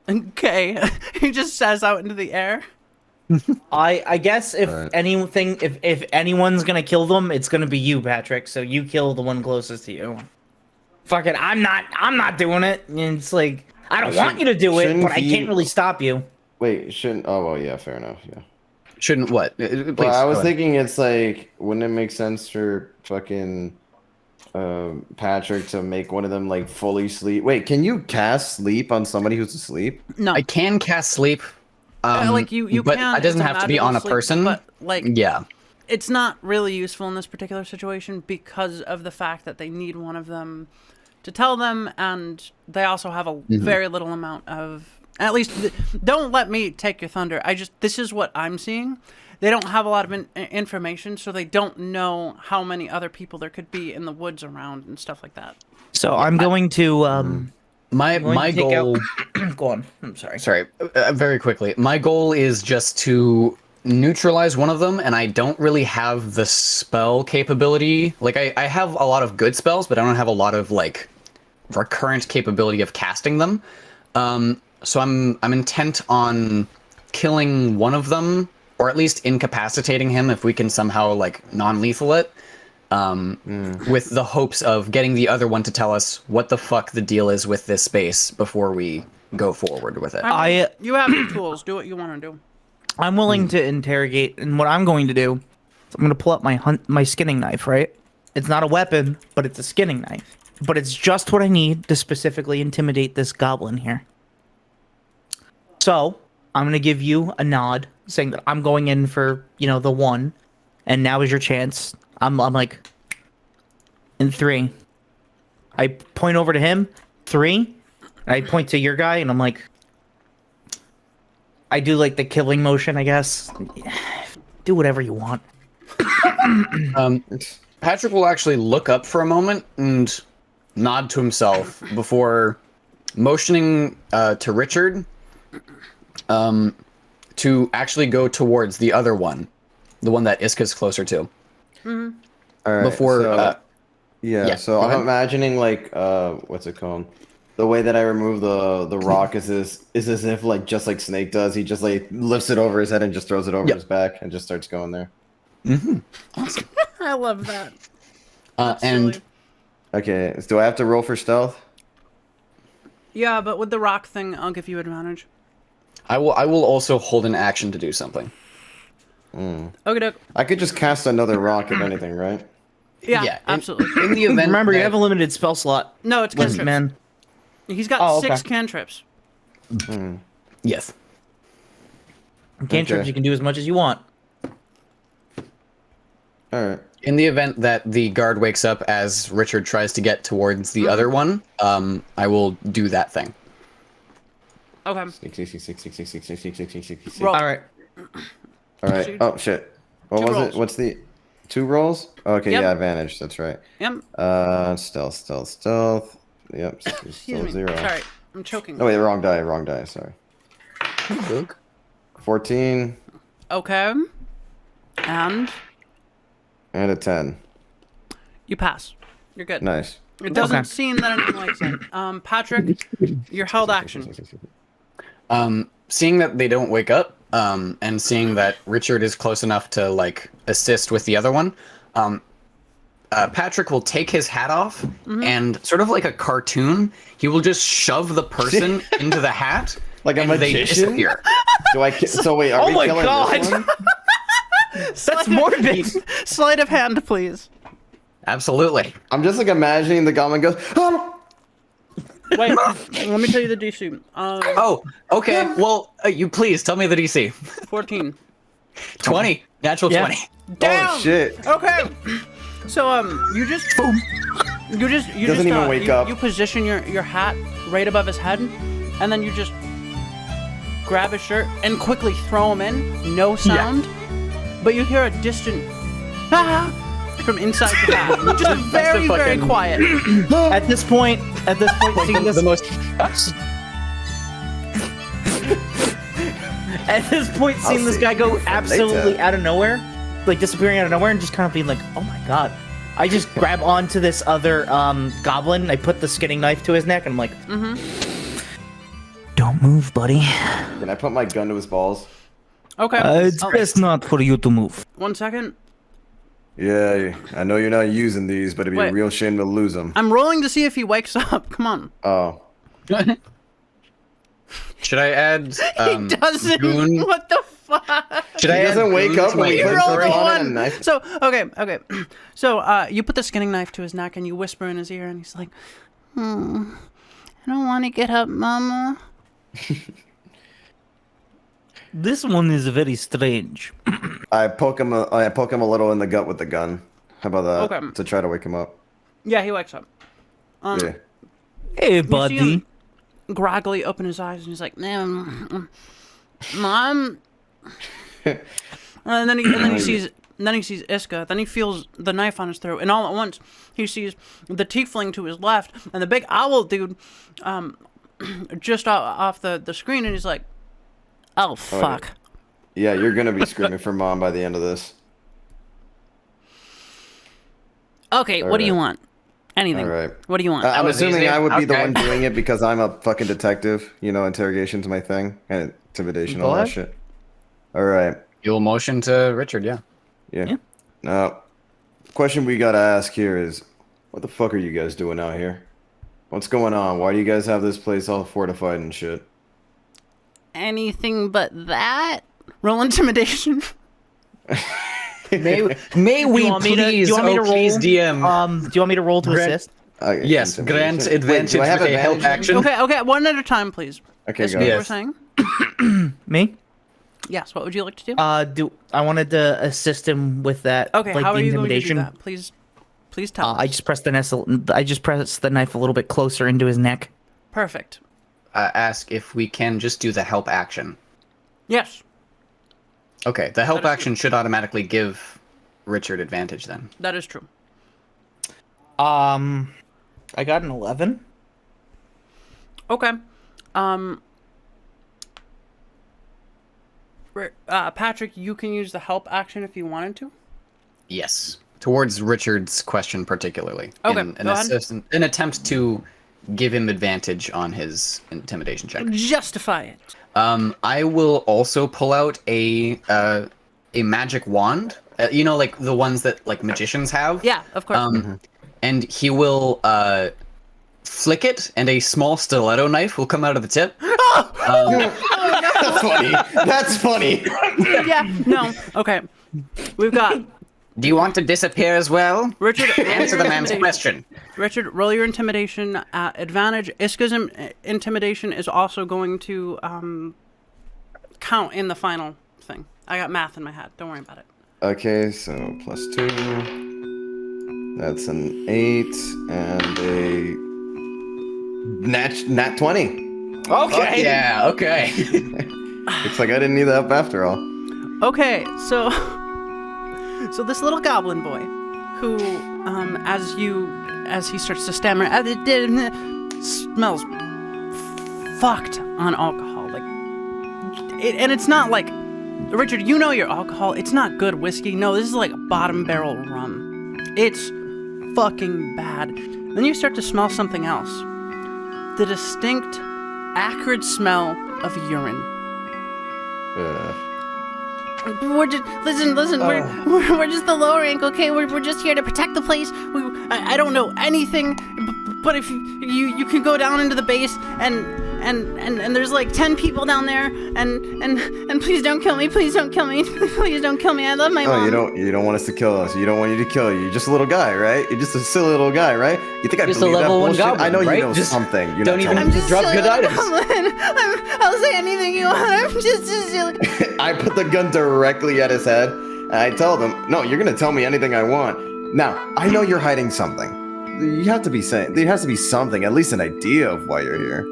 A: Okay. He just says out into the air.
D: I guess if anything, if anyone's gonna kill them, it's gonna be you, Patrick. So you kill the one closest to you. Fuck it, I'm not doing it. And it's like, I don't want you to do it, but I can't really stop you.
E: Wait, shouldn't? Oh well, yeah, fair enough. Yeah.
B: Shouldn't what? Please,
E: Well, I was
B: go ahead.
E: thinking it's like, wouldn't it make sense for fucking Patrick to make one of them like fully sleep? Wait, can you cast sleep on somebody who's asleep?
A: No.
B: I can cast sleep.
A: Like you
B: but
A: can.
B: it doesn't
A: it's
B: have to be on a
A: magical sleep,
B: person.
A: But like,
B: Yeah.
A: it's not really useful in this particular situation because of the fact that they need one of them to tell them, and they also have a very little amount of. At least, don't let me take your thunder. This is what I'm seeing. They don't have a lot of information, so they don't know how many other people there could be in the woods around and stuff like that.
D: So I'm going to
B: My goal.
D: Go on. I'm sorry.
B: Sorry, very quickly. My goal is just to neutralize one of them, and I don't really have the spell capability. Like, I have a lot of good spells, but I don't have a lot of like recurrent capability of casting them. So I'm intent on killing one of them, or at least incapacitating him if we can somehow like non-lethal it. With the hopes of getting the other one to tell us what the fuck the deal is with this space before we go forward with it.
A: You have the tools. Do what you want to do.
D: I'm willing to interrogate, and what I'm going to do is I'm going to pull up my skinning knife, right? It's not a weapon, but it's a skinning knife. But it's just what I need to specifically intimidate this goblin here. So, I'm going to give you a nod, saying that I'm going in for, the one, and now is your chance. I'm like, in 3. I point over to him, 3. I point to your guy, and I'm like, I do like the killing motion, I guess. Do whatever you want.
B: Patrick will actually look up for a moment and nod to himself before motioning to Richard to actually go towards the other one, the one that Iska's closer to.
E: All right.
B: Before,
E: so,
B: yeah,
E: so
B: go
E: I'm
B: ahead.
E: imagining like what's it called? The way that I remove the rock is as if like just like Snake does. He just like lifts it over his head and just throws it over his back and just starts going there.
B: Awesome.
A: I love that.
B: And
A: Silly.
E: Okay, so do I have to roll for stealth?
A: Yeah, but with the rock thing, I'll give you advantage.
B: I will also hold an action to do something.
A: Okay, doke.
E: I could just cast another rock if anything, right?
A: Yeah, absolutely.
B: In the event,
D: Remember, you
B: that-
D: have a limited spell slot.
A: No, it's cantrips.
D: Man.
A: He's got
D: okay.
A: 6 cantrips.
B: Yes.
D: Cantrips,
E: Okay.
D: you can do as much as you want.
E: All right.
B: In the event that the guard wakes up as Richard tries to get towards the other one, I will do that thing.
A: Okay.
E: Six.
A: Roll.
D: All right.
E: All right. Oh shit. What
A: 2
E: was
A: rolls.
E: it? What's the 2 rolls? Okay,
A: Yep.
E: yeah, advantage. That's right.
A: Yep.
E: Stealth. Yep.
A: Excuse
E: Still
A: me.
E: 0.
A: Sorry, I'm choking.
E: Oh wait, wrong die. Sorry. 14.
A: Okay. And
E: And a 10.
A: You pass. You're good.
E: Nice.
A: It doesn't seem that anything likes it. Patrick, you're held action.
B: Seeing that they don't wake up, and seeing that Richard is close enough to like assist with the other one, Patrick will take his hat off and sort of like a cartoon, he will just shove the person into the hat,
E: Like a
B: and they
E: magician?
B: disappear.
E: Do I? So wait, are
D: Oh
E: we
D: my
E: killing
D: God.
E: this one?
D: That's morbid.
A: Sleight of hand, please.
B: Absolutely.
E: I'm just like imagining the goblin goes. Oh!
A: Wait, let me tell you the DC.
B: Oh, okay. Well, you please tell me the DC.
A: 14.
B: 20. Natural
D: Yeah.
B: 20.
A: Damn!
E: Oh shit!
A: Okay. So you just
E: Doesn't even wake up.
A: You position your hat right above his head, and then you just grab his shirt and quickly throw him in. No sound, but you hear a distant ah from inside the hat. Just very very
B: fucking-
A: quiet.
D: At this point, seeing this,
B: The most.
D: at this point, seeing this guy go absolutely out of nowhere, like disappearing out of nowhere, and just kind of being like, "Oh my god!" I just grab onto this other goblin. I put the skinning knife to his neck, and I'm like, "Don't move, buddy."
E: Can I put my gun to his balls?
A: Okay.
H: It's best not for you to move.
A: 1 second.
E: Yeah, I know you're not using these, but it'd be
A: Wait.
E: a real shame to lose them.
A: I'm rolling to see if he wakes up. Come on.
E: Oh,
B: Should I add?
A: He doesn't.
B: Goon?
A: What the fuck?
B: Should
E: he
B: I
E: doesn't
B: add
E: wake
B: goon
E: up
B: to
E: when
B: my
E: we
A: You
E: put
A: rolled
E: dirt
A: a
E: on it
A: one.
E: and a knife.
A: So okay. So you put the skinning knife to his neck and you whisper in his ear, and he's like, I don't want to get up, Mama.
H: This one is very strange.
E: I poke him a little in the gut with the gun. How about that?
A: Okay.
E: To try to wake him up.
A: Yeah, he wakes up.
E: Yeah.
H: Hey,
A: You see
H: buddy.
A: him groggily open his eyes, and he's like, Mom. and then he sees Iska. Then he feels the knife on his throat, and all at once he sees the tiefling to his left and the big owl dude, just off the screen, and he's like, "Oh fuck."
E: Yeah, you're gonna be screaming for mom by the end of this.
A: Okay, what do you
E: right.
A: want? Anything.
E: All right.
A: What do you want?
E: I'm
B: was
E: assuming
B: easy.
E: I would be the
B: Okay.
E: one doing it because I'm a fucking detective. You know, interrogation's my thing, and intimidation, all that
D: What?
E: shit. All right.
B: You'll motion to Richard, yeah.
E: Yeah. Now, question we gotta ask here is, what the fuck are you guys doing out here? What's going on? Why do you guys have this place all fortified and shit?
A: Anything but that? Roll intimidation.
B: May we
D: Do you want me to roll?
B: please DM.
D: Do you want me to roll to
B: Grant-
D: assist?
E: Okay,
B: Yes,
E: intimidation.
B: grant
E: Wait,
B: advantage
E: do I have
B: with a help
E: advantage?
B: action.
A: Okay, one at a time, please.
E: Okay,
A: Is
E: go.
A: what you were
B: Yes.
A: saying?
D: Me?
A: Yes. What would you like to do?
D: I wanted to assist him with that.
A: Okay,
D: like
A: how
D: the
A: are you going to do
D: intimidation.
A: that? Please tell
D: I
A: us.
D: just pressed the knife a little bit closer into his neck.
A: Perfect.
B: Ask if we can just do the help action.
A: Yes,
B: Okay, the help
A: That is
B: action should automatically give Richard advantage then.
A: that is true.
D: I got an 11.
A: Okay. Patrick, you can use the help action if you wanted to.
B: Yes. Towards Richard's question particularly.
A: Okay,
B: In
A: go ahead.
B: an attempt to give him advantage on his intimidation check.
A: Justify it.
B: I will also pull out a magic wand. You know, like the ones that like magicians have.
A: Yeah, of course.
B: And he will flick it, and a small stiletto knife will come out of the tip.
E: That's funny. That's funny.
A: Yeah. No. Okay. We've got
F: Do you want to disappear as well?
A: Richard. roll
F: Answer
A: your
F: the man's
A: intimidation.
F: question.
A: Richard, roll your intimidation at advantage. Iska's intimidation is also going to count in the final thing. I got math in my head. Don't worry about it.
E: Okay, so +2. That's an 8 and a nat 20.
B: Okay. Yeah. Okay.
E: Looks like I didn't need that after all.
A: Okay, so this little goblin boy, who, as he starts to stammer, smells fucked on alcohol, and it's not like Richard, you know your alcohol. It's not good whiskey. No, this is like bottom barrel rum. It's fucking bad. Then you start to smell something else. The distinct, acrid smell of urine.
C: We're just listen. We're just the lower rank, okay? We're just here to protect the place.
A: I don't know anything, but if you can go down into the base and there's like 10 people down there and please don't kill me. Please don't kill me. Please don't kill me. I love my mom.
E: You don't want us to kill us. You don't want you to kill you. You're just a little guy, right? You're just a silly little guy, right? You think I
B: Just
E: believe
B: a level
E: that bullshit?
B: 1 goblin,
E: I know
B: right?
E: you know
B: Just
E: something. You're
B: don't
E: not
B: even
E: telling me.
B: drop good items.
C: I'll say anything you want. I'm just silly.
E: I put the gun directly at his head, and I told him, "No, you're gonna tell me anything I want." Now, I know you're hiding something. You have to be saying there has to be something, at least an idea of why you're here.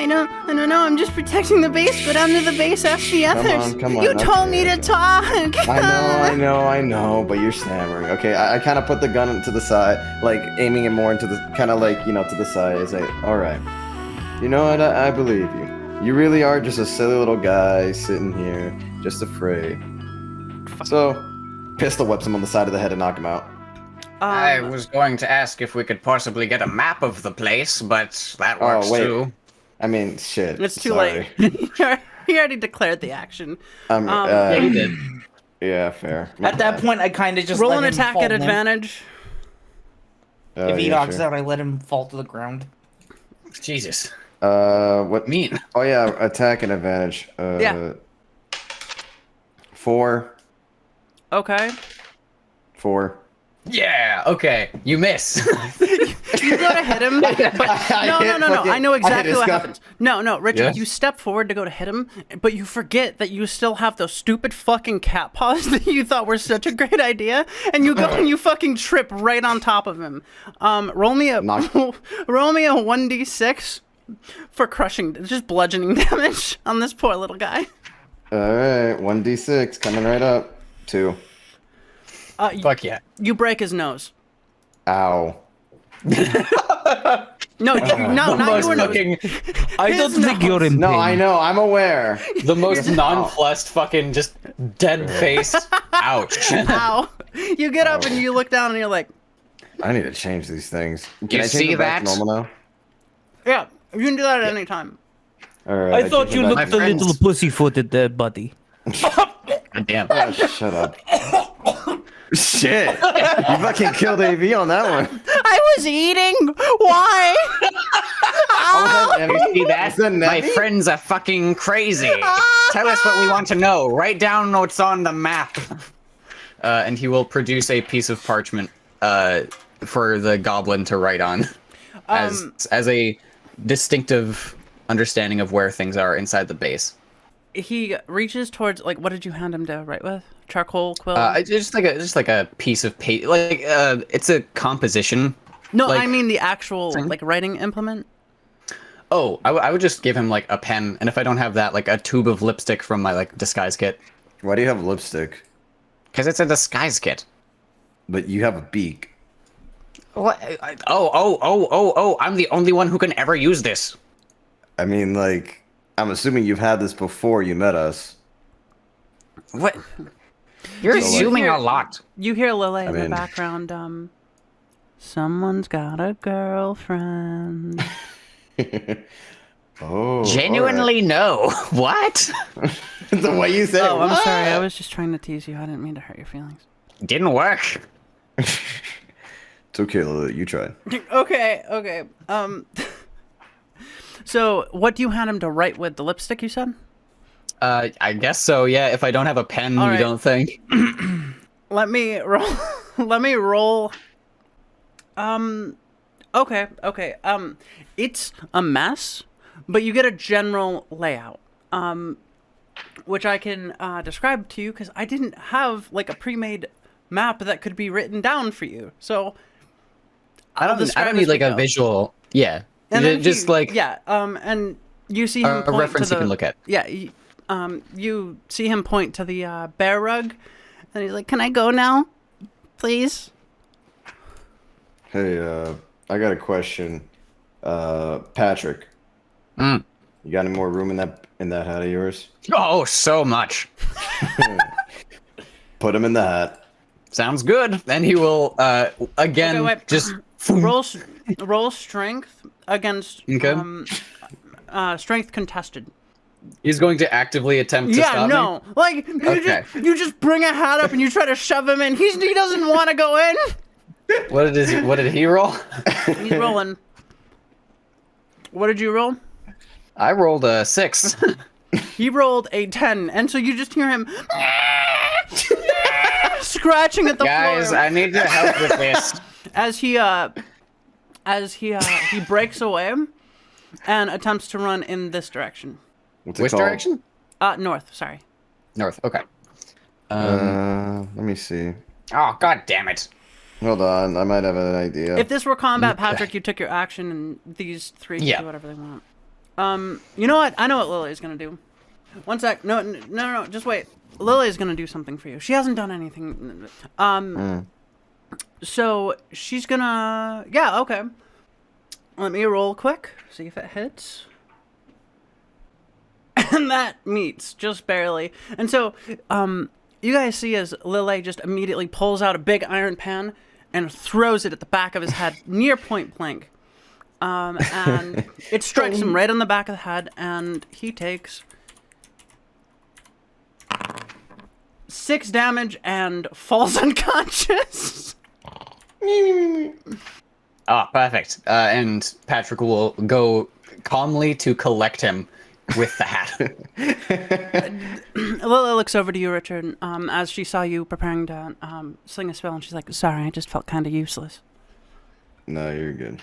C: I don't know. I'm just protecting the base. Go down to the base. Ask the others.
E: Come on.
C: You told me to talk.
E: I know, but you're stammering. Okay, I kind of put the gun to the side, like aiming it more into the kind of like to the side. It's like, all right, you know what? I believe you. You really are just a silly little guy sitting here, just afraid. So, pistol whips him on the side of the head and knock him out.
F: I was going to ask if we could possibly get a map of the place, but that works too.
E: I mean, shit.
A: It's too
E: sorry.
A: late. He already declared the action.
D: Yeah, you did.
E: Yeah, fair.
D: At that point, I kind of just
A: Roll
D: let
A: an
D: him
A: attack
D: fall
A: at
D: down.
A: advantage.
D: If he knocks out, I let him fall to the ground.
F: Jesus.
E: What?
F: Mean.
E: Oh yeah, attack and advantage.
A: Yeah.
E: 4.
A: Okay.
E: 4.
F: Yeah, okay. You miss.
A: You go to hit him, but no. I know exactly what
E: Scuff.
A: happens. No, Richard,
F: Yeah?
A: you step forward to go to hit him, but you forget that you still have those stupid fucking cat paws that you thought were such a great idea, and you go and you fucking trip right on top of him. Roll me a 1d6 for crushing, just bludgeoning damage on this poor little guy.
E: All right, 1d6 coming right up. 2.
F: Fuck yeah.
A: You break his nose.
E: Ow.
A: No, not your nose.
H: I don't think you're in
E: No,
H: pain.
E: I know. I'm aware.
F: The most nonplussed fucking just dead face. Ouch.
A: Ow. You get up and you look down and you're like,
E: I need to change these things. Can
F: You
E: I change
F: see
E: it back to
F: that?
E: normal now?
A: yeah, you can do that at any time.
E: All right.
H: I thought
E: changed
H: you
E: it back.
H: looked a
F: friends.
H: little pussyfooted there, buddy.
F: Damn.
E: Oh, shut up. Shit. You fucking killed AV on that one.
C: I was eating. Why?
F: You see that?
E: Is that
F: My
E: Nebby?
F: friends are fucking crazy. Tell us what we want to know. Write down what's on the map. And he will produce a piece of parchment for the goblin to write on as a distinctive understanding of where things are inside the base.
A: He reaches towards, like, what did you hand him to write with? Charcoal quill?
F: Just like a piece of paper. Like it's a composition.
A: No,
F: like,
A: I mean the actual
F: thing?
A: like writing implement.
F: Oh, I would just give him like a pen, and if I don't have that, like a tube of lipstick from my like disguise kit.
E: Why do you have lipstick?
F: Because it's a disguise kit.
E: But you have a beak.
F: What? Oh! I'm the only one who can ever use this.
E: I mean, like, I'm assuming you've had this before you met us.
F: What? You're assuming a lot.
A: You hear Lily in the
E: mean-
A: background. Someone's got a girlfriend.
E: Oh.
F: Genuinely, no. What?
E: The way you said it.
A: Oh, I'm
E: what?
A: sorry. I was just trying to tease you. I didn't mean to hurt your feelings.
F: Didn't work.
E: It's okay, Lily. You tried.
A: Okay. So, what do you hand him to write with? The lipstick, you said?
F: I guess so. Yeah. If I don't have a pen,
A: All
F: you
A: right.
F: don't think?
A: Let me roll. Let me roll. Okay. It's a mess, but you get a general layout. Which I can describe to you because I didn't have like a pre-made map that could be written down for you. So
F: I
A: I'll
F: don't
A: describe
F: need
A: as
F: like
A: we
F: a
A: go.
F: visual. Yeah.
A: And then
F: Just like
A: and you see him
F: a
A: point
F: reference
A: to
F: you
A: the,
F: can look at.
A: Yeah, you see him point to the bear rug, and he's like, "Can I go now, please?"
E: Hey, I got a question. Patrick. You got any more room in that hat of yours?
F: Oh, so much.
E: Put him in the hat.
F: Sounds good. And he will again
A: Okay, wait.
F: just
A: roll strength against
F: Okay.
A: strength contested.
F: He's going to actively attempt to stop me.
A: Like
F: Okay.
A: you just bring a hat up and you try to shove him in. He doesn't want to go in.
F: What did he roll?
A: He's rolling. What did you roll?
F: I rolled a 6.
A: He rolled a 10, and so you just hear him scratching at the
F: Guys,
A: floor
F: I need your help with this.
A: as he breaks away and attempts to run in this direction.
E: What's it
F: Which
E: called?
F: direction?
A: North. Sorry.
F: North. Okay.
E: Let me see.
F: Oh, god damn it.
E: Hold on, I might have an idea.
A: If this were combat, Patrick, you took your action, and these three can
F: Yeah.
A: do whatever they want. You know what? I know what Lily's gonna do. One sec. No. Just wait. Lily's gonna do something for you. She hasn't done anything. So she's gonna. Yeah. Okay. Let me roll quick. See if it hits. And that meets just barely. And so, you guys see as Lily just immediately pulls out a big iron pan and throws it at the back of his head near point blank. And it strikes him right on the back of the head, and he takes 6 damage and falls unconscious.
F: Oh, perfect. And Patrick will go calmly to collect him with the hat.
A: Lily looks over to you, Richard, as she saw you preparing to sling a spell, and she's like, "Sorry, I just felt kind of useless."
E: No, you're good.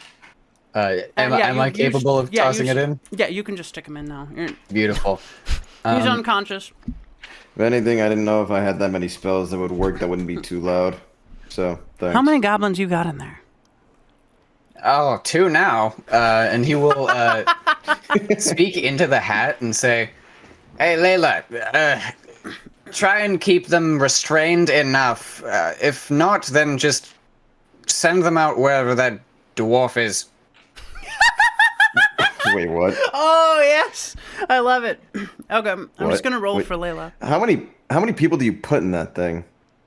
F: Am I capable of tossing it in?
A: Yeah, you can just stick him in now.
F: Beautiful.
A: He's unconscious.
E: If anything, I didn't know if I had that many spells that would work that wouldn't be too loud. So, thanks.
A: How many goblins you got in there?
F: Oh, 2 now. And he will speak into the hat and say, "Hey, Layla, try and keep them restrained enough. If not, then just send them out wherever that dwarf is."
E: Wait, what?
A: Oh yes, I love it. Okay, I'm
E: What?
A: just gonna roll
E: Wait.
A: for Layla.
E: How many people do you put in that thing?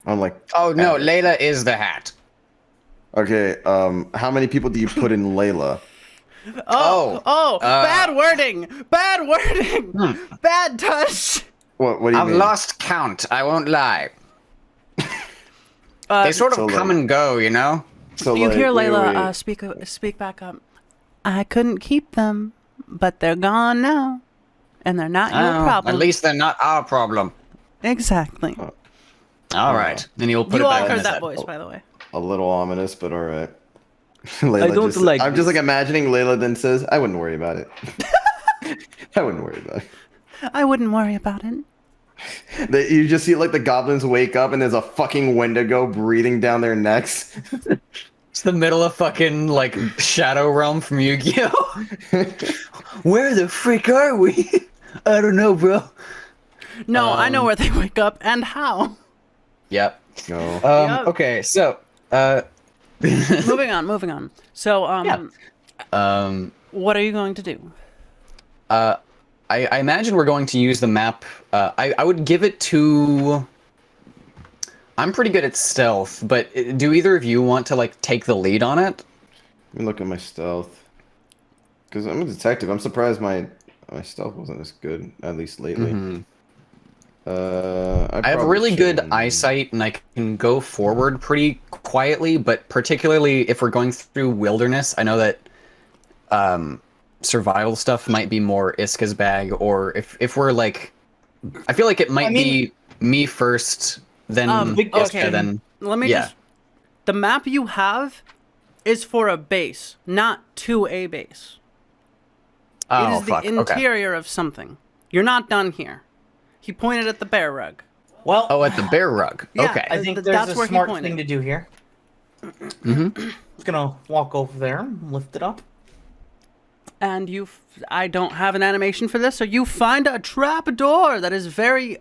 E: I'm like,
F: Oh, no, Layla is the hat.
E: okay, how many people do you put in Layla?
A: Bad wording, bad touch.
E: What do you
F: I've
E: mean?
F: lost count, I won't lie. They sort of
E: so
F: come
E: like-
F: and go, you know?
E: So
A: You
E: like,
A: hear
E: wait,
A: Layla
E: wait.
A: speak back up. I couldn't keep them, but they're gone now, and they're not your
F: Oh,
A: problem.
F: at least they're not our problem.
A: Exactly.
F: All right. Then he'll put
A: You
F: it
A: all
F: back in
A: heard
F: his
A: that
F: head.
A: voice, by the way.
E: A little ominous, but all right. Layla
H: I don't like
E: I'm just
H: this.
E: like imagining Layla then says, "I wouldn't worry about it." I wouldn't worry about it.
A: I wouldn't worry about it.
E: You just see like the goblins wake up and there's a fucking Wendigo breathing down their necks.
F: It's the middle of fucking, like, Shadow Realm from Yu-Gi-Oh! Where the frick are we? I don't know, bro.
A: No, I know where they wake up and how.
F: Yep.
E: No.
A: Yep.
F: Okay, so,
A: moving on. So,
F: Yeah.
A: what are you going to do?
F: I imagine we're going to use the map. I would give it to... I'm pretty good at stealth, but do either of you want to, like, take the lead on it?
E: Let me look at my stealth. Because I'm a detective. I'm surprised my stealth wasn't as good, at least lately.
F: Mm-hmm.
E: I
F: I have
E: probably
F: really good
E: shouldn't.
F: eyesight, and I can go forward pretty quietly, but particularly if we're going through wilderness, I know that survival stuff might be more Iska's bag, or if we're, like... I feel like it might be me first, then Iska,
A: okay.
F: then...
A: Let me
F: Yeah.
A: just... The map you have is for a base, not to a base. It
F: Oh,
A: is
F: fuck,
A: the
F: okay.
A: interior of something. You're not done here. He pointed at the bear rug.
D: Well,
F: Oh, at the bear rug.
A: Yeah,
F: Okay.
D: I think
A: that's
D: there's a
A: where he
D: smart
A: pointed.
D: thing to do here.
F: Mm-hmm.
D: Just gonna walk over there, lift it up.
A: And I don't have an animation for this, so you find a trap door that is very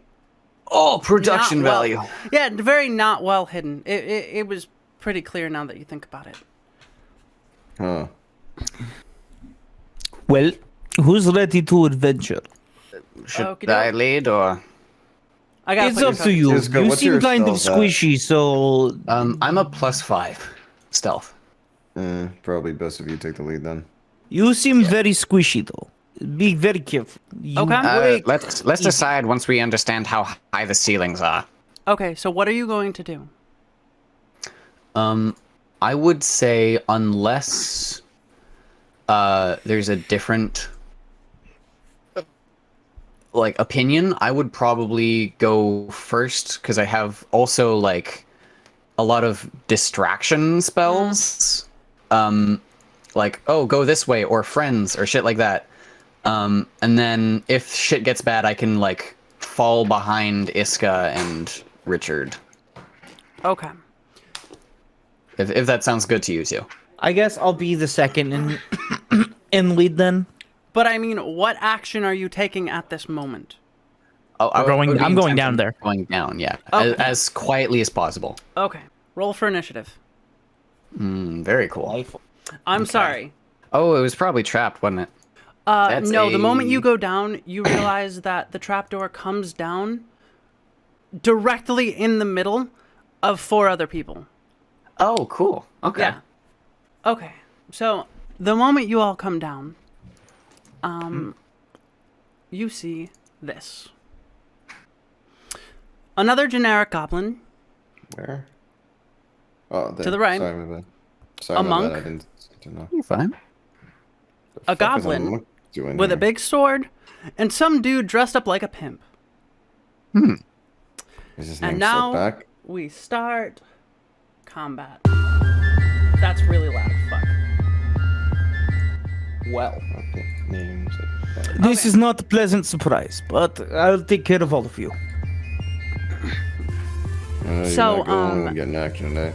F: Oh, production
A: not well-
F: value.
A: Yeah, very not well hidden. It was pretty clear now that you think about it.
E: Huh.
H: Well, Who's ready to adventure?
F: Should
A: Okey-doke.
F: I lead or?
A: I gotta
H: It's
A: put
H: up
A: your
H: to you.
E: Cisco,
H: You
E: what's
H: seem
E: your
H: kind of
E: stealth at?
H: squishy, so
B: I'm a +5 stealth.
E: Probably best if you take the lead then.
H: you seem very squishy though. Be very careful. You
A: Okay.
H: break
F: Let's
H: easy.
F: decide once we understand how high the ceilings are.
A: Okay, so what are you going to do?
B: I would say unless there's a different like opinion, I would probably go first because I have also like a lot of distraction spells. Like, oh, go this way or friends or shit like that. And then if shit gets bad, I can like fall behind Iska and Richard.
A: Okay.
B: If that sounds good to you too.
D: I guess I'll be the second in lead then.
A: But I mean, what action are you taking at this moment?
B: I'm
D: going down there.
B: Going down, yeah.
A: Okay.
B: As quietly as possible.
A: Okay. Roll for initiative.
B: Very cool.
A: I'm sorry.
B: Oh, it was probably trapped, wasn't it? That's
A: No, the moment
B: a-
A: you go down, you realize that the trapdoor comes down directly in the middle of 4 other people.
B: Oh, cool. Okay.
A: Yeah. Okay. So, the moment you all come down, you see this. Another generic goblin.
E: Where? Oh, there.
A: To the right.
E: Sorry, my bad. Sorry,
A: A
E: my
A: monk.
E: bad. I didn't know.
B: You're fine.
A: A
E: Fuck is
A: goblin
E: monk doing
A: with a
E: here?
A: big sword, and some dude dressed up like a pimp.
E: Is his name
A: And now
E: Slipback?
A: we start combat. That's really loud. Fuck.
D: Well,
E: Okay, names.
H: This is not a pleasant surprise, but I'll take care of all of you.
A: So,
E: get an action today.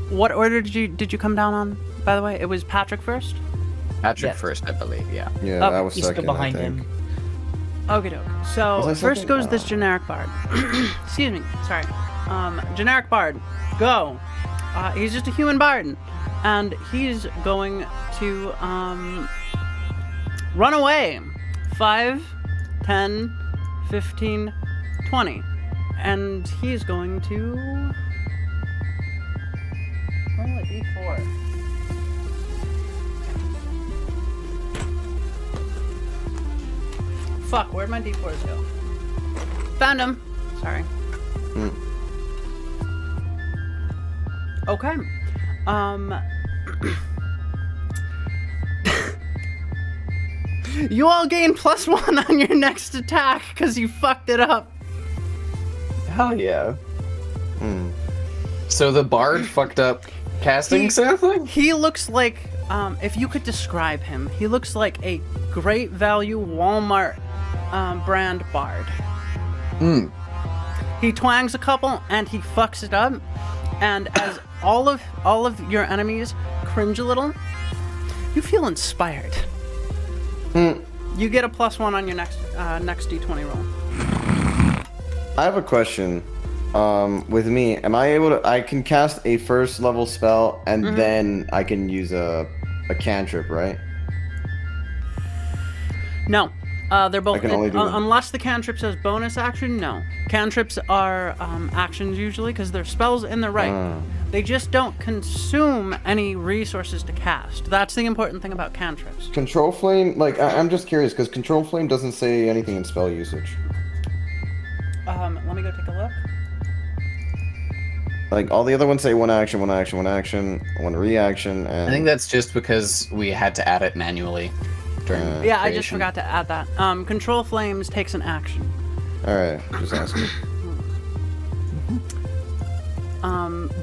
A: What order did you come down on? By the way, it was Patrick first.
B: Patrick
D: Yeah.
B: first, I believe, yeah.
E: Yeah,
A: Oh,
E: I was
D: Iska
E: second.
D: behind
E: I think.
D: him.
A: Okie doke.
E: Was
A: So
E: I
A: first
E: second?
A: goes this
E: Oh.
A: generic bard. Excuse me. Sorry. Generic bard. Go. He's just a human bard, and he's going to run away. 5, 10, 15, 20, and he's going to roll a d4. Fuck, where'd my d4s go? Found him. Sorry. Okay. You all gain +1 on your next attack because you fucked it up.
B: Hell yeah. So the bard fucked up casting something?
A: He looks like, if you could describe him, he looks like a great value Walmart brand bard. He twangs a couple and he fucks it up, and as all of your enemies cringe a little, you feel inspired. You get a +1 on your next d20 roll.
E: I have a question. With me, am I able to? I can cast a first level spell and then I can use a cantrip, right?
A: No, they're both.
E: I can only do one.
A: Unless the cantrip says bonus action. No, cantrips are actions usually because they're spells in their right. They just don't consume any resources to cast. That's the important thing about cantrips.
E: Control flame, like I'm just curious because control flame doesn't say anything in spell usage.
A: Let me go take a look.
E: Like all the other ones say one action, one action, one action, one reaction, and
B: I think that's just because we had to add it manually during
A: Yeah, I just
B: creation.
A: forgot to add that. Control flames takes an action.
E: all right, just asking.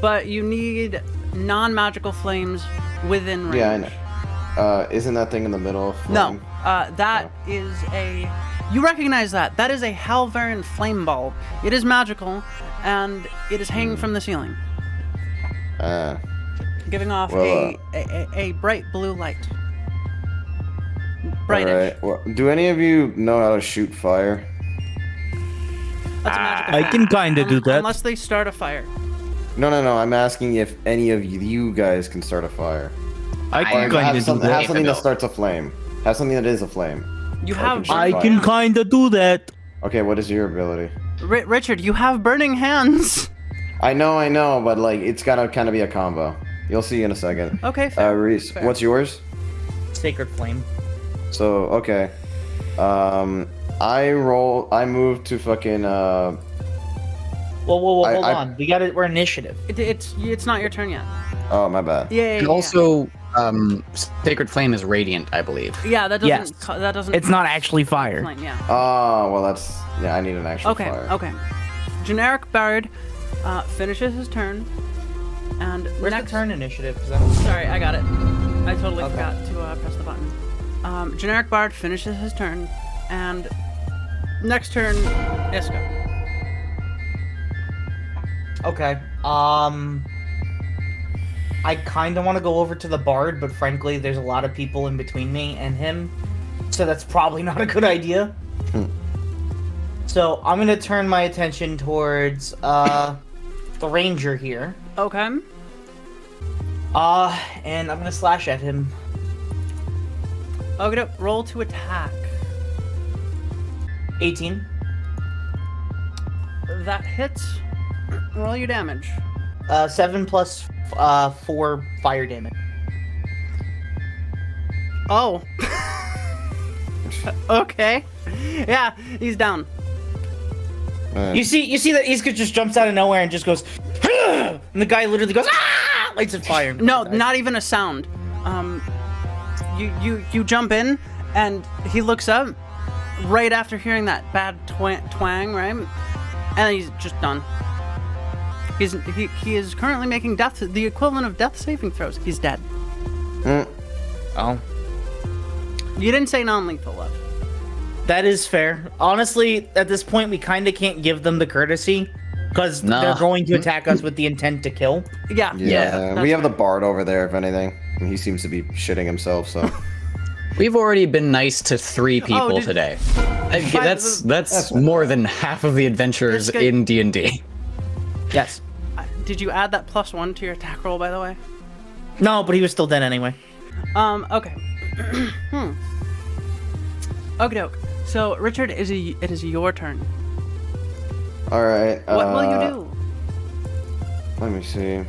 A: But you need non-magical flames within range.
E: Yeah, I know. Isn't that thing in the middle? Of
A: No,
E: flame?
A: that is a. You recognize that? That is a Halvarin flame bulb. It is magical, and it is hanging from the ceiling, giving off
E: Well,
A: a bright blue light.
E: All
A: Brightish.
E: right. Well, do any of you know how to shoot fire?
A: That's a magical
H: I
A: effect.
H: can kinda do that.
A: Unless they start a fire.
E: No. I'm asking if any of you guys can start a fire.
H: I can
E: Or
H: kind
E: have
H: of do
E: something
H: that.
E: that starts a flame. Have something that is a flame.
A: You
E: Or
A: have.
E: shoot
H: I
E: fire.
H: can kinda do that.
E: Okay, what is your ability?
A: Richard, you have burning hands.
E: I know, but like it's gotta kind of be a combo. You'll see in a second.
A: Okay, fair.
E: Reese,
A: fair.
E: what's yours?
D: Sacred Flame.
E: So okay, I move to fucking
D: Whoa, hold on. We're initiative.
A: It's not your turn yet.
E: Oh, my bad.
A: Yeah.
B: And also, Sacred Flame is radiant, I believe.
A: Yeah, that doesn't.
D: Yes.
A: That doesn't.
H: It's not actually fire.
A: Flame, yeah.
E: Oh, well, that's yeah. I need an actual
A: Okay.
E: fire.
A: Okay. Generic Bard finishes his turn, and
D: Where's
A: next.
D: the turn initiative? 'Cause I don't...
A: Sorry, I got it. I totally
D: Okay.
A: forgot to press the button. Generic Bard finishes his turn, and next turn, Isco.
D: Okay. I kind of want to go over to the Bard, but frankly, there's a lot of people in between me and him, so that's probably not a good idea. So I'm gonna turn my attention towards the Ranger here.
A: Okay.
D: And I'm gonna slash at him.
A: Okay, roll to attack.
D: 18.
A: That hits. Roll your damage.
D: 7 plus 4 fire damage.
A: Oh. Okay. Yeah, he's down.
E: Alright.
D: You see that Iska just jumps out of nowhere and just goes, and the guy literally goes, ah! Lights of fire.
A: No, not even a sound. You jump in, and he looks up right after hearing that bad twang, right? And he's just done. He is currently making the equivalent of death saving throws. He's dead.
D: Oh.
A: You didn't say non-lethal, love.
D: That is fair. Honestly, at this point, we kind of can't give them the courtesy, because
B: Nah.
D: they're going to attack us with the intent to kill.
A: Yeah.
E: Yeah,
A: that's
E: we have the
A: fine.
E: bard over there, if anything. And he seems to be shitting himself, so.
B: We've already been nice to 3 people
A: dude.
B: today.
A: Fine,
B: That's more than half of the adventurers
A: This guy-
B: in D&D.
D: Yes.
A: Did you add that +1 to your attack roll, by the way?
D: No, but he was still dead anyway.
A: Okay. Okie doke. So, Richard, it is your turn.
E: Alright.
A: What will you do?
E: Let me see.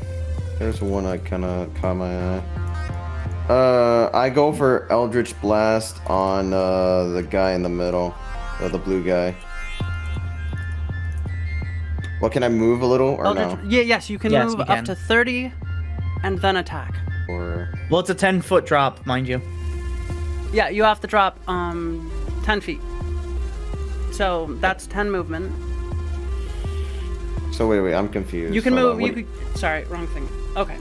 E: There's one I kind of caught my eye. I go for Eldritch Blast on the guy in the middle, the blue guy. Well, can I move a little or no?
A: Yes, you can
D: Yes,
A: move
D: you
A: up
D: can.
A: to 30 and then attack.
E: Or
D: Well, it's a 10-foot drop, mind you.
A: Yeah, you have to drop 10 feet. So that's 10 movement.
E: so wait, I'm confused.
A: You can
E: Hold
A: move.
E: on,
A: You could. Sorry, wrong thing. Okay.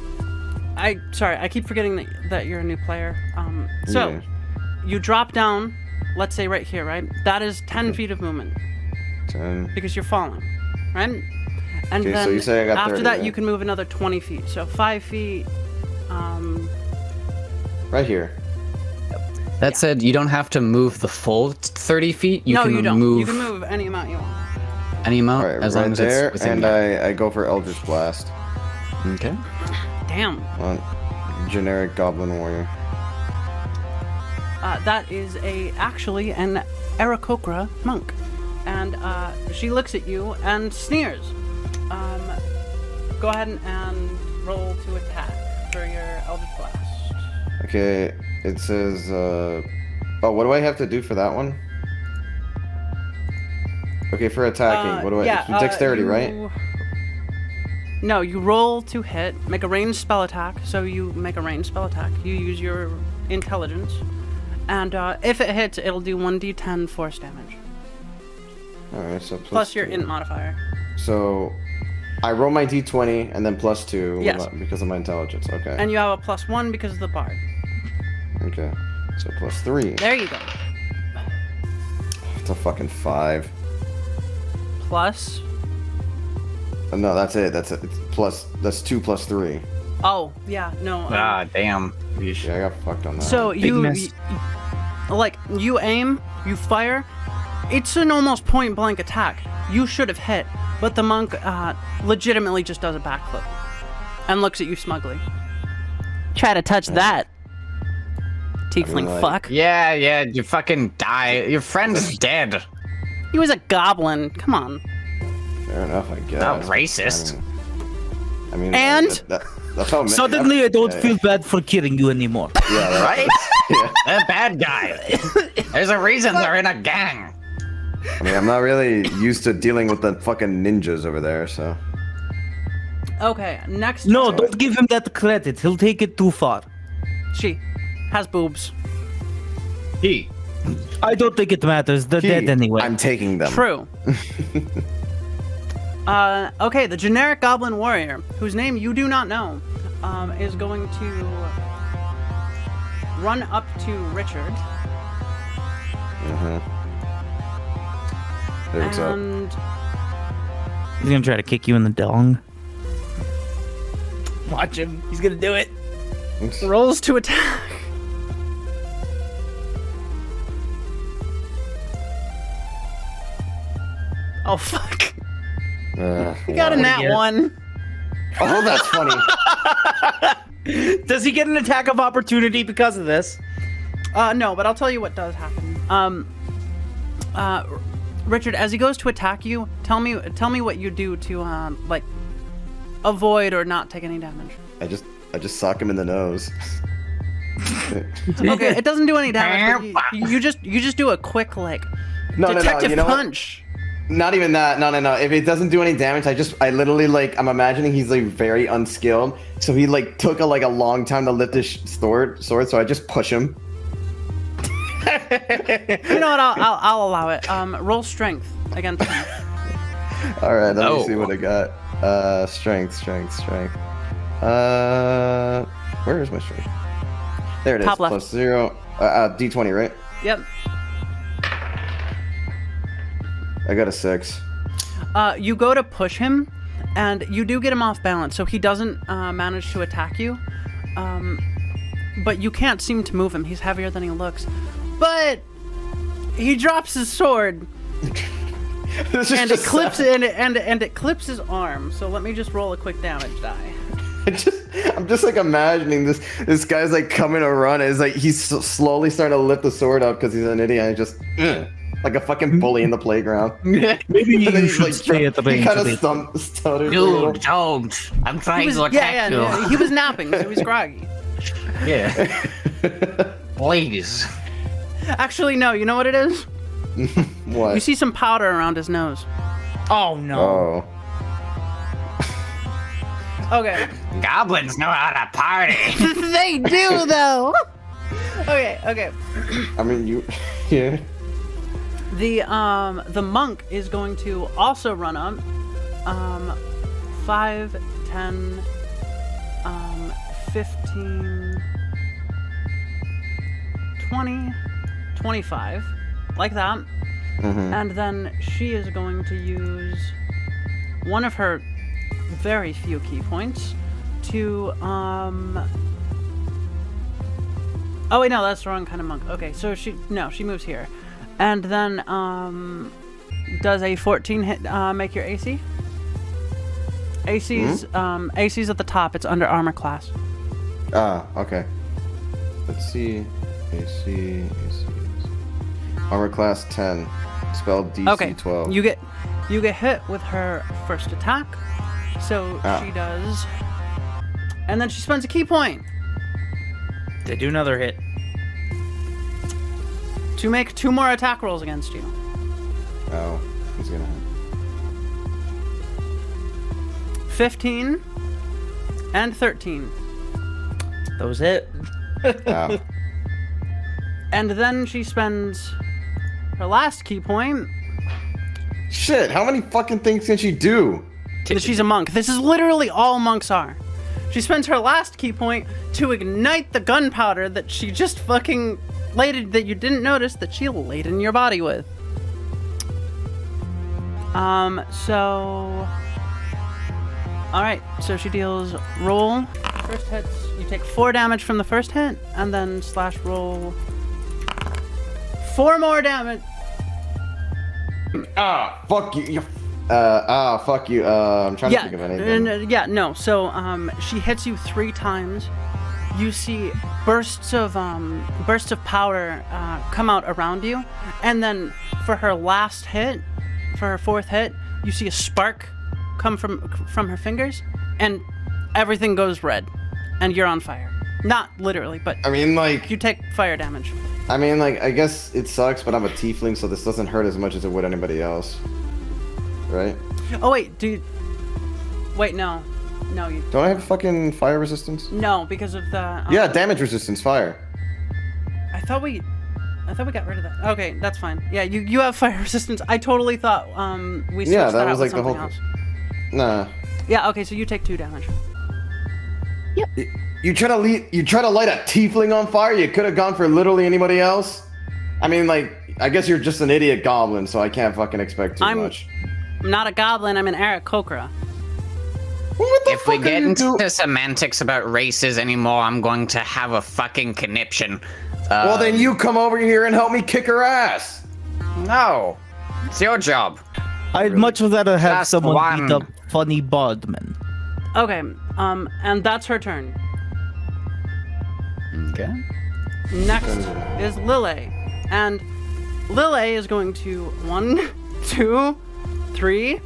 A: I keep forgetting that you're a new player. So
E: Yeah.
A: you drop down. Let's say right here, right? That is 10 feet of movement
E: 10.
A: because you're falling, right? And
E: Okay, so
A: then
E: you say I got
A: after
E: 30
A: that,
E: then.
A: you can move another 20 feet. So 5 feet.
E: Right here.
B: That said, you don't have to move the full 30 feet. You
A: no,
B: can
A: you don't.
B: move
A: You can move any amount you want.
B: any amount
E: Alright,
B: as
E: right
B: long as
E: there,
B: it's within.
E: and I go for Eldritch Blast
B: Okay.
A: Damn.
E: on generic Goblin Warrior.
A: That is actually an Aarakocra monk, and she looks at you and sneers. Go ahead and roll to attack for your Eldritch Blast.
E: Okay, it says, oh, what do I have to do for that one? Okay, for attacking, what do I, it's dexterity, right?
A: No, you roll to hit, make a ranged spell attack, so you make a ranged spell attack. You use your intelligence, and if it hits, it'll do 1d10 force damage.
E: Alright, so
A: Plus your
E: 2.
A: int modifier.
E: So, I roll my d20 and then plus 2
A: Yes.
E: because of my intelligence, okay.
A: And you have a +1 because of the bard.
E: Okay, so plus 3.
A: There you go.
E: It's a fucking 5.
A: Plus,
E: No, that's it, it's plus, that's 2 plus 3.
A: oh, yeah, no.
B: Damn.
E: Yeah, I got fucked on that.
A: So
D: miss.
A: you aim, you fire. It's an almost point blank attack. You should have hit, but the monk legitimately just does a backflip and looks at you smugly. Try to touch that. Tiefling
E: like-
A: fuck.
F: Yeah, you fucking die. Your friend's dead.
A: He was a goblin. Come on.
E: Fair enough, I guess.
F: Not racist.
E: I mean,
A: And?
E: that's how.
H: Suddenly, I don't feel bad for killing you anymore.
E: Yeah,
F: Right?
E: yeah.
F: They're bad guy. There's a reason they're in a gang.
E: I mean, I'm not really used to dealing with the fucking ninjas over there, so.
A: Okay, next.
H: No, don't give him that credit. He'll take it too far.
A: She has boobs.
F: He.
H: I don't think it matters. They're dead anyway.
E: I'm taking them.
A: True. Okay, the generic goblin warrior, whose name you do not know, is going to run up to Richard.
E: Hey, what's up?
A: And
H: He's gonna try to kick you in the dong. Watch him. He's gonna do it.
A: rolls to attack. Oh fuck! You got a nat
H: Yeah.
A: 1.
E: Oh, that's funny.
H: Does he get an attack of opportunity because of this?
A: No, but I'll tell you what does happen. Richard, as he goes to attack you, tell me what you do to like avoid or not take any damage.
E: I just sock him in the nose.
A: Okay, it doesn't do any damage. But you just do a quick like detective
E: you know what?
A: punch.
E: Not even that. No. If it doesn't do any damage, I literally like I'm imagining he's like very unskilled, so he like took a long time to lift his sword. So I just push him.
A: You know what? I'll allow it. Roll strength against him.
E: All right, let me see what I got. Strength. Where is my strength? There it is.
A: Top left.
E: Plus 0. D20, right?
A: Yep.
E: I got a 6.
A: You go to push him, and you do get him off balance, so he doesn't manage to attack you. But you can't seem to move him. He's heavier than he looks. But he drops his sword, and it clips and it clips his arm. So let me just roll a quick damage die.
E: I'm just like imagining this guy's like coming to run. It's like he's slowly starting to lift the sword up because he's an idiot. And just like a fucking bully in the playground.
H: Maybe
E: And then
H: you
E: he,
H: should
E: like,
H: stay at the
E: He
H: range.
E: kind
H: of
E: of
H: it.
E: stutters. a little.
F: Dude, don't. I'm trying to
A: Yeah,
F: attack you.
A: no, he was napping, so he's groggy.
F: Yeah. Please.
A: Actually, no. You know what it is?
E: What?
A: You see some powder around his nose.
H: Oh no.
E: Oh.
A: Okay.
F: Goblins know how to party.
A: They do though. Okay.
E: I mean, you. Yeah.
A: The monk is going to also run up. 5, 10, 15, 20, 25, like that. And then she is going to use one of her very few key points to oh wait, no, that's the wrong kind of monk. Okay, so she moves here. And then does a 14 hit make your AC? AC's AC's at the top. It's under armor class.
E: Okay. Let's see. AC. Armor class 10. Spell DC
A: Okay.
E: 12.
A: You get hit with her first attack. So she does. And then she spends a key point
D: They do another hit.
A: to make 2 more attack rolls against you.
E: Oh, he's gonna.
A: 15 and 13.
D: Those hit.
E: Ow.
A: And then she spends her last key point.
E: Shit! How many fucking things can she do?
A: She's a monk. This is literally all monks are. She spends her last key point to ignite the gunpowder that she just fucking that you didn't notice that she laid in your body with. So... Alright, so she deals roll. First hits, you take 4 damage from the first hit, and then slash roll 4 more damage.
E: Fuck you. Fuck you. I'm trying to think of anything.
A: So she hits you 3 times you see bursts of powder come out around you, and then for her last hit, for her fourth hit, you see a spark come from her fingers, and everything goes red, and you're on fire. Not literally, but
E: I mean, like,
A: you take fire damage.
E: I mean, like, I guess it sucks, but I'm a tiefling, so this doesn't hurt as much as it would anybody else, right?
A: Oh wait, dude. Wait, no, you
E: Don't I have fucking fire resistance?
A: no, because of the.
E: Yeah, damage resistance, fire.
A: I thought we got rid of that. Okay, that's fine. Yeah, you have fire resistance. I totally thought we switched
E: Yeah, that
A: that
E: was
A: out with
E: like the whole.
A: something else.
E: Nah.
A: Yeah, okay, so you take 2 damage.
E: You try to light a tiefling on fire? You could have gone for literally anybody else. I mean, like, I guess you're just an idiot goblin, so I can't fucking expect too much.
A: I'm not a goblin. I'm an Aarakocra.
E: What the
F: If we
E: fuck
F: get
E: are you
F: into
E: do-
F: semantics about races anymore, I'm going to have a fucking conniption.
E: Well, then you come over here and help me kick her ass.
F: No, it's your job.
H: I'd much rather have
F: Just
H: someone
F: one.
H: beat up funny Bardman.
A: Okay, and that's her turn.
B: Okay.
A: Next is Lily, and Lily is going to 1, 2, 3,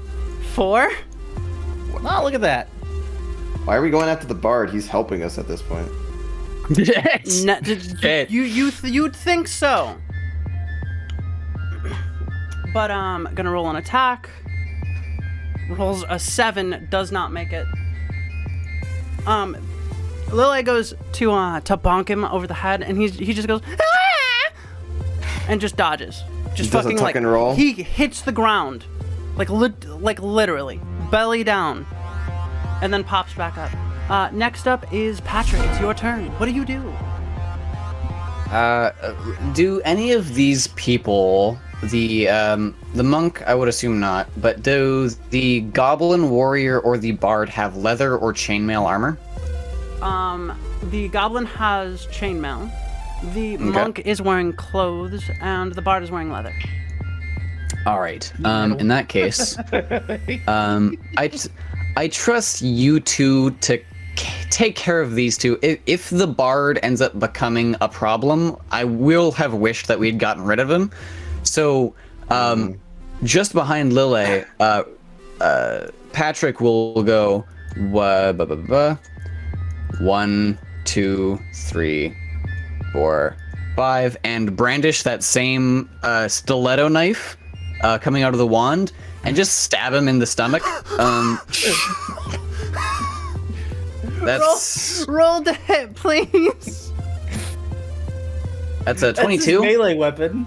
A: 4.
D: Oh, look at that.
E: Why are we going after the bard? He's helping us at this point.
A: You'd think so. But gonna roll an attack. Rolls a 7, does not make it. Lily goes to bonk him over the head, and he just goes "Ah!" and just dodges. Just
E: He does a
A: fucking
E: tuck
A: like
E: and roll?
A: he hits the ground, like literally belly down, and then pops back up. Next up is Patrick. It's your turn. What do you do?
B: Do any of these people, the monk, I would assume not, but do the goblin warrior or the bard have leather or chainmail armor?
A: The goblin has chainmail. The monk is wearing clothes, and the bard is wearing leather.
B: All right. In that case, I trust you two to take care of these two. If the bard ends up becoming a problem, I will have wished that we'd gotten rid of him. So, just behind Lille, Patrick will go 1, 2, 3, 4, 5, and brandish that same stiletto knife coming out of the wand, and just stab him in the stomach. That's
A: Roll to hit, please.
B: that's a 22.
D: That's his melee weapon.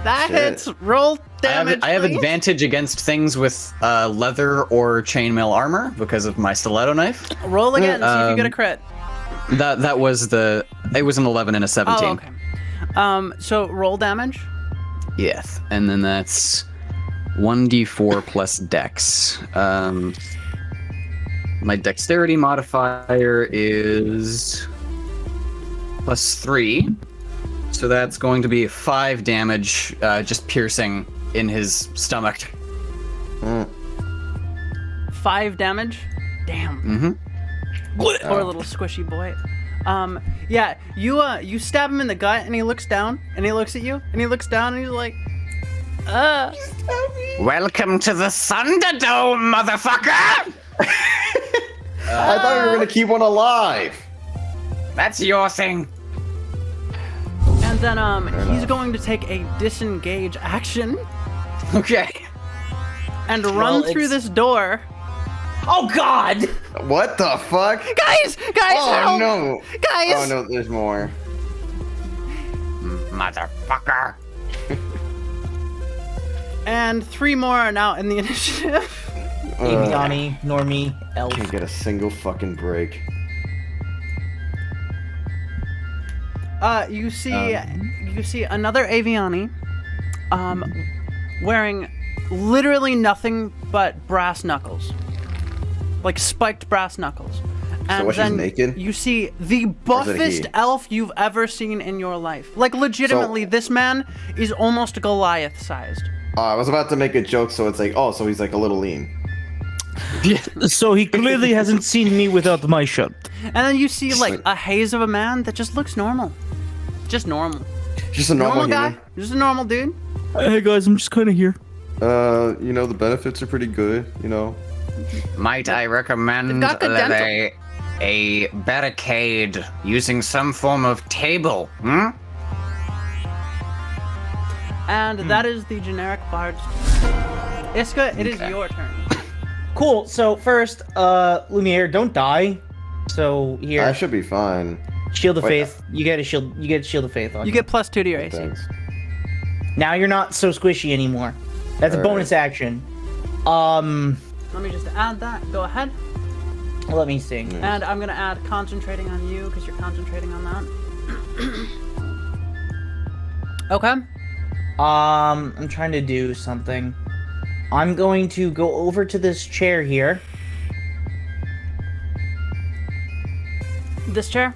A: That
E: Shit.
A: hits. Roll damage.
B: I have
A: please.
B: advantage against things with leather or chainmail armor because of my stiletto knife.
A: Roll again. See if you get a crit.
B: It was an 11 and a 17.
A: Oh, okay. So roll damage.
B: Yes, and then that's 1d4 plus dex. My dexterity modifier is +3, so that's going to be 5 damage, just piercing in his stomach.
A: 5 damage. Damn.
B: Mm-hmm.
A: Poor little squishy boy. Yeah, you stab him in the gut, and he looks down, and he looks at you, and he looks down, and he's like,
F: Welcome to the Thunderdome, motherfucker!
E: I thought we were gonna keep one alive.
F: That's your thing.
A: And then he's going to take a disengage action
B: Okay.
A: and run through this door.
D: Oh God!
E: What the fuck?
A: Guys,
E: Oh
A: help!
E: no!
A: Guys!
E: Oh no, there's more.
F: Motherfucker.
A: And 3 more are now in the initiative.
D: Aviani, Normie, Elf.
E: Can't get a single fucking break.
A: You see another Aviani, wearing literally nothing but brass knuckles, like spiked brass knuckles. And
E: what, she's
A: then
E: naked?
A: you see the
E: Or is it
A: buffest
E: he?
A: elf you've ever seen in your life. Like legitimately, this man is almost Goliath-sized.
E: I was about to make a joke, so it's like, oh, so he's like a little lean.
H: So he clearly hasn't seen me without my shirt.
A: And then you see like a haze of a man that just looks normal. Just normal.
E: Just a normal
A: guy.
E: human.
A: Just a normal dude.
H: Hey guys, I'm just kind of here.
E: You know, the benefits are pretty good, you know.
F: Might I recommend
A: They've got good
F: that a barricade using some form of table?
A: And that is the generic bard's. Iska, it is your turn.
D: Cool. So first, Lumiere, don't die. So here,
E: I should be fine.
D: Shield of
E: Wait,
D: Faith. You get a shield. You get Shield of Faith on.
A: You get +2 to your AC.
E: Thanks.
D: Now you're not so squishy anymore. That's a
E: All
D: bonus action.
A: Let me just add that. Go ahead.
D: Let me see.
A: And I'm gonna add concentrating on you because you're concentrating on that. Okay.
D: I'm trying to do something. I'm going to go over to this chair here.
A: This chair?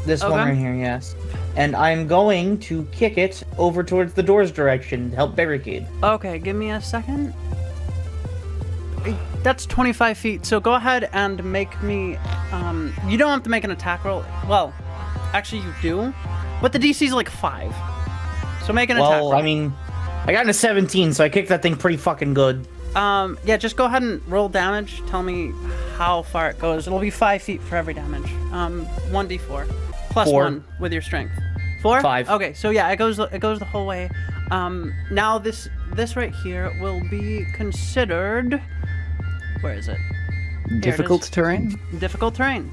D: This one
A: Okay.
D: right here, yes. And I'm going to kick it over towards the door's direction to help barricade.
A: Okay, give me a second. That's 25 feet, so go ahead and make me, you don't have to make an attack roll. Well, actually you do, but the DC is like 5. So make an attack roll.
D: Well, I mean, I got a 17, so I kicked that thing pretty fucking good.
A: Yeah, just go ahead and roll damage. Tell me how far it goes. It'll be 5 feet for every damage. 1d4. Plus
D: 4.
A: 1 with your strength. 4?
D: 5.
A: Okay, so yeah, it goes the whole way. Now this right here will be considered... Where is it? Here it
B: Difficult
A: is.
B: terrain?
A: Difficult terrain.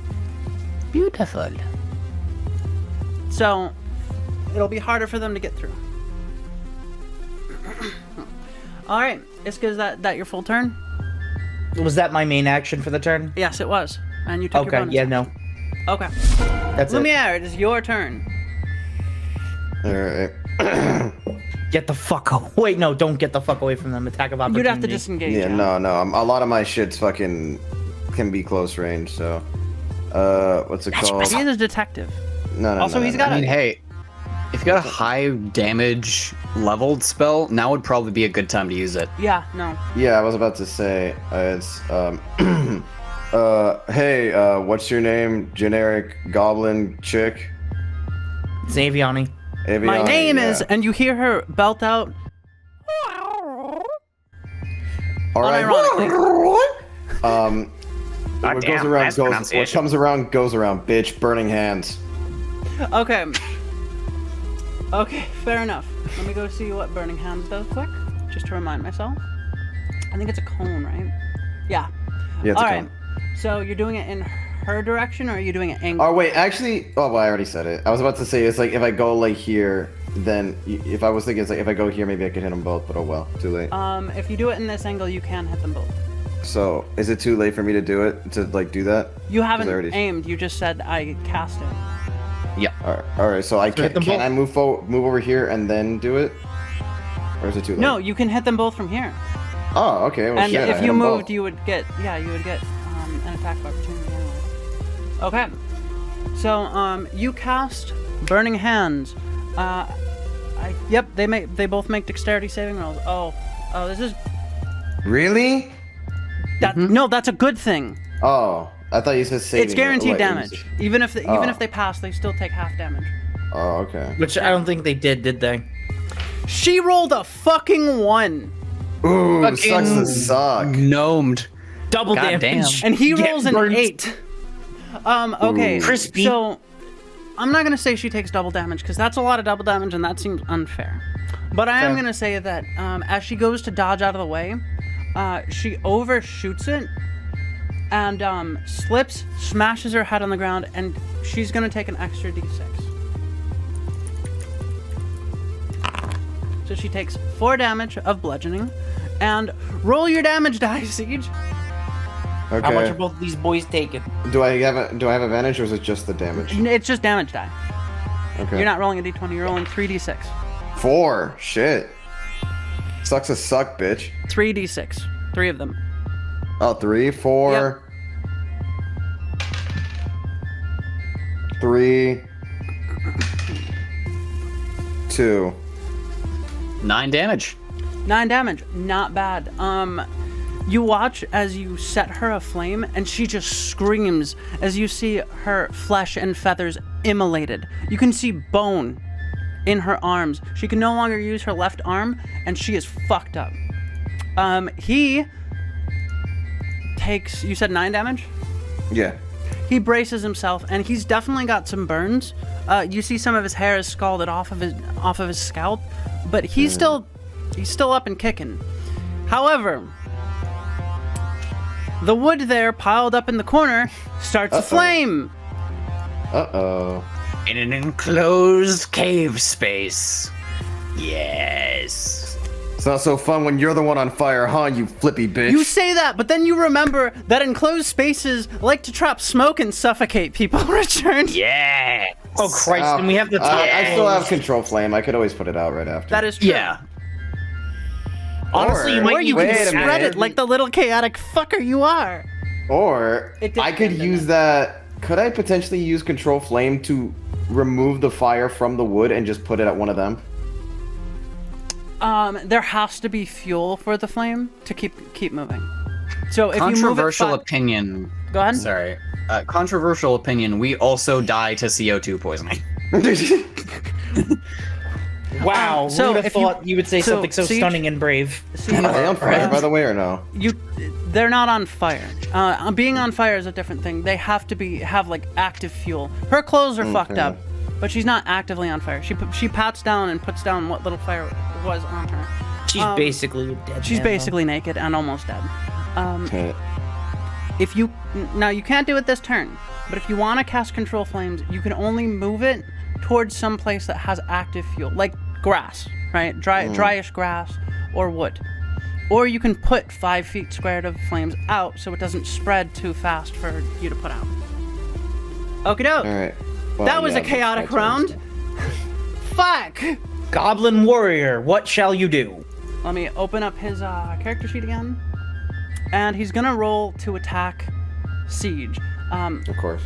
B: Beautiful.
A: So, it'll be harder for them to get through. Alright, Iska, is that your full turn?
D: Was that my main action for the turn?
A: Yes, it was. And you took your
D: Okay,
A: bonus.
D: yeah, no.
A: Okay.
D: That's it.
A: Lumiere, it is your turn.
E: Alright.
D: Get the fuck away. Wait, no, don't get the fuck away from them. Attack of opportunity.
A: You'd have to disengage.
E: Yeah, no. A lot of my shit's fucking can be close range, so what's it called?
A: He is a detective.
E: No,
A: Also, he's got
B: I mean,
A: a...
B: hey, if you got a high damage leveled spell, now would probably be a good time to use it.
A: Yeah, no.
E: Yeah, I was about to say it's hey, what's your name? Generic goblin chick?
D: It's Aviani.
E: Aviani,
A: My name
E: yeah.
A: is... And you hear her belt out...
E: All right.
A: Unironically.
E: What goes around goes. What comes around goes around. Bitch, burning hands.
A: Okay. Okay, fair enough. Let me go see what Burning Hands does quick, just to remind myself. I think it's a cone, right? Yeah.
E: Yeah, it's
A: All
E: a
A: right.
E: cone.
A: So you're doing it in her direction, or are you doing it angle?
E: Oh wait, actually, oh well, I already said it. I was about to say it's like if I go like here, then if I was thinking it's like if I go here, maybe I could hit them both, but oh well, too late.
A: If you do it in this angle, you can hit them both.
E: So is it too late for me to do it to like do that?
A: You haven't
E: 'Cause I already-
A: aimed. You just said I cast it.
E: All right. So I
D: hit
E: can
D: them both.
E: I move over here and then do it, or is it too late?
A: No, you can hit them both from here.
E: Oh, okay. Well,
A: And
E: shit, I
A: if
E: hit
A: you
E: 'em
A: moved,
E: both.
A: you would get an attack of opportunity anyway. Okay. So you cast Burning Hands. Yep, they both make dexterity saving rolls. Oh, this is
E: Really?
A: that. No, that's a good thing.
E: Oh, I thought you said saving.
A: It's guaranteed
E: Wait,
A: damage. Even if
E: Oh.
A: they pass, they still take half damage.
E: Oh, okay.
D: Which I don't think they did they?
A: She rolled a fucking 1,
E: Ooh,
B: Fucking
E: sucks to suck.
B: Gnomed.
D: Double
B: God
D: damage.
A: and he
D: Get
A: rolls an
D: burnt.
A: 8. Okay.
E: Ooh.
D: Crispy.
A: So I'm not gonna say she takes double damage because that's a lot of double damage and that seems unfair. But I am
D: Fair.
A: gonna say that as she goes to dodge out of the way, she overshoots it and slips, smashes her head on the ground, and she's gonna take an extra d6. So she takes 4 damage of bludgeoning, and roll your damage die, Siege.
E: Okay.
D: How much are both of these boys taking?
E: Do I have advantage or is it just the damage?
A: It's just damage die.
E: Okay.
A: You're not rolling a d20, you're rolling 3d6.
E: 4. Shit. Sucks to suck, bitch.
A: 3d6. 3 of them.
E: Oh, 3, 4. 3. 2.
B: 9 damage.
A: 9 damage. Not bad. You watch as you set her aflame, and she just screams as you see her flesh and feathers immolated. You can see bone in her arms. She can no longer use her left arm, and she is fucked up. He takes, you said 9 damage?
E: Yeah.
A: He braces himself, and he's definitely got some burns. You see some of his hair is scalded off of his scalp, but he's still up and kicking. However, the wood there piled up in the corner starts to flame.
E: Uh-oh.
F: In an enclosed cave space. Yes.
E: It's not so fun when you're the one on fire, huh, you flippy bitch?
A: You say that, but then you remember that enclosed spaces like to trap smoke and suffocate people, Richard.
F: Yeah.
D: Oh Christ! And we have the top.
E: I still have control flame. I could always put it out right after.
A: That is true.
F: Yeah.
D: Honestly, you might
A: Or you
D: need
A: can
D: to
A: spread it like the little chaotic fucker you are.
E: Or I could use that. Could I potentially use control flame to remove the fire from the wood and just put it at one of them?
A: There has to be fuel for the flame to keep moving. So if you move it
B: Controversial opinion.
A: Go ahead.
B: Sorry. Controversial opinion. We also die to CO2 poisoning.
D: Wow.
A: So
D: Who would have
A: if
D: thought you would say something so
A: you-
D: stunning and brave?
A: See,
E: Are they on fire, by the way, or no?
A: they're not on fire. Being on fire is a different thing. They have to have like active fuel. Her clothes are fucked up, but she's not actively on fire. She pats down and puts down what little fire was on her.
D: She's basically dead.
A: She's
D: man,
A: basically naked and almost dead.
E: Okay.
A: If you now you can't do it this turn, but if you want to cast control flames, you can only move it towards some place that has active fuel, like grass, right? Dryish grass or wood. Or you can put 5 feet squared of flames out so it doesn't spread too fast for you to put out. Okie doke.
E: All right. Well,
A: That was
E: yeah,
A: a chaotic
E: that's my
A: round.
E: turn.
A: Fuck!
D: Goblin warrior, what shall you do?
A: Let me open up his character sheet again. And he's gonna roll to attack Siege.
E: Of course.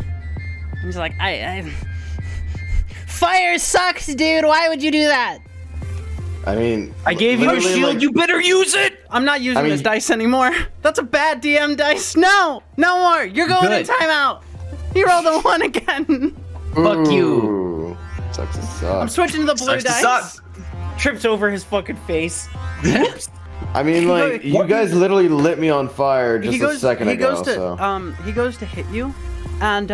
A: He's like, Fire sucks, dude. Why would you do that?
E: I mean,
D: I gave you a
E: literally,
D: shield.
E: like-
D: You better use it.
A: I'm not using
E: I mean-
A: this dice anymore. That's a bad DM dice. No more. You're going in
B: Good.
A: timeout. He rolled a 1 again.
B: Fuck you.
E: Ooh, sucks to suck.
A: I'm switching to the blue
B: Sucks to
A: dice.
B: suck.
D: Trips over his fucking face.
E: I mean, like, you guys literally lit me on fire just a second
A: he
E: ago,
A: goes to
E: so.
A: he goes to hit you, and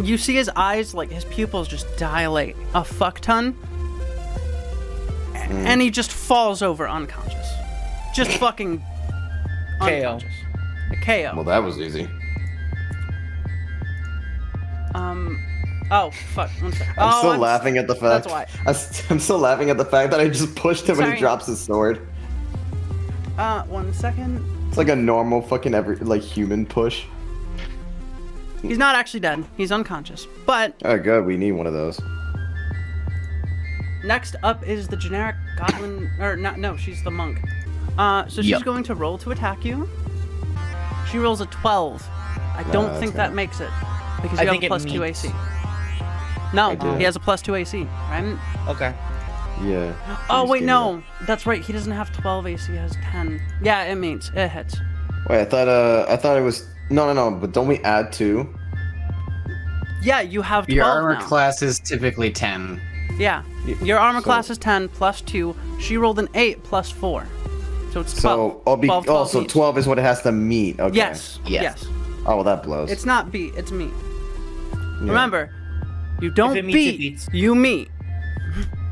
A: you see his eyes, like his pupils just dilate a fuck ton, and he just falls over unconscious, just fucking
D: KO.
A: unconscious. A KO.
E: Well, that was easy.
A: Oh fuck! One sec.
E: I'm
A: Oh,
E: still laughing at the fact.
A: That's why.
E: I'm still laughing at the fact that I just pushed him and
A: Sorry.
E: he drops his sword.
A: 1 second.
E: It's like a normal fucking human push.
A: He's not actually dead. He's unconscious. But
E: Oh, good. We need one of those.
A: next up is the generic goblin, or no, she's the monk. So she's
B: Yep.
A: going to roll to attack you. She rolls a 12. I don't
E: that's
A: think that makes it because
D: I
A: you have
D: think
A: a
D: it
A: plus 2
D: meets.
A: AC. No,
E: do.
A: he has a plus 2 AC, right?
D: Okay.
E: Yeah.
A: Oh
E: Just
A: wait,
E: give me
A: no, that's right. He doesn't have 12 AC. He has 10. Yeah, it means it hits.
E: that. Wait, I thought it was no. But don't we add 2?
A: Yeah, you have 12
B: Your armor
A: now.
B: class is typically 10.
A: Yeah, your armor
E: So-
A: class is 10 plus 2. She rolled an 8 plus 4, so it's 12.
E: So I'll be
A: 12
E: so
A: each.
E: 12 is what it has to meet. Okay.
A: Yes.
B: Yes.
E: Oh well, that blows.
A: It's not beat, it's meet.
E: Yeah.
A: Remember, you don't
D: it meets, it
A: beat,
D: beats.
A: you meet.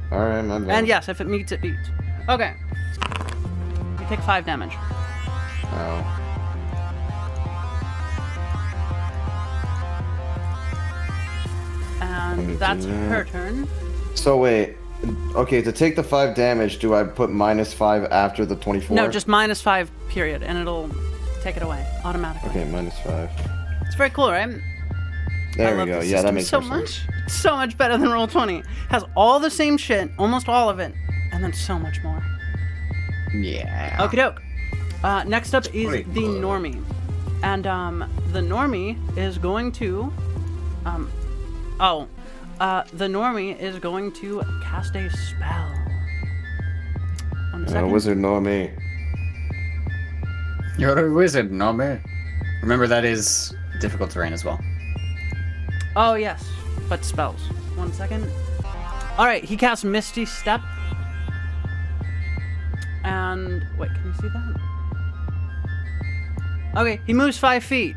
E: All right, my bad.
A: And yes, if it meets, it beats. Okay. You take 5 damage.
E: Oh.
A: And that's her turn.
E: So wait. Okay, to take the 5 damage, do I put -5 after the 24?
A: No, just -5, period, and it'll take it away automatically.
E: Okay, -5.
A: It's very cool, right?
E: There
A: I
E: we
A: love
E: go.
A: the
E: Yeah, that
A: system
E: makes
A: so
E: more sense.
A: much. So much better than Roll20. Has all the same shit, almost all of it, and then so much more.
B: Yeah.
A: Okie doke. Next up is
B: pretty
A: the
B: good.
A: normie. And the normie is going to the normie is going to cast a spell. 1 second.
E: Wizard Normie.
F: You're a wizard, no me. Remember, that is difficult terrain as well.
A: Oh, yes, but spells. 1 second. Alright, he casts Misty Step. And, wait, can you see that? Okay, he moves 5 feet.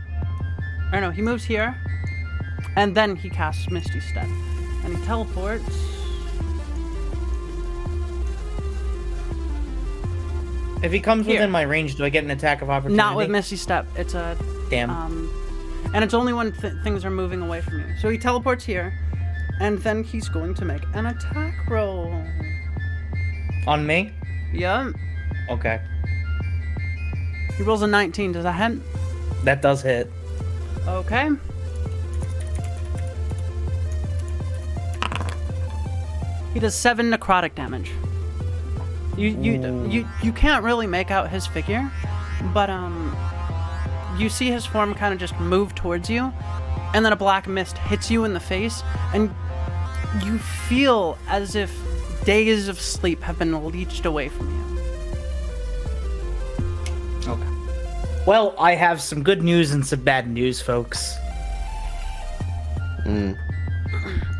A: Or no, he moves here. And then he casts Misty Step. And he teleports.
D: If he comes
A: Here.
D: within my range, do I get an attack of opportunity?
A: Not with Misty Step. It's a...
D: Damn.
A: And it's only when things are moving away from you. So he teleports here. And then he's going to make an attack roll.
D: On me?
A: Yeah.
D: Okay.
A: He rolls a 19. Does that hit?
D: That does hit.
A: Okay. He does 7 necrotic damage. You can't really make out his figure, but you see his form kind of just move towards you, and then a black mist hits you in the face, and you feel as if days of sleep have been leached away from you.
D: Okay. Well, I have some good news and some bad news, folks.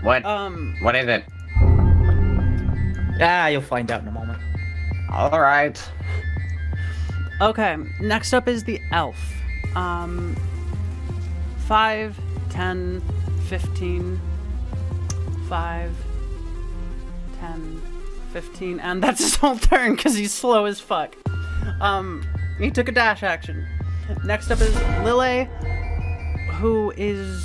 F: What? What is it?
D: You'll find out in a moment.
F: All right.
A: Okay, next up is the elf. 5, 10, 15, 5, 10, 15, and that's his whole turn because he's slow as fuck. He took a dash action. Next up is Lily, who is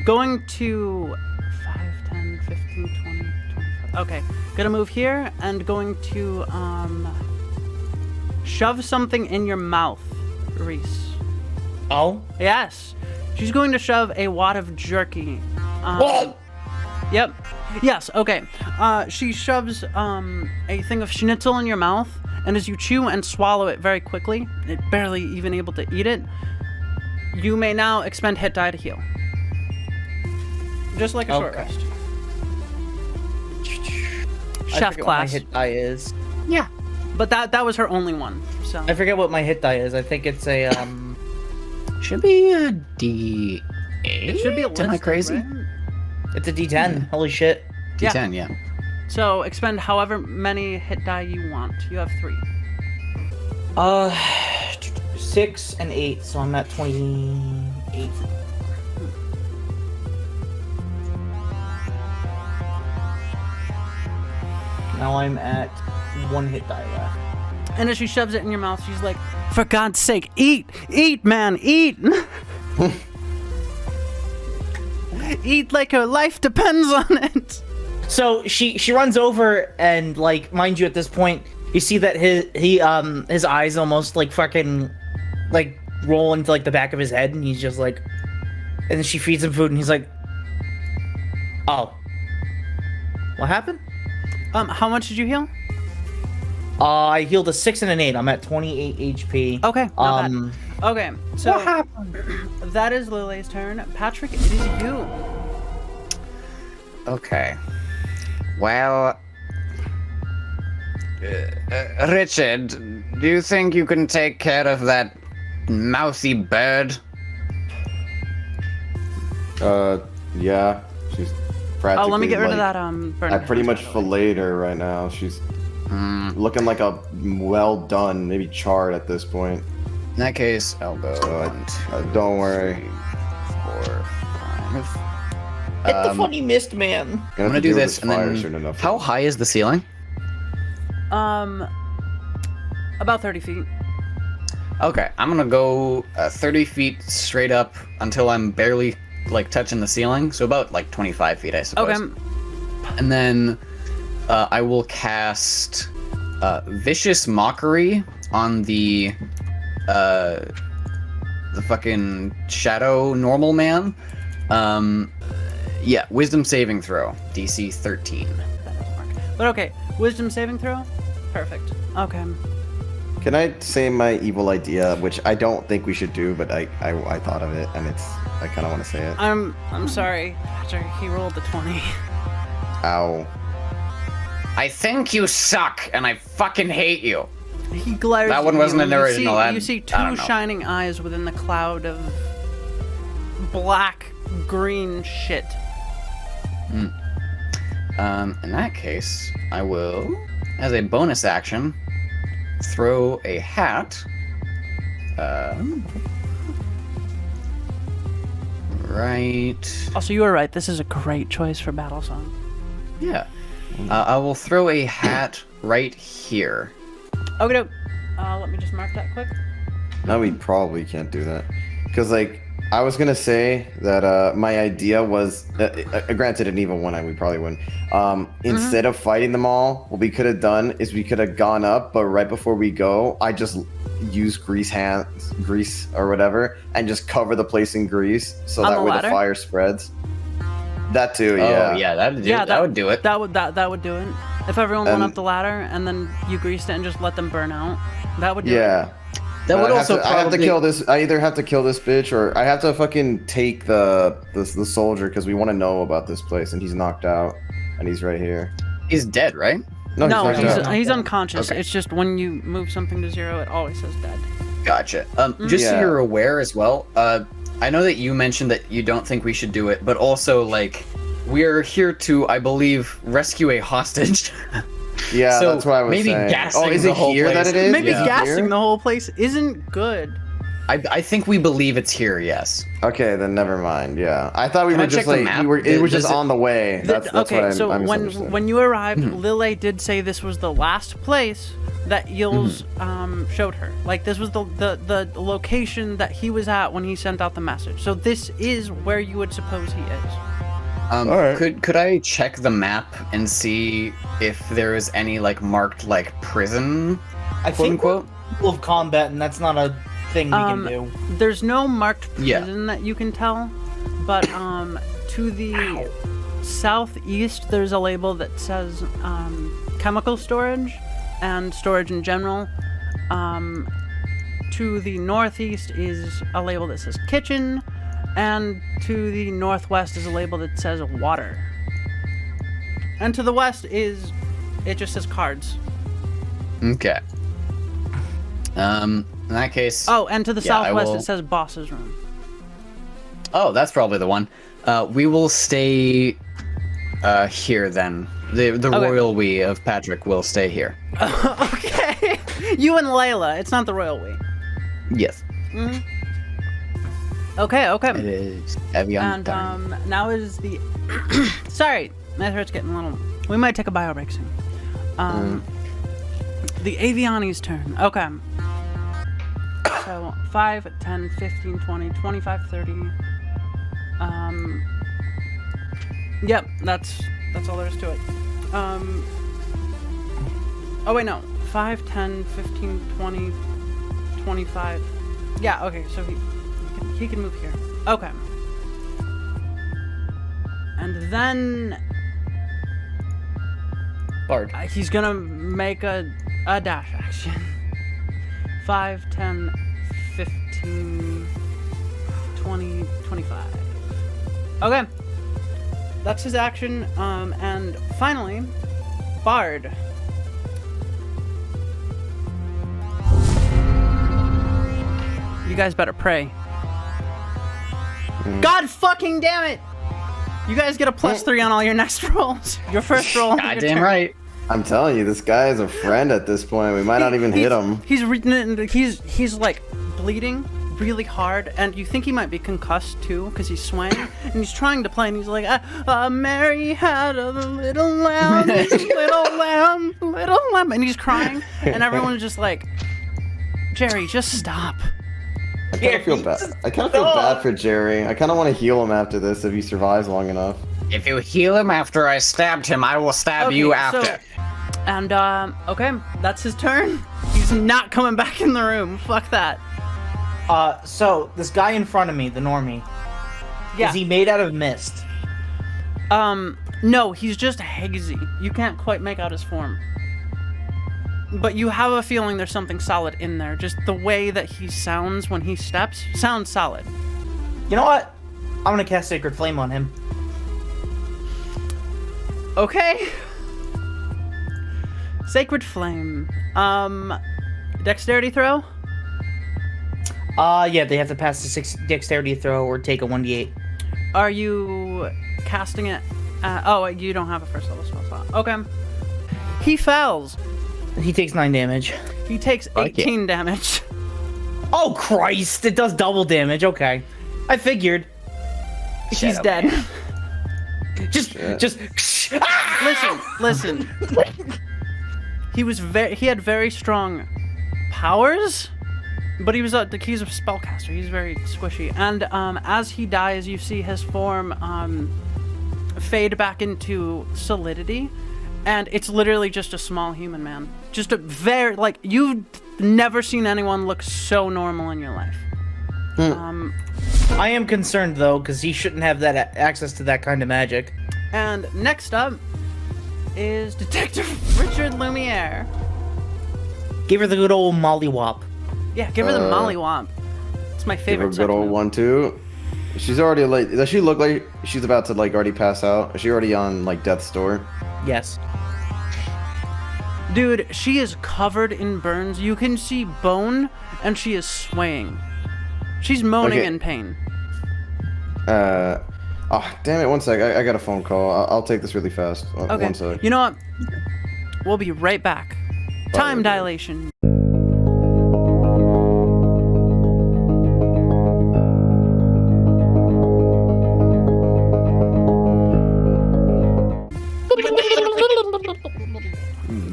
A: going to 5, 10, 15, 20, 25. Okay, gonna move here and going to shove something in your mouth, Reese.
D: Oh?
A: Yes. She's going to shove a wad of jerky. Yep. Yes, okay. She shoves a thing of schnitzel in your mouth, and as you chew and swallow it very quickly, barely even able to eat it, you may now expend hit die to heal. Just like a short rest. Chef class.
D: What my hit die is.
A: Yeah. But that was her only one. So
D: I forget what my hit die is. I think it's a
B: Should be a D8.
A: it should be a
B: Am I crazy?
A: right?
D: It's a D10. Holy shit.
B: D10, yeah.
A: So expend however many hit die you want. You have 3.
D: 6 and 8, so I'm at 28. Now I'm at 1 hit die left.
A: And as she shoves it in your mouth, she's like, "For God's sake, eat! Eat, man, eat!" Eat like her life depends on it.
D: So she runs over and, like, mind you, at this point you see that his eyes almost like fucking like roll into like the back of his head, and he's just like, and then she feeds him food and he's like, "Oh, what happened?"
A: How much did you heal?
D: I healed a 6 and an 8. I'm at 28 HP.
A: Okay, not bad. Okay, so
D: What happened?
A: that is Lily's turn. Patrick, it is you.
F: Okay. Well, Richard, do you think you can take care of that mouthy bird?
E: Yeah, she's practically.
A: Oh, let me get rid of
E: like-
A: that burn.
E: I pretty much filleted her right now. She's looking like a well done, maybe charred at this point.
F: In that case, I'll go.
E: Don't worry.
F: 4, 5.
D: Hit the funny mist, man.
F: I'm gonna do this, and then how high is the ceiling?
A: About 30 feet.
F: Okay, I'm gonna go 30 feet straight up until I'm barely like touching the ceiling, so about like 25 feet, I suppose.
A: Okay.
F: And then I will cast Vicious Mockery on the fucking Shadow Normal Man. Yeah, Wisdom saving throw, DC 13.
A: That doesn't work. But okay, wisdom saving throw? Perfect. Okay.
E: Can I say my evil idea, which I don't think we should do, but I thought of it, and I kind of want to say it.
A: I'm sorry, Patrick. He rolled a 20.
E: Ow.
F: I think you suck, and I fucking hate you.
A: He glares.
F: That one
A: at
F: wasn't
A: you,
F: an
A: and
F: original.
A: You see
F: I
A: two
F: don't know.
A: shining eyes within the cloud of black green shit.
F: In that case, I will, as a bonus action, throw a hat. Right.
A: Also, you were right. This is a great choice for battle song.
F: Yeah. I will throw a hat right here.
A: Okay, let me just mark that quick.
E: No, we probably can't do that. Because, like, I was going to say that my idea was, granted, an evil one, we probably wouldn't. Instead of fighting them all, what we could have done is we could have gone up, but right before we go, I just use grease or whatever, and just cover the place in grease so
A: On
E: that
A: the
E: way
A: ladder?
E: the fire spreads. That too, yeah.
F: Oh, yeah, that would do it.
A: That would do it. If everyone went
E: And-
A: up the ladder and then you greased it and just let them burn out, that would do it.
E: Yeah.
F: That would
E: I
F: also
E: have to kill this. I either have to kill this bitch or I have to fucking take the soldier because we want to know about this place and he's knocked out and he's right here.
F: He's dead, right?
E: No,
A: No,
E: he's knocked out.
A: he's unconscious.
F: Okay.
A: It's just when you move something to 0, it always says dead.
F: Gotcha. Just so
E: Yeah.
F: you're aware as well, I know that you mentioned that you don't think we should do it, but also, like, we're here to, I believe, rescue a hostage.
E: Yeah,
F: So
E: that's what I was
F: maybe
E: saying.
F: gassing
E: Oh, is
F: the
E: it
F: whole
E: here
F: place.
E: that it is?
A: Maybe
E: Is it
A: gassing
E: here?
A: the whole place isn't good.
F: I think we believe it's here, yes.
E: Okay, then never mind. Yeah, I thought we
F: Can
E: were
F: I
E: just
F: check the
E: like
F: map?
E: it was just
F: Does it-
E: on the way. That's
A: okay,
E: what
A: so
E: I
A: when
E: misunderstood.
A: you arrived, Lille did say this was the last place that Eels showed her. Like, this was the location that he was at when he sent out the message. So this is where you would suppose he is.
E: Alright.
F: Could I check the map and see if there is any, like, marked, like, prison,
D: I
F: quote
D: think
F: unquote?
D: we're full of combat, and that's not a thing we can do.
A: There's no marked
F: Yeah.
A: prison that you can tell, but to the southeast there's a label that says chemical storage and storage in general. To the northeast is a label that says kitchen, and to the northwest is a label that says water. And to the west it just says cards.
F: Okay. In that case...
A: Oh, and to the
F: Yeah, I
A: southwest
F: will-
A: it says boss's room.
F: Oh, that's probably the one. We will stay here then. The royal we of Patrick will stay here.
A: Okay. You and Layla. It's not the royal we.
F: Yes.
A: Okay, okay.
F: It is heavy on
A: And
F: time.
A: now is the sorry, my throat's getting a little. We might take a bio break soon. The Aviani's turn. Okay. So 5, 10, 15, 20, 25, 30. Yep, that's all there is to it. Oh wait, no. 5, 10, 15, 20, 25. Yeah, okay, so he can move here. Okay. And then
F: Bard.
A: he's gonna make a dash action. 5, 10, 15, 20, 25. Okay. That's his action. And finally, Bard. You guys better pray. God fucking damn it! You guys get a +3 on all your next rolls. Your first roll. your
F: Goddamn
A: turn.
F: right.
E: I'm telling you, this guy is a friend at this point. We might not even hit him.
A: He's like bleeding really hard, and you think he might be concussed too because he's swaying, and he's trying to play, and he's like, Mary had a little lamb, little lamb, and he's crying, and everyone's just like, Jerry, just stop.
E: I kind of feel bad. I kind of feel bad for Jerry. I kind of want to heal him after this if he survives long enough.
F: If you heal him after I stabbed him, I will stab you after.
A: And okay, that's his turn. He's not coming back in the room. Fuck that.
D: So this guy in front of me, the normie,
A: Yeah.
D: is he made out of mist?
A: No, he's just hazy. You can't quite make out his form. But you have a feeling there's something solid in there. Just the way that he sounds when he steps sounds solid.
D: You know what? I'm gonna cast Sacred Flame on him.
A: Okay. Sacred Flame. Dexterity throw?
D: Yeah, they have to pass the 6 dexterity throw or take a 1d8.
A: Are you casting it? Oh, you don't have a first level spell slot. Okay. He fails.
D: He takes 9 damage.
A: He takes 18 damage.
D: Oh, Christ! It does double damage. Okay. I figured.
A: She's dead.
D: Just.
A: Listen. He had very strong powers, but he's a spellcaster. He's very squishy. And as he dies, you see his form fade back into solidity, and it's literally just a small human man. Just a very you've never seen anyone look so normal in your life.
D: I am concerned though, because he shouldn't have that access to that kind of magic.
A: And next up is Detective Richard Lumiere.
D: Give her the good old mollywop.
A: Yeah, give her the mollywop. It's my
E: Give
A: favorite.
E: her a good old 1-2. She's already like. Does she look like she's about to already pass out? Is she already on death's door?
D: Yes.
A: Dude, she is covered in burns. You can see bone, and she is swaying. She's moaning in pain.
E: Oh, damn it. 1 sec. I got a phone call. I'll take this really fast.
A: Okay.
E: 1 sec.
A: You know what? We'll be right back. Time dilation.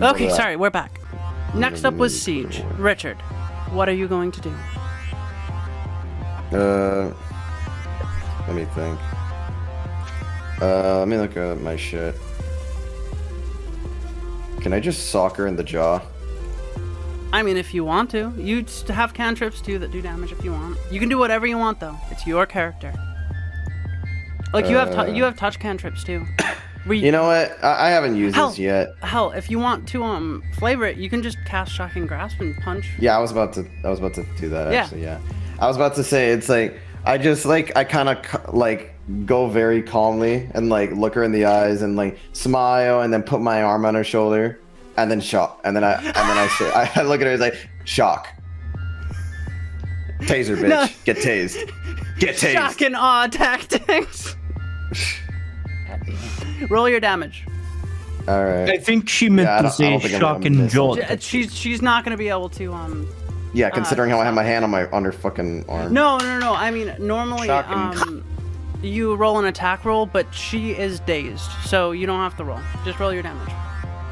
A: Okay, sorry, we're back. Next up was Siege. Richard, what are you going to do?
E: Let me think. Let me look at my shit. Can I just sock her in the jaw?
A: I mean, if you want to. You have cantrips too that do damage if you want. You can do whatever you want though. It's your character. You have touch cantrips too.
E: You know what? I haven't used this yet.
A: Hell, if you want to flavor it, you can just cast Shocking Grasp and punch.
E: Yeah, I was about to do that actually. Yeah. I was about to say it's I kind of go very calmly and look her in the eyes and smile and then put my arm on her shoulder and then shock and then I say I look at her as shock. Taser, bitch.
A: No.
E: Get tased. Get tased.
A: Shock and awe tactics. Roll your damage.
E: All right.
H: I think she meant to say shock and jaw.
A: She's not gonna be able to
E: Yeah, considering how I have my hand on her fucking arm.
A: No. I mean, normally you roll an attack roll, but she is dazed, so you don't have to roll. Just roll your damage.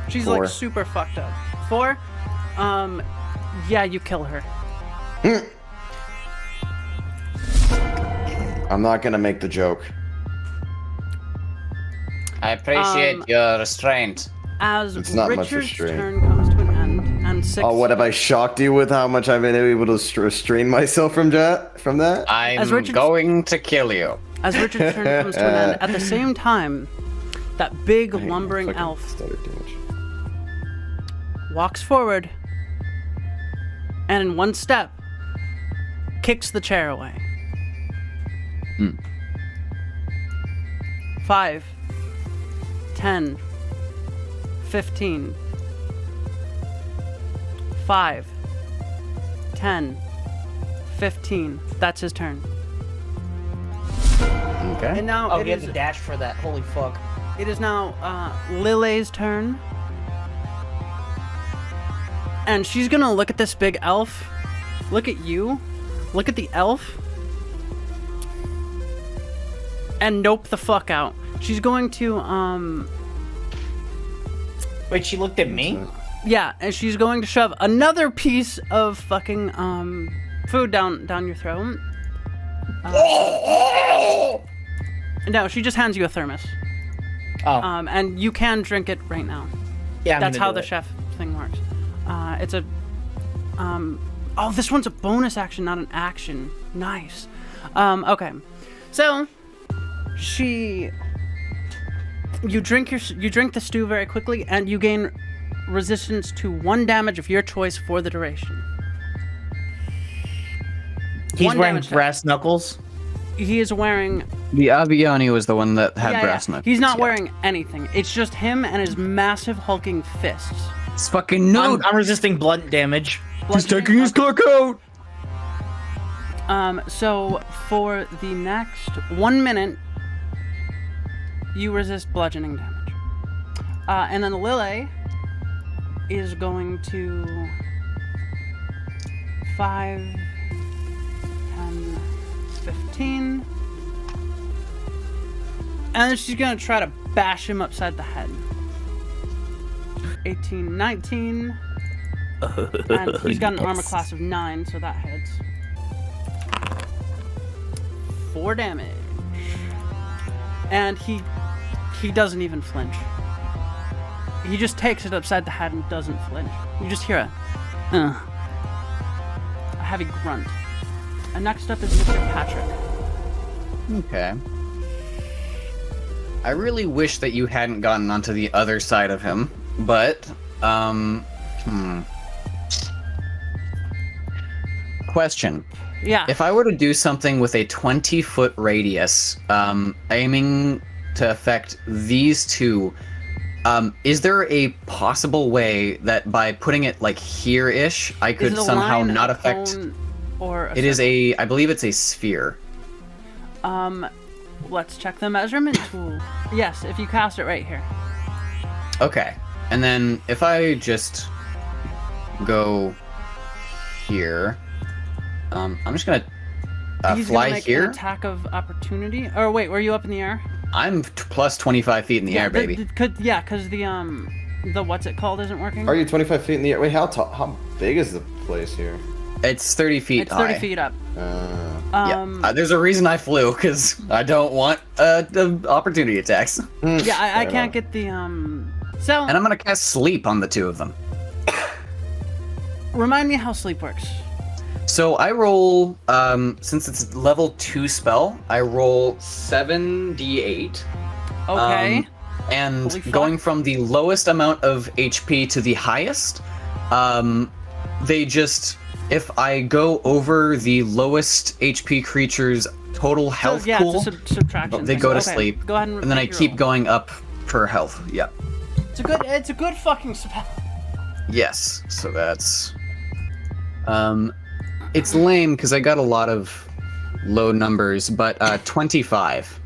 A: She's
E: 4.
A: super fucked up. 4. Yeah, you kill her.
E: I'm not gonna make the joke.
F: I appreciate your restraint.
A: As
E: It's not much
A: Richard's
E: restraint.
A: turn comes to an end, and 6.
E: Oh, what have I shocked you with? How much I've been able to restrain myself from that?
F: I'm going to kill you.
A: As Richard's turn comes to an end, at the same time, that big lumbering elf walks forward, and in one step, kicks the chair away. 5, 10, 15. 5, 10, 15. That's his turn.
E: Okay.
A: And now
D: Oh, he has a dash for that. Holy fuck.
A: it is now Lille's turn. And she's gonna look at this big elf. Look at you. Look at the elf. And nope the fuck out. She's going to,
D: Wait, she looked at me?
A: yeah, and she's going to shove another piece of fucking, food down your throat. No, she just hands you a thermos.
D: Oh.
A: And you can drink it right now.
D: Yeah, I'm
A: That's
D: gonna
A: how
D: do
A: the
D: it.
A: chef thing works. It's a, oh, this one's a bonus action, not an action. Nice. Okay. So, you drink the stew very quickly, and you gain resistance to 1 damage of your choice for the duration.
D: He's
A: 1
D: wearing
A: damage
D: brass knuckles.
A: He is wearing.
B: The Abiani was the one that had brass knuckles.
A: He's not
B: yeah.
A: wearing anything. It's just him and his massive hulking fists.
B: It's fucking no.
D: I'm resisting blunt damage.
B: He's
A: bludgeoning?
B: taking his
A: Okay.
B: cock out.
A: So for the next 1 minute, you resist bludgeoning damage. And then Lily is going to 5, 10, 15. And then she's going to try to bash him upside the head. 18, 19. And he's got an armor class of 9, so that hits. 4 damage. And he doesn't even flinch. He just takes it upside the head and doesn't flinch. You just hear a heavy grunt. And next up is Mr. Patrick.
B: Okay. I really wish that you hadn't gotten onto the other side of him, but, Question.
A: Yeah.
B: If I were to do something with a 20-foot radius, aiming to affect these two, is there a possible way that by putting it like here-ish, I could
A: Is it a
B: somehow
A: line,
B: not
A: a
B: affect...
A: cone, or a
B: It is
A: circle?
B: I believe it's a sphere.
A: Let's check the measurement tool. Yes, if you cast it right here.
B: Okay. And then if I just go here, I'm just gonna
A: He's
B: fly
A: gonna make
B: here.
A: an attack of opportunity. Or wait, were you up in the air?
B: I'm plus 25 feet in the air, baby.
A: Because the what's it called isn't working.
E: Are you 25 feet in the air? Wait, how tall? How big is the place here?
B: It's 30 feet
A: It's 30
B: high.
A: feet up.
B: There's a reason I flew, because I don't want the opportunity attacks.
A: Yeah, I
E: Fair
A: can't
E: enough.
A: get the So
B: And I'm gonna cast sleep on the two of them.
A: remind me how sleep works.
B: So I roll, since it's level 2 spell, I roll 7d8.
A: Okay.
B: And
A: Holy fuck.
B: going from the lowest amount of HP to the highest, they just, if I go over the lowest HP creature's total health
A: yeah,
B: pool,
A: it's a subtraction.
B: they
A: thing.
B: go to
A: Okay,
B: sleep.
A: Go ahead
B: And then I
A: make your
B: keep
A: roll.
B: going up per health. Yeah.
A: It's a good fucking spell.
B: Yes. So that's, it's lame because I got a lot of low numbers, but 25.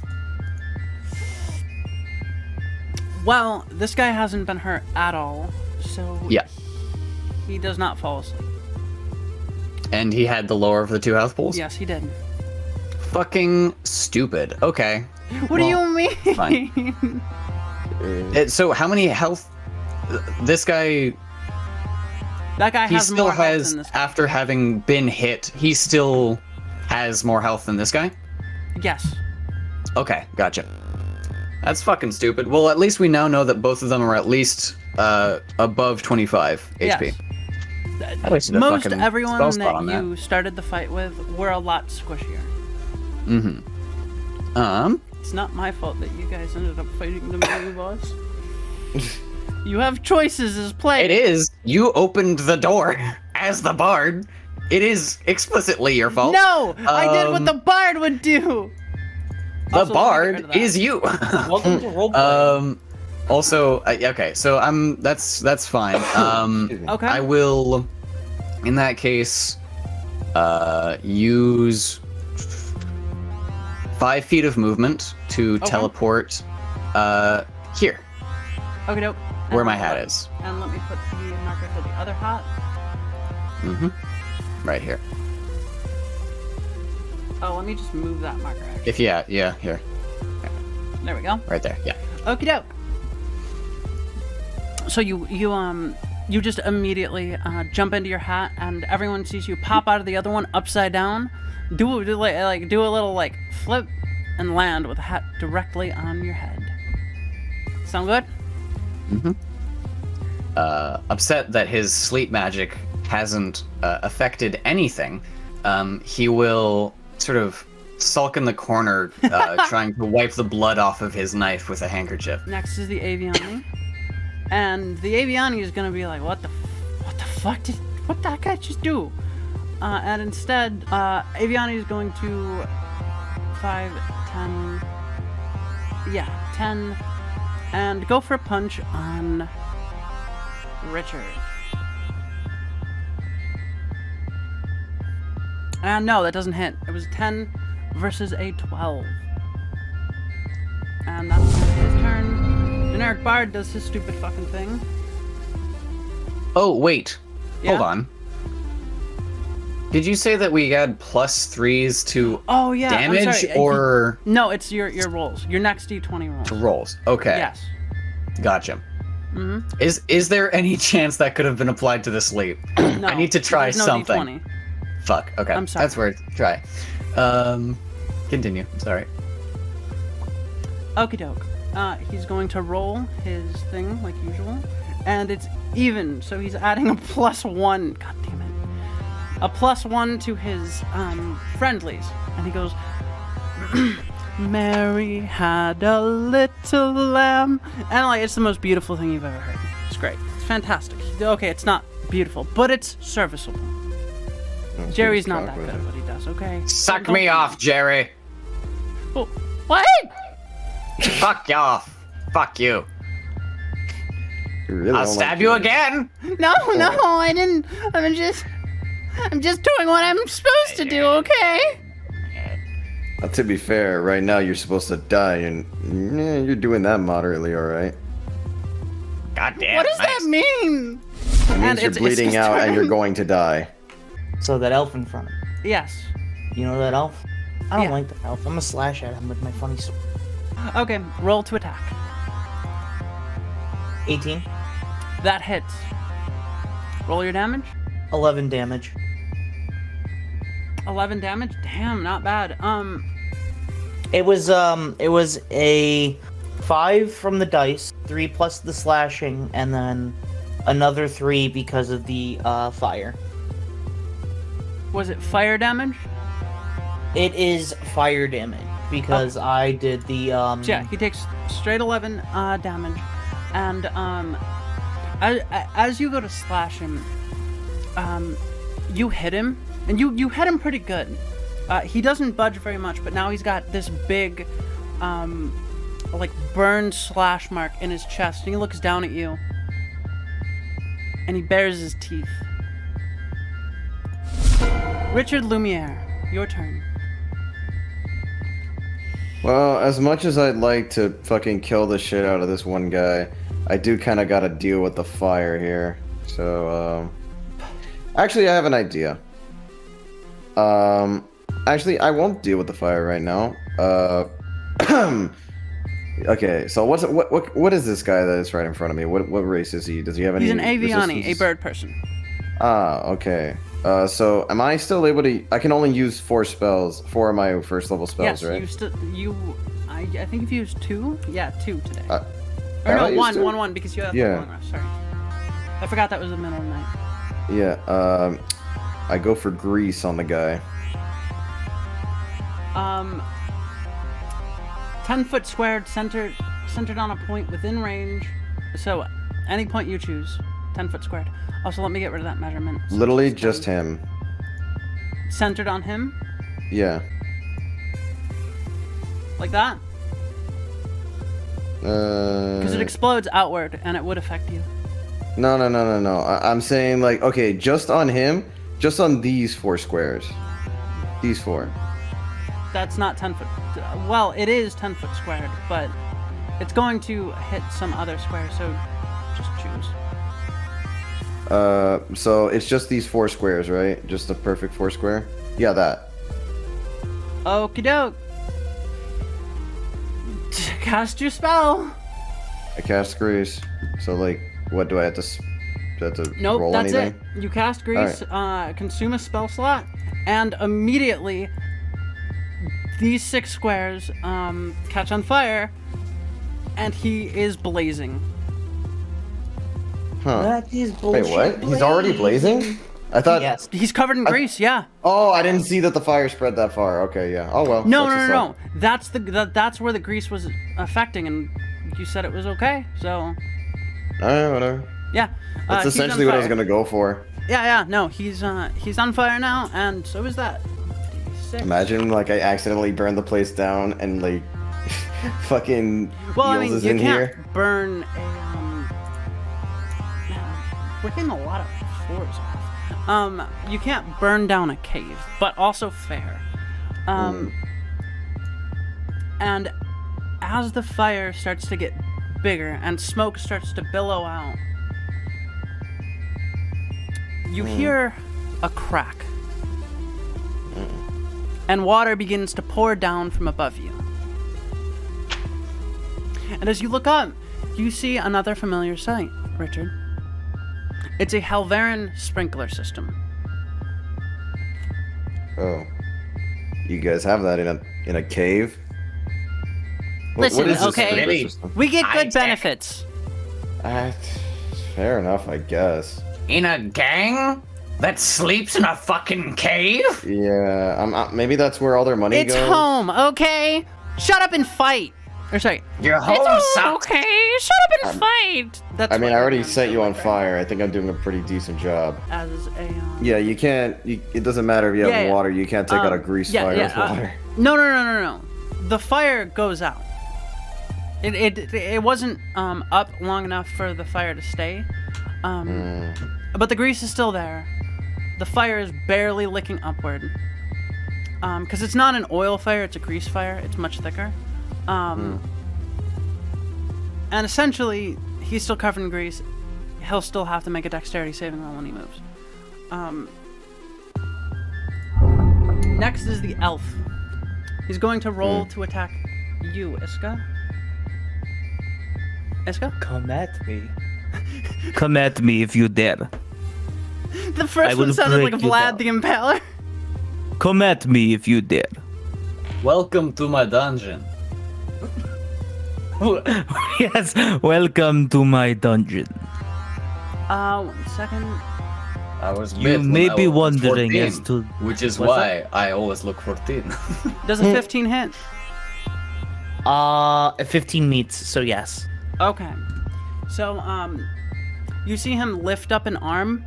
A: Well, this guy hasn't been hurt at all, so
B: Yeah.
A: he does not fall asleep.
B: And he had the lower of the 2 health pools?
A: Yes, he did.
B: Fucking stupid. Okay.
A: What do you mean?
B: fine. So how many health? This guy,
A: That guy
B: he
A: has
B: still
A: more health
B: has,
A: than this guy.
B: after having been hit, he still has more health than this guy?
A: Yes.
B: Okay, gotcha. That's fucking stupid. Well, at least we now know that both of them are at least above 25 HP.
A: Yes.
B: I wasted a
A: Most
B: fucking
A: everyone
B: spell slot on
A: that you started the fight with were a lot squishier.
B: Mm-hmm.
A: It's not my fault that you guys ended up fighting the mini boss. You have choices as players.
B: It is. You opened the door as the bard. It is explicitly your fault.
A: No! I did what the bard would do!
B: The
A: Also, let me get rid
B: bard
A: of that.
B: is you.
D: Welcome to roleplay.
B: Also, okay, so that's fine.
A: Okay.
B: I will, in that case, use 5 feet of movement to teleport here,
A: Okay, nope.
B: where my hat is.
A: And let me put the marker for the other hat.
B: Mm-hmm. Right here.
A: Oh, let me just move that marker, actually.
B: If yeah, here,
A: There we go.
B: right there. Yeah.
A: Okie doke. So you just immediately jump into your hat, and everyone sees you pop out of the other one upside down. Do a little like flip, and land with the hat directly on your head. Sound good?
B: Upset that his sleep magic hasn't affected anything, he will sort of sulk in the corner, trying to wipe the blood off of his knife with a handkerchief.
A: Next is the Aviani, and the Aviani is gonna be like, what the fuck what that guy just do? And instead, Aviani is going to 5, 10, 10, and go for a punch on Richard. And no, that doesn't hit. It was 10 versus a 12. And that's his turn. Generic Bard does his stupid fucking thing.
B: Oh, wait.
A: Yeah?
B: Hold on. Did you say that we had +3s to damage,
A: I'm sorry.
B: or
A: No, it's your rolls. Your next D20 rolls.
B: to rolls? Okay.
A: Yes.
B: Gotcha. Is there any chance that could have been applied to the sleep?
A: No,
B: I need to try
A: there's no
B: something.
A: D20.
B: Fuck. Okay.
A: I'm sorry.
B: That's where try. Continue. Sorry.
A: Okie doke. He's going to roll his thing like usual, and it's even, so he's adding a +1. God damn it. A +1 to his friendlies, and he goes, Mary had a little lamb, and like it's the most beautiful thing you've ever heard. It's great. It's fantastic. Okay, it's not beautiful, but it's serviceable. Jerry's not that good at what he does. Okay.
F: Suck me off, Jerry.
A: Oh, what?
F: Fuck you off. Fuck you.
E: You really
F: I'll
E: don't
F: stab
E: like
F: you
E: it.
F: again.
A: No, I didn't. I'm just doing what I'm supposed to do. Okay.
E: To be fair, right now you're supposed to die, and you're doing that moderately, all right.
F: God damn.
A: What does
F: nice.
A: that mean?
E: It means you're bleeding
A: his
E: out, and you're
A: turn.
E: going to die.
D: So that elf in front of me.
A: Yes.
D: You know that elf? I don't
A: Yeah.
D: like that elf. I'm gonna slash at him with my funny sword.
A: Okay. Roll to attack.
D: 18.
A: That hits. Roll your damage.
D: 11 damage.
A: 11 damage. Damn, not bad.
D: It was a 5 from the dice, 3 plus the slashing, and then another 3 because of the fire.
A: Was it fire damage?
D: It is fire damage because I did the
A: So yeah, he takes straight 11 damage, and as you go to slash him, you hit him, and you hit him pretty good. He doesn't budge very much, but now he's got this big, like burned slash mark in his chest, and he looks down at you, and he bares his teeth. Richard Lumiere, your turn.
E: Well, as much as I'd like to fucking kill the shit out of this one guy, I do kind of got to deal with the fire here. So, actually, I have an idea. Actually, I won't deal with the fire right now. Okay, so what is this guy that is right in front of me? What race is he? Does he have any?
A: He's an aviani, a
E: resistance?
A: bird person.
E: Ah, okay. So am I still able to? I can only use 4 of my first level spells,
A: Yes,
E: right?
A: I think you've used 2. Yeah, 2 today.
E: Have
A: Or no,
E: I used 2?
A: one, because you have
E: Yeah.
A: the long rest. Sorry, I forgot that was the middle of the night.
E: Yeah. I go for grease on the guy.
A: 10 foot squared, centered on a point within range. So any point you choose, 10 foot squared. Also, let me get rid of that measurement. So
E: Literally
A: it's
E: just him.
A: centered on him,
E: Yeah.
A: like that, because it explodes outward and it would affect you.
E: No. I'm saying like, okay, just on him, just on these 4 squares. These 4.
A: That's not 10 foot. Well, it is 10 foot squared, but it's going to hit some other square. So just choose.
E: So it's just these 4 squares, right? Just a perfect 4 square? Yeah, that.
A: Okie doke. Cast your spell.
E: I cast grease. So like, what do I have to?
A: Nope,
E: roll
A: that's
E: anything?
A: it. You cast grease, consume a spell slot, and immediately these 6 squares catch on fire, and he is blazing.
E: Huh.
D: That is
E: Wait,
D: bullshit.
E: what? He's already blazing? I thought.
D: Yes.
A: He's covered in grease, yeah.
E: Oh, I didn't see that the fire spread that far. Okay, yeah. Oh well.
A: No,
E: sucks to
A: no.
E: suck.
A: That's where the grease was affecting, and you said it was okay, so
E: Alright, whatever.
A: yeah.
E: That's
A: he's on
E: essentially what I was
A: fire.
E: gonna go for.
A: Yeah. No, he's on fire now, and so is that. D6.
E: Imagine like I accidentally burned the place down and like fucking
A: Well, I
E: Eels
A: mean,
E: is
A: you
E: in
A: can't
E: here.
A: burn a. Man, we're getting a lot of 4s off. You can't burn down a cave, but also fair. And as the fire starts to get bigger and smoke starts to billow out, you hear a crack. And water begins to pour down from above you. And as you look up, you see another familiar sight, Richard. It's a Helverin sprinkler system.
E: Oh, you guys have that in a cave?
A: Listen,
E: what is this
A: okay,
E: sprinkler system?
A: we get good
F: High-tech.
A: benefits.
E: Fair enough, I guess.
F: In a gang that sleeps in a fucking cave?
E: Yeah, maybe that's where all their money
A: It's
E: goes.
A: home, okay? Shut up and fight. Or sorry.
F: Your home sucks.
A: Okay, shut up and fight. That's
E: I mean,
A: what
E: I already
A: I'm
E: set you on
A: doing
E: fire. I think I'm doing a pretty decent job.
A: as a.
E: Yeah, you can't. It doesn't matter if you have
A: Yeah, yeah.
E: water. You can't take out a grease fire with water.
A: No. The fire goes out. It wasn't up long enough for the fire to stay. But the grease is still there. The fire is barely licking upward. Because it's not an oil fire, it's a grease fire. It's much thicker. And essentially, he's still covered in grease. He'll still have to make a dexterity saving roll when he moves. Next is the elf. He's going to roll to attack you, Iska. Iska?
H: Come at me. Come at me if you dare.
A: The first one
H: will
A: sounded like
H: break you
A: Vlad
H: down.
A: the Impaler.
H: Come at me if you dare.
B: Welcome to my dungeon.
H: Yes, welcome to my dungeon.
A: 1 second.
B: I was
H: You
B: bit when
H: may
B: I
H: be
B: was
H: wondering
B: 14,
H: as to
B: which is
H: what's
B: why I always look 14.
A: Does a 15 hit?
D: 15 meets, so yes.
A: Okay. So, you see him lift up an arm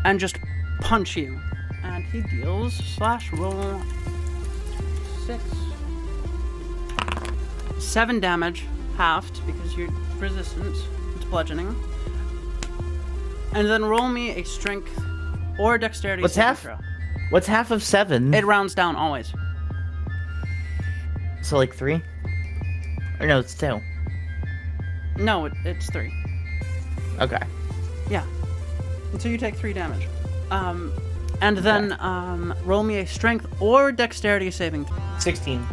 A: and just punch you. And he deals /roll 6. 7 damage, halved, because you're resistant to bludgeoning. And then roll me a strength or dexterity
D: What's
A: saving
D: half?
A: throw.
D: What's half of 7?
A: It rounds down always.
D: So like 3? Or no, it's 2.
A: No, it's 3.
D: Okay.
A: Yeah. And so you take 3 damage. And then roll me a strength or dexterity saving throw.
D: 16.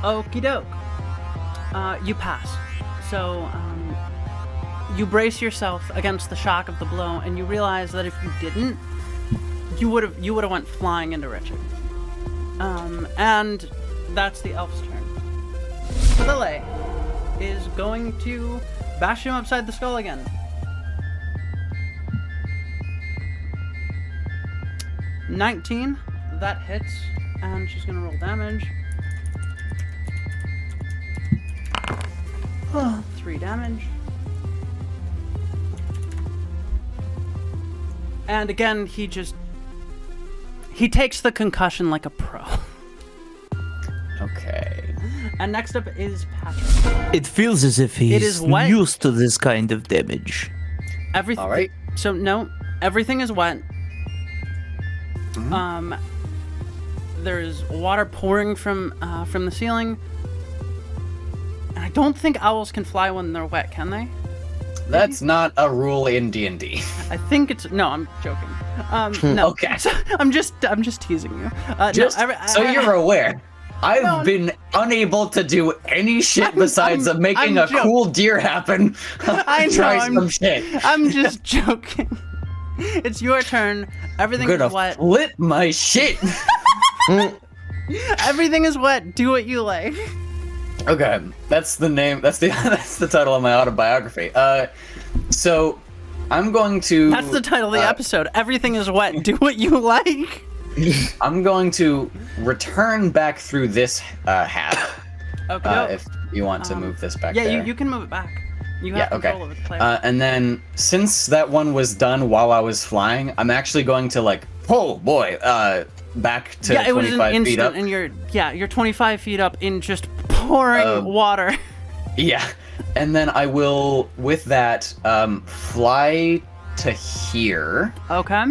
A: Okie doke. You pass. So, you brace yourself against the shock of the blow, and you realize that if you didn't, you would have went flying into Richard. And that's the elf's turn. Lily is going to bash him upside the skull again. 19, that hits, and she's gonna roll damage. 3 damage. And again, he takes the concussion like a pro.
B: Okay.
A: And next up is Patrick.
H: It feels as if
A: It
H: he's
A: is wet.
H: used to this kind of damage.
A: Everything.
B: All right.
A: So no, everything is wet. There's water pouring from the ceiling. And I don't think owls can fly when they're wet, can they?
B: That's not a rule in D&D.
A: I think it's no. I'm joking. No.
B: Okay.
A: So, I'm just teasing you.
B: Just
A: no,
B: so you're aware, I've been unable to do any shit besides making
A: I'm
B: a cool deer happen.
A: I know,
B: Try
A: I'm-
B: some shit.
A: I'm just joking. It's your turn. Everything
B: I'm
A: is
B: gonna
A: wet.
B: flip my shit.
A: Everything is wet. Do what you like.
B: Okay, that's the name. That's the title of my autobiography. So I'm going to.
A: That's the title of the episode. Everything is wet. Do what you like.
B: I'm going to return back through this hat.
A: Okay.
B: If you want to move this back
A: Yeah,
B: there.
A: you can move it back. You
B: Yeah,
A: have
B: okay.
A: control over the player.
B: And then since that one was done while I was flying, I'm actually going to back to
A: yeah, it was
B: 25
A: an
B: feet
A: instant,
B: up.
A: and you're 25 feet up in just pouring water.
B: Yeah, and then I will, with that, fly to here.
A: Okay.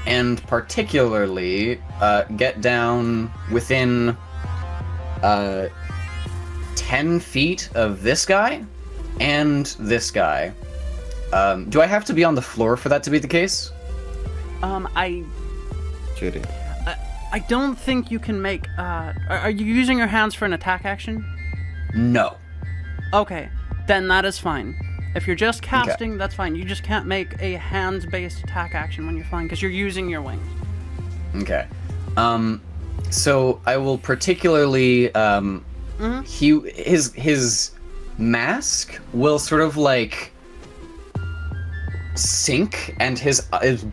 B: And particularly get down within 10 feet of this guy and this guy. Do I have to be on the floor for that to be the case?
E: Shitty.
A: I don't think you can make. Are you using your hands for an attack action?
B: No.
A: Okay, then that is fine. If you're just casting, that's fine. You just can't make a hands-based attack action when you're flying because you're using your wings.
B: Okay. So I will particularly his mask will sort of like sink, and his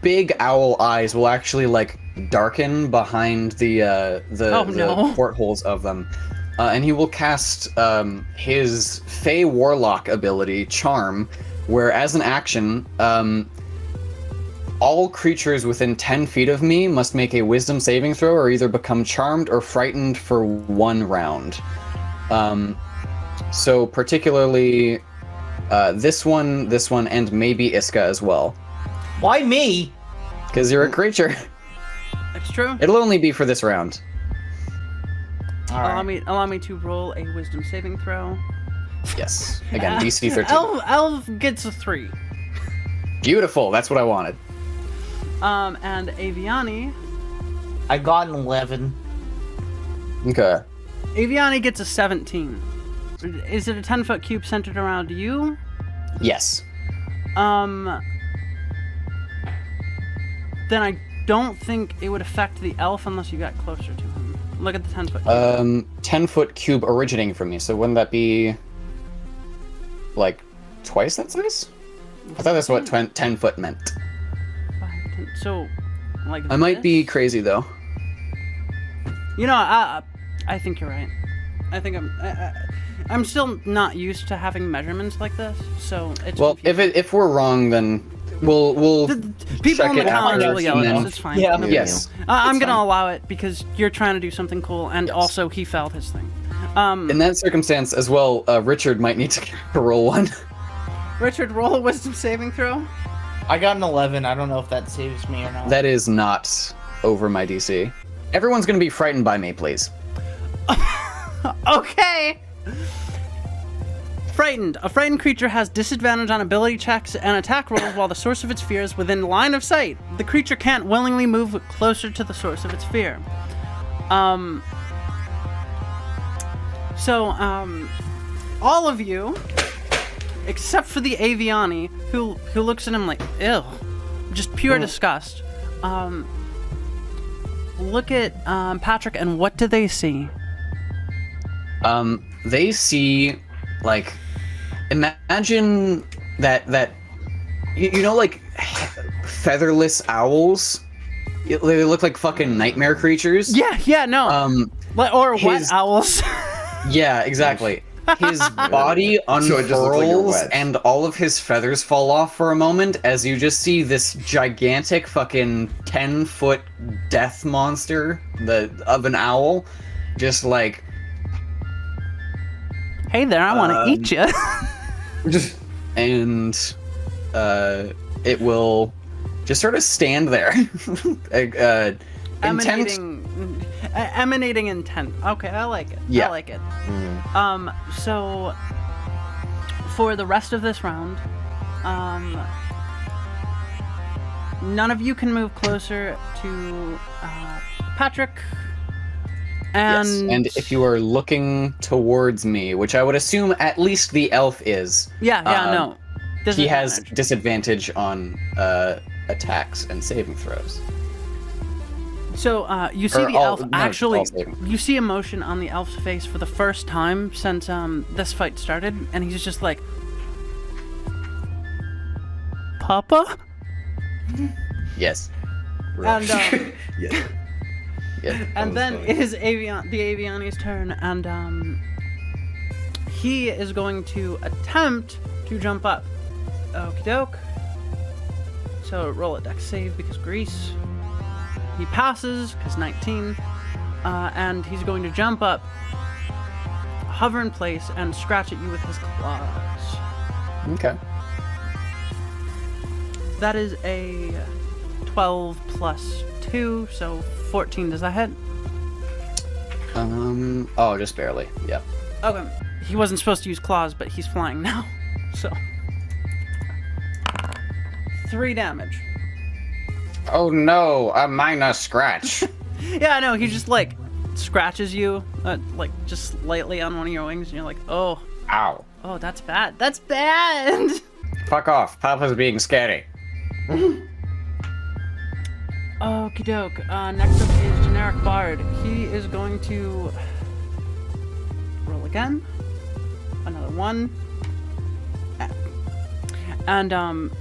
B: big owl eyes will actually like darken behind the portholes of them. And he will cast his Fey Warlock ability, Charm, where as an action, all creatures within 10 feet of me must make a Wisdom saving throw or either become charmed or frightened for 1 round. So particularly this one, and maybe Iska as well.
D: Why me?
B: Because you're a creature.
A: That's true.
B: It'll only be for this round.
A: Allow me to roll a Wisdom saving throw.
B: Yes. Again, DC 13.
A: Elf gets a 3.
B: Beautiful. That's what I wanted.
A: And Aviani.
D: I got an 11.
B: Okay.
A: Aviani gets a 17. Is it a 10-foot cube centered around you?
B: Yes.
A: Then I don't think it would affect the elf unless you got closer to him. Look at the 10-foot cube.
B: 10-foot cube originating from me, so wouldn't that be like twice that size? I thought that's what 10 foot meant.
A: 5, 10, so, like
B: I might be crazy though.
A: You know, I think you're right. I think I'm still not used to having measurements like this, so it's
B: well.
A: confusing.
B: If we're wrong, then we'll
A: people
B: check
A: on the
B: it
A: comments
B: after,
A: will yell
B: and
A: at us.
B: then-
A: It's fine.
D: Yeah.
B: Yes.
A: I'm gonna
B: fine.
A: allow it because you're trying to do something cool, and also he failed his thing.
B: In that circumstance as well, Richard might need to roll one.
A: Richard, roll a Wisdom saving throw.
D: I got an 11. I don't know if that saves me or not.
B: That is not over my DC. Everyone's gonna be frightened by me, please.
A: Okay. Frightened. A frightened creature has disadvantage on ability checks and attack rolls while the source of its fear is within line of sight. The creature can't willingly move closer to the source of its fear. So, all of you, except for the Aviani, who looks at him like, ew, just pure disgust, look at Patrick, and what do they see?
B: They see, like, imagine that you know, like, featherless owls? They look like fucking nightmare creatures.
A: Yeah, no. Or wet
B: his-
A: owls.
B: Yeah, exactly. His body
E: So it just looks like you're
B: unfurls
E: wet.
B: and all of his feathers fall off for a moment as you just see this gigantic fucking 10-foot death monster of an owl just like
A: Hey there, I want to eat you.
B: and it will just sort of stand there. Intent.
A: Emanating intent. Okay, I like it.
B: Yeah.
A: I like it. So for the rest of this round, none of you can move closer to Patrick. And
B: Yes, and if you are looking towards me, which I would assume at least the elf is,
A: no.
B: he has disadvantage on attacks and saving throws.
A: So you see
B: Or
A: the
B: all-
A: elf
B: no,
A: actually.
B: all saving.
A: You see emotion on the elf's face for the first time since this fight started, and he's just like, "Papa,"
B: Yes.
A: and
E: Yeah.
B: Yeah.
A: and
E: was
A: then
E: funny.
A: it is the Aviani's turn, and he is going to attempt to jump up. Okie doke. So roll a dex save because Grease. He passes because 19, and he's going to jump up, hover in place, and scratch at you with his claws.
B: Okay.
A: that is a 12 plus 2, so 14. Does that hit?
B: Oh, just barely. Yeah.
A: Okay. He wasn't supposed to use claws, but he's flying now. So 3 damage.
F: Oh no, a minor scratch.
A: Yeah, I know. He just like scratches you, like just lightly on one of your wings, and you're like, oh,
F: Ow.
A: oh, that's bad. That's bad.
F: Fuck off. Papa's being scary.
A: Okie doke. Next up is Generic Bard. He is going to roll again. Another 1. And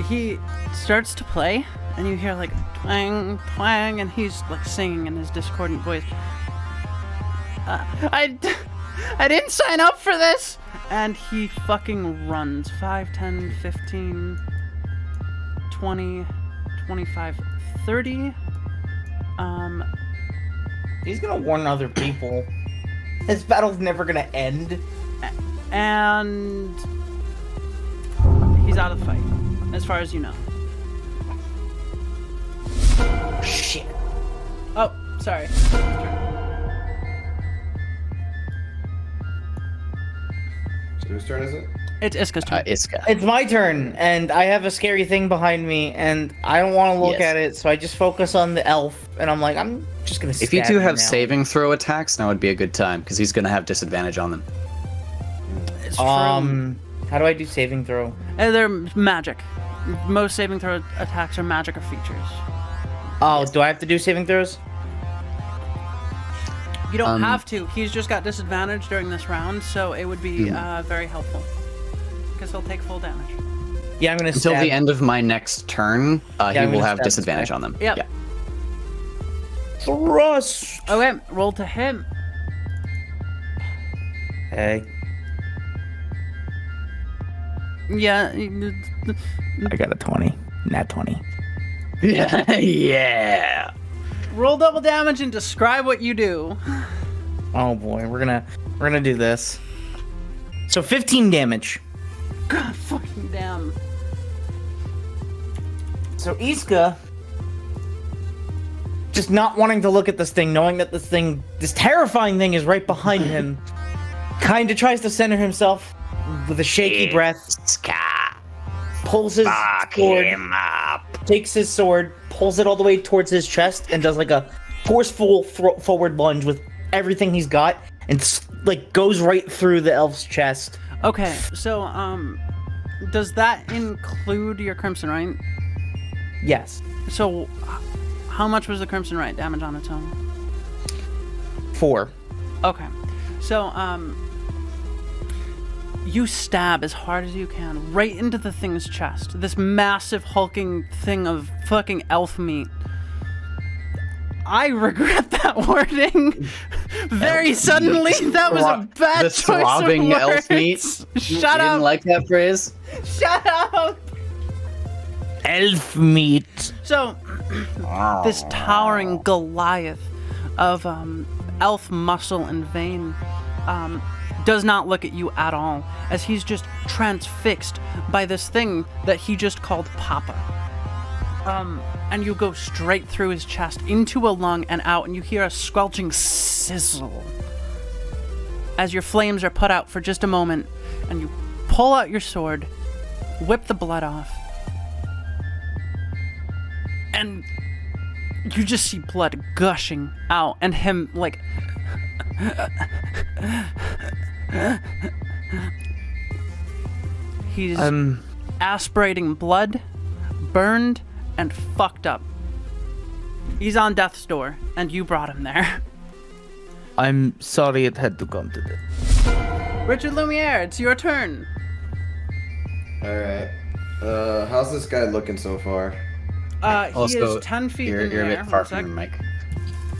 A: he starts to play, and you hear like twang, twang, and he's like singing in his discordant voice. I didn't sign up for this! And he fucking runs. 5, 10, 15, 20, 25, 30.
D: He's gonna warn other people. This battle's never gonna end.
A: And he's out of the fight, as far as you know.
D: Shit.
A: Oh, sorry.
E: Whose turn is it?
A: It's Iska's turn.
B: Iska.
D: It's my turn, and I have a scary thing behind me, and I don't want to look
B: Yes.
D: at it, so I just focus on the elf, and I'm like, I'm just gonna stab
B: If you do have
D: now.
B: saving throw attacks, now would be a good time because he's gonna have disadvantage on them.
A: It's true.
D: How do I do saving throw?
A: They're magic. Most saving throw attacks are magic or features.
D: Oh, do I have to do saving throws?
A: You don't have to. He's just got disadvantage during this round, so it would be very helpful. Because he'll take full damage.
D: Yeah, I'm gonna
B: Until
D: stab.
B: the end of my next turn, he
D: I'm
B: will
D: gonna
B: have
D: stab this
B: disadvantage
D: guy.
B: on them.
A: Yep.
B: Yeah.
D: Thrust.
A: Okay, roll to him.
D: Hey,
A: Yeah.
D: I got a 20. Nat 20.
B: Yeah.
A: Roll double damage and describe what you do.
D: Oh boy, we're gonna do this. So 15 damage.
A: God fucking damn.
D: So Iska, just not wanting to look at this thing, knowing that this terrifying thing is right behind him, kind of tries to center himself with a shaky breath, pulls his sword, takes his sword, pulls it all the way towards his chest, and does like a forceful forward lunge with everything he's got, and like goes right through the elf's chest.
A: Okay, so, does that include your Crimson Right?
D: Yes.
A: So, how much was the Crimson Right damage on its own?
D: 4.
A: Okay, so, you stab as hard as you can right into the thing's chest. This massive hulking thing of fucking elf meat. I regret that wording very suddenly. That was a bad
B: The
A: choice of
B: throbbing
A: words.
B: elf meat.
A: Shut
B: You
A: up!
B: didn't like that phrase?
A: Shut up!
D: Elf meat.
A: So, this towering Goliath of elf muscle and vein does not look at you at all, as he's just transfixed by this thing that he just called Papa. And you go straight through his chest, into a lung and out, and you hear a squelching sizzle as your flames are put out for just a moment, and you pull out your sword, whip the blood off, and you just see blood gushing out, and him, like... He's aspirating blood, burned, and fucked up. He's on death's door, and you brought him there.
H: I'm sorry it had to come to this.
A: Richard Lumiere, it's your turn.
E: All right. How's this guy looking so far?
A: He
B: Also,
A: is 10 feet
B: You're
A: in the
B: a
A: air.
B: bit far
A: One
B: from
A: sec.
B: your mic.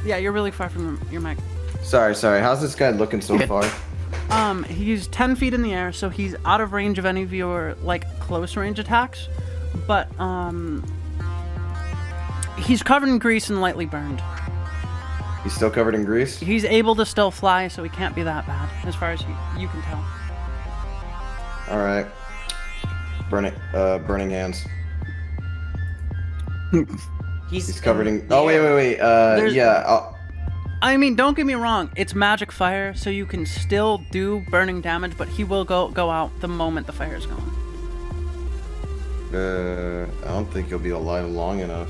A: Yeah, you're really far from your mic.
E: Sorry. How's this guy looking so far?
A: He's 10 feet in the air, so he's out of range of any of your, like, close range attacks. But, he's covered in grease and lightly burned.
E: He's still covered in grease?
A: He's able to still fly, so he can't be that bad, as far as you can tell.
E: All right. burning hands. He's covered in.
D: the
E: Oh wait.
A: There's-
E: Yeah.
A: I mean, don't get me wrong. It's magic fire, so you can still do burning damage, but he will go out the moment the fire is going.
E: I don't think he'll be alive long enough.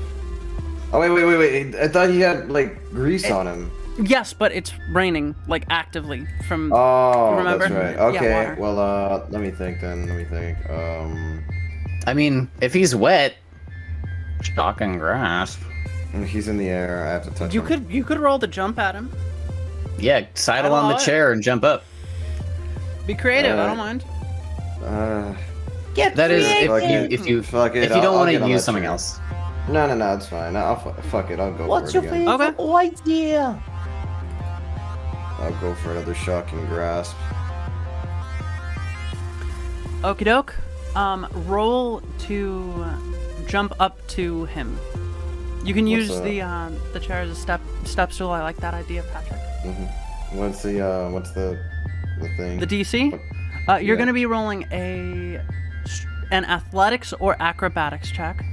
E: Oh wait. I thought he had like grease on him.
A: Yes, but it's raining like actively from.
E: Oh,
A: remember?
E: that's right.
A: Yeah,
E: Okay.
A: water.
E: Well, let me think then.
F: I mean, if he's wet, shocking grasp.
E: He's in the air. I have to touch him.
A: You could roll to jump at him.
F: Yeah, sidle on the
A: allow it.
F: chair and jump up.
A: Be creative. I
E: Uh,
A: don't mind.
D: Get
F: That is
D: creative.
F: if you
E: Fuck it,
F: if you don't
E: I'll
F: want
E: get
F: to
E: on
F: use
E: that
F: something
E: chair.
F: else.
E: No, it's fine. Fuck it. I'll go
D: What's
E: for
D: your
E: it again.
D: favorite idea?
E: I'll go for another shocking grasp.
A: Okie doke. Roll to jump up to him. You can use
E: What's
A: the chair as a step stool. I like that idea, Patrick.
E: What's the thing?
A: The DC. You're
E: Yeah.
A: going to be rolling an athletics or acrobatics check.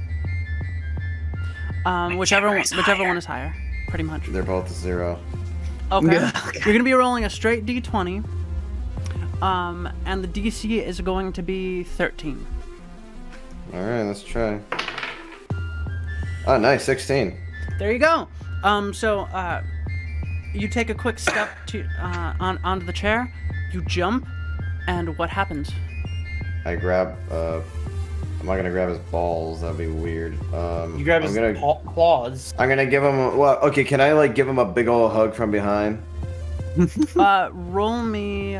A: Whichever one is higher, pretty much.
E: They're both 0.
A: Okay. You're going to be rolling a straight D20. And the DC is going to be 13.
E: All right, let's try. Oh, nice, 16.
A: There you go. So you take a quick step to onto the chair. You jump, and what happens?
E: I grab. I'm not gonna grab his balls. That'd be weird.
D: You grab his claws.
E: I'm gonna give him. Well, okay. Can I like give him a big old hug from behind?
A: Roll me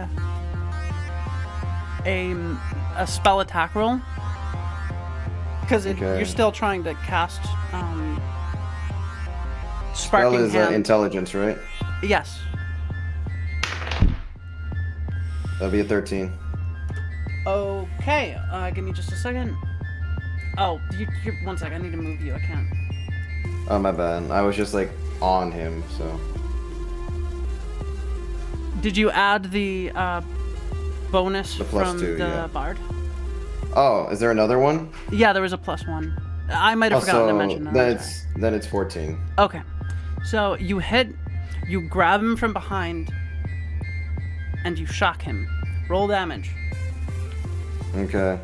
A: a spell attack roll. Because
E: Okay.
A: you're still trying to cast
E: Spell
A: Sparking
E: is
A: Hand.
E: intelligence, right?
A: Yes.
E: That'll be a 13.
A: Okay. Give me just a second. Oh, you're 1 second. I need to move you. I can't.
E: Oh, my bad. I was just like on him, so.
A: Did you add the bonus
E: The plus
A: from
E: 2,
A: the
E: yeah.
A: bard?
E: Oh, is there another one?
A: Yeah, there was a +1. I might have forgotten to mention that.
E: Then it's 14.
A: Okay. So you grab him from behind, and you shock him. Roll damage.
E: Okay.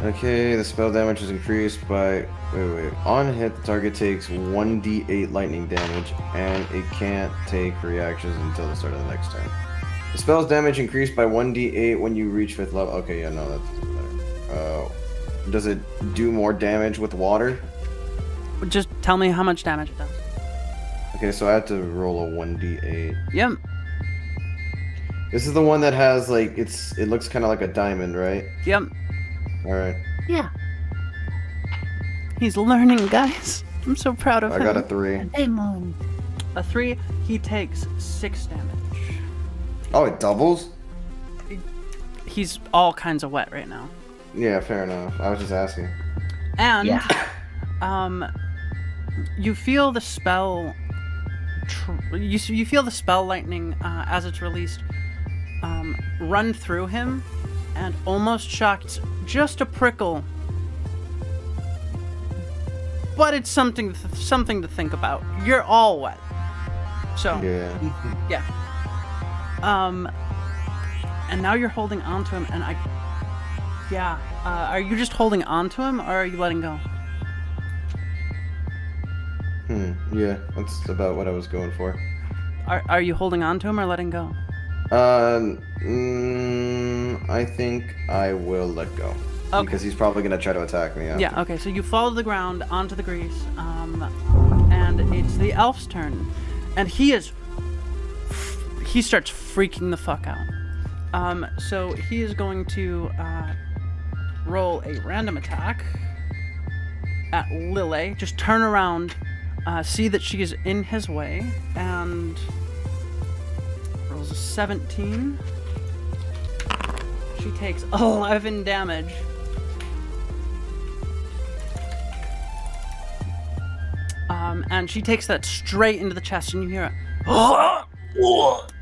E: Okay, the spell damage is increased by. Wait. On hit, the target takes 1d8 lightning damage, and it can't take reactions until the start of the next turn. The spell's damage increased by 1d8 when you reach 5th level. Okay, yeah, no, that doesn't matter. Does it do more damage with water?
A: Just tell me how much damage it does.
E: Okay, so I have to roll a 1d8.
A: Yep.
E: This is the one that has like it looks kind of like a diamond, right?
A: Yep.
E: All right.
C: Yeah.
A: He's learning, guys. I'm so proud of
E: I
A: him.
E: got a 3.
C: Damon.
A: A 3. He takes 6 damage.
E: Oh, it doubles?
A: He's all kinds of wet right now.
E: Yeah, fair enough. I was just asking.
A: And
C: Yeah.
A: you feel the spell. You feel the spell lightning as it's released run through him, and almost shocked just a prickle. But it's something to think about. You're all wet, so
E: Yeah.
A: and now you're holding on to him, and are you just holding on to him, or are you letting go?
E: Yeah, that's about what I was going for.
A: Are you holding on to him or letting go?
E: I think I will let go.
A: Okay.
E: Because he's probably gonna try to attack me. After.
A: Yeah, okay, so you fall to the ground onto the grease, and it's the elf's turn. And he starts freaking the fuck out. So he is going to roll a random attack at Lily. Just turn around, see that she is in his way, and rolls a 17. She takes 11 damage. And she takes that straight into the chest, and you hear it.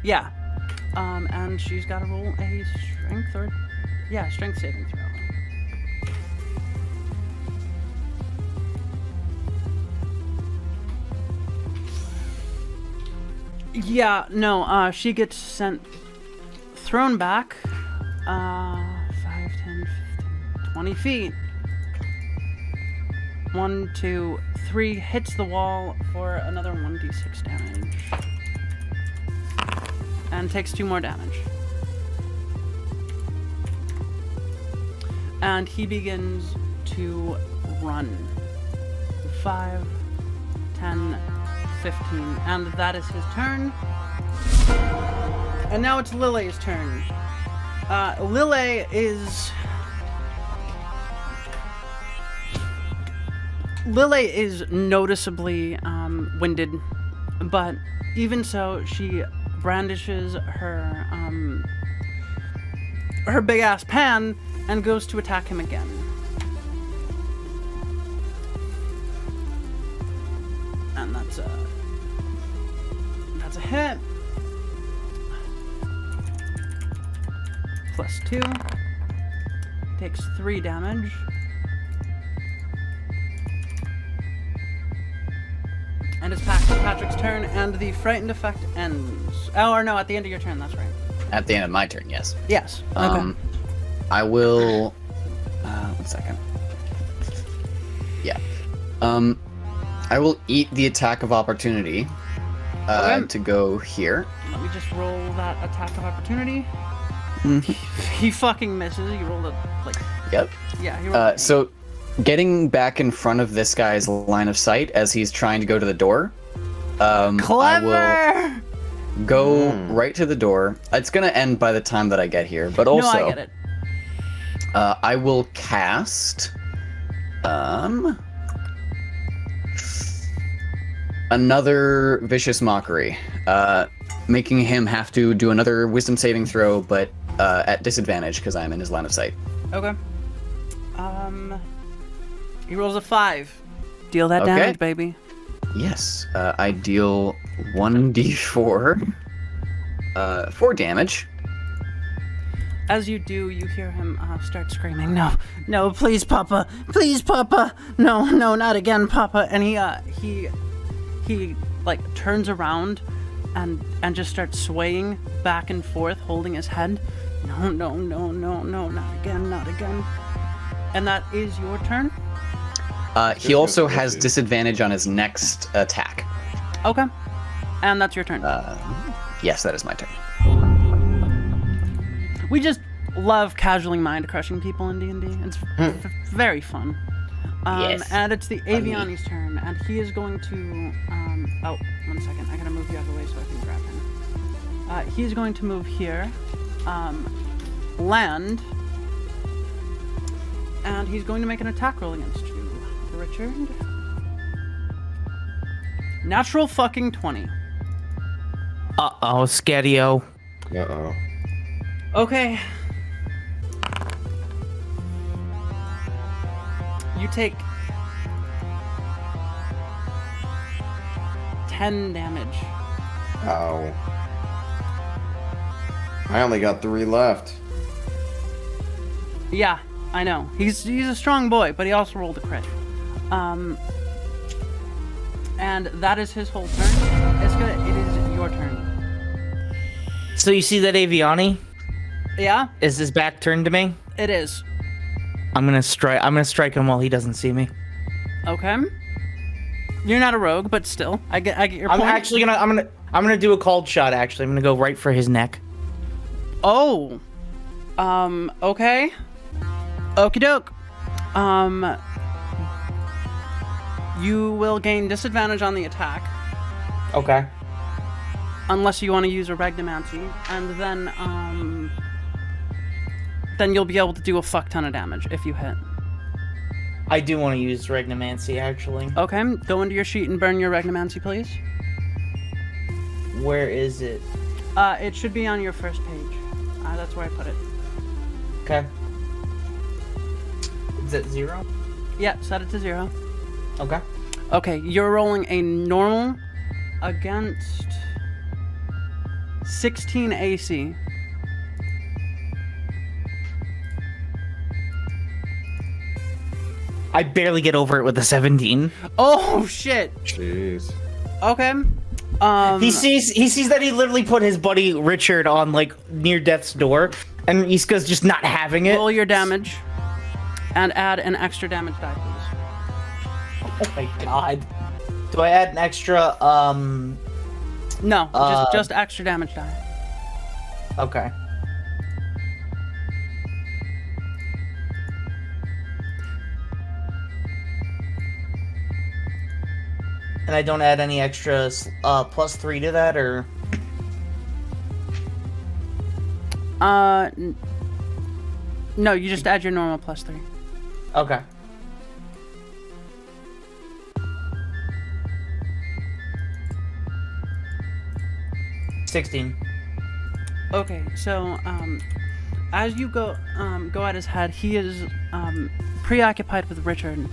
A: Yeah. And she's got to roll a strength saving throw. Yeah, no, she gets thrown back 5, 10, 15, 20 feet. 1, 2, 3, hits the wall for another 1d6 damage. And takes 2 more damage. And he begins to run. 5, 10, 15. And that is his turn. And now it's Lille's turn. Lille is noticeably winded, but even so, she brandishes her big ass pan and goes to attack him again. And that's a hit. +2. Takes 3 damage. And it's Patrick's turn, and the frightened effect ends. Oh, or no, at the end of your turn, that's right.
B: At the end of my turn, yes.
A: Yes. Okay.
B: I will. 1 second. Yeah. I will eat the attack of opportunity.
A: Okay.
B: To go here.
A: Let me just roll that attack of opportunity. He fucking misses. You rolled a
B: Yep.
A: Yeah. He rolled
B: So, getting back in front of this guy's line of sight as he's trying to go to the door.
A: Clever.
B: I will go right to the door. It's gonna end by the time that I get here, but also.
A: No, I get it.
B: I will cast. Another vicious mockery, making him have to do another wisdom saving throw, but at disadvantage because I'm in his line of sight.
A: Okay. He rolls a 5. Deal that damage, baby.
B: Yes, I deal 1d4, 4 damage.
A: As you do, you hear him start screaming, No, please, Papa! Please, Papa! No, not again, Papa!" And he turns around and just starts swaying back and forth, holding his head. No, not again. And that is your turn?
B: He also has disadvantage on his next attack.
A: Okay. And that's your turn.
B: Yes, that is my turn.
A: We just love casually mind-crushing people in D&D. It's very fun.
B: Yes.
A: And it's the Aviani's turn, and he is going to... 1 second. I gotta move you out of the way so I can grab him. He's going to move here, land, and he's going to make an attack roll against you, Richard. Natural fucking 20.
H: Uh-oh, Scadio.
E: Uh-oh.
A: Okay. You take 10 damage.
E: Ow. I only got 3 left.
A: Yeah, I know. He's a strong boy, but he also rolled a crit. And that is his whole turn. It's good. It is your turn.
D: So you see that Aviani?
A: Yeah,
D: Is his back turned to me?
A: it is.
D: I'm gonna strike him while he doesn't see me.
A: Okay. You're not a rogue, but still, I get your point.
D: I'm gonna do a cold shot. Actually, I'm gonna go right for his neck.
A: Oh. Okay. Okie doke. You will gain disadvantage on the attack,
D: Okay.
A: unless you want to use a regnomancy, and then you'll be able to do a fuck ton of damage if you hit.
D: I do want to use Regnomancy, actually.
A: Okay, go into your sheet and burn your regnomancy, please.
D: Where is it?
A: It should be on your first page. That's where I put it.
D: Okay. Is it 0?
A: Yeah, set it to 0.
D: Okay.
A: Okay, you're rolling a normal against 16 AC.
D: I barely get over it with a 17.
A: Oh, shit.
E: Jeez.
A: Okay.
D: He sees that he literally put his buddy Richard on like near death's door, and Iska's just not having it.
A: Roll your damage, and add an extra damage die, please.
D: Oh my god. Do I add an extra?
A: No, just extra damage die.
D: Okay. And I don't add any extra +3 to that, or?
A: No, you just add your normal +3.
D: Okay. $16.
A: Okay, so as you go at his head, he is preoccupied with Richard,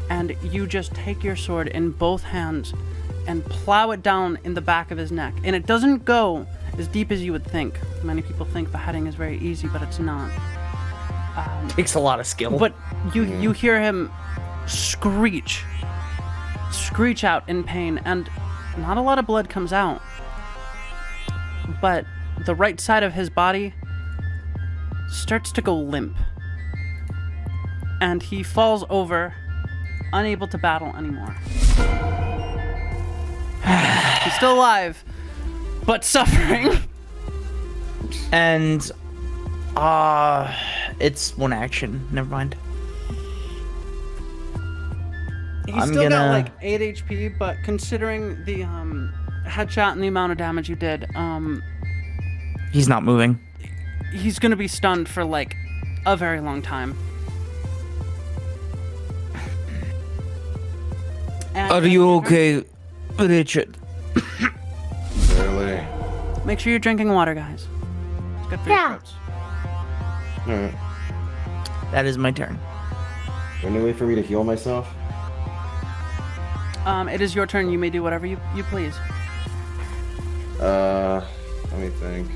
A: and you just take your sword in both hands and plow it down in the back of his neck. And it doesn't go as deep as you would think. Many people think beheading is very easy, but it's not.
D: Takes a lot of skill.
A: But you hear him screech out in pain, and not a lot of blood comes out. But the right side of his body starts to go limp. And he falls over, unable to battle anymore. He's still alive, but suffering.
D: And it's one action. Never mind.
A: He's still got like 8 HP, but considering the headshot and the amount of damage you did,
D: he's not moving.
A: He's gonna be stunned for like a very long time.
H: Are you okay, Richard?
E: Barely.
A: Make sure you're drinking water, guys. It's good for your throats.
E: Alright.
D: That is my turn.
E: Any way for me to heal myself?
A: It is your turn. You may do whatever you please.
E: Let me think.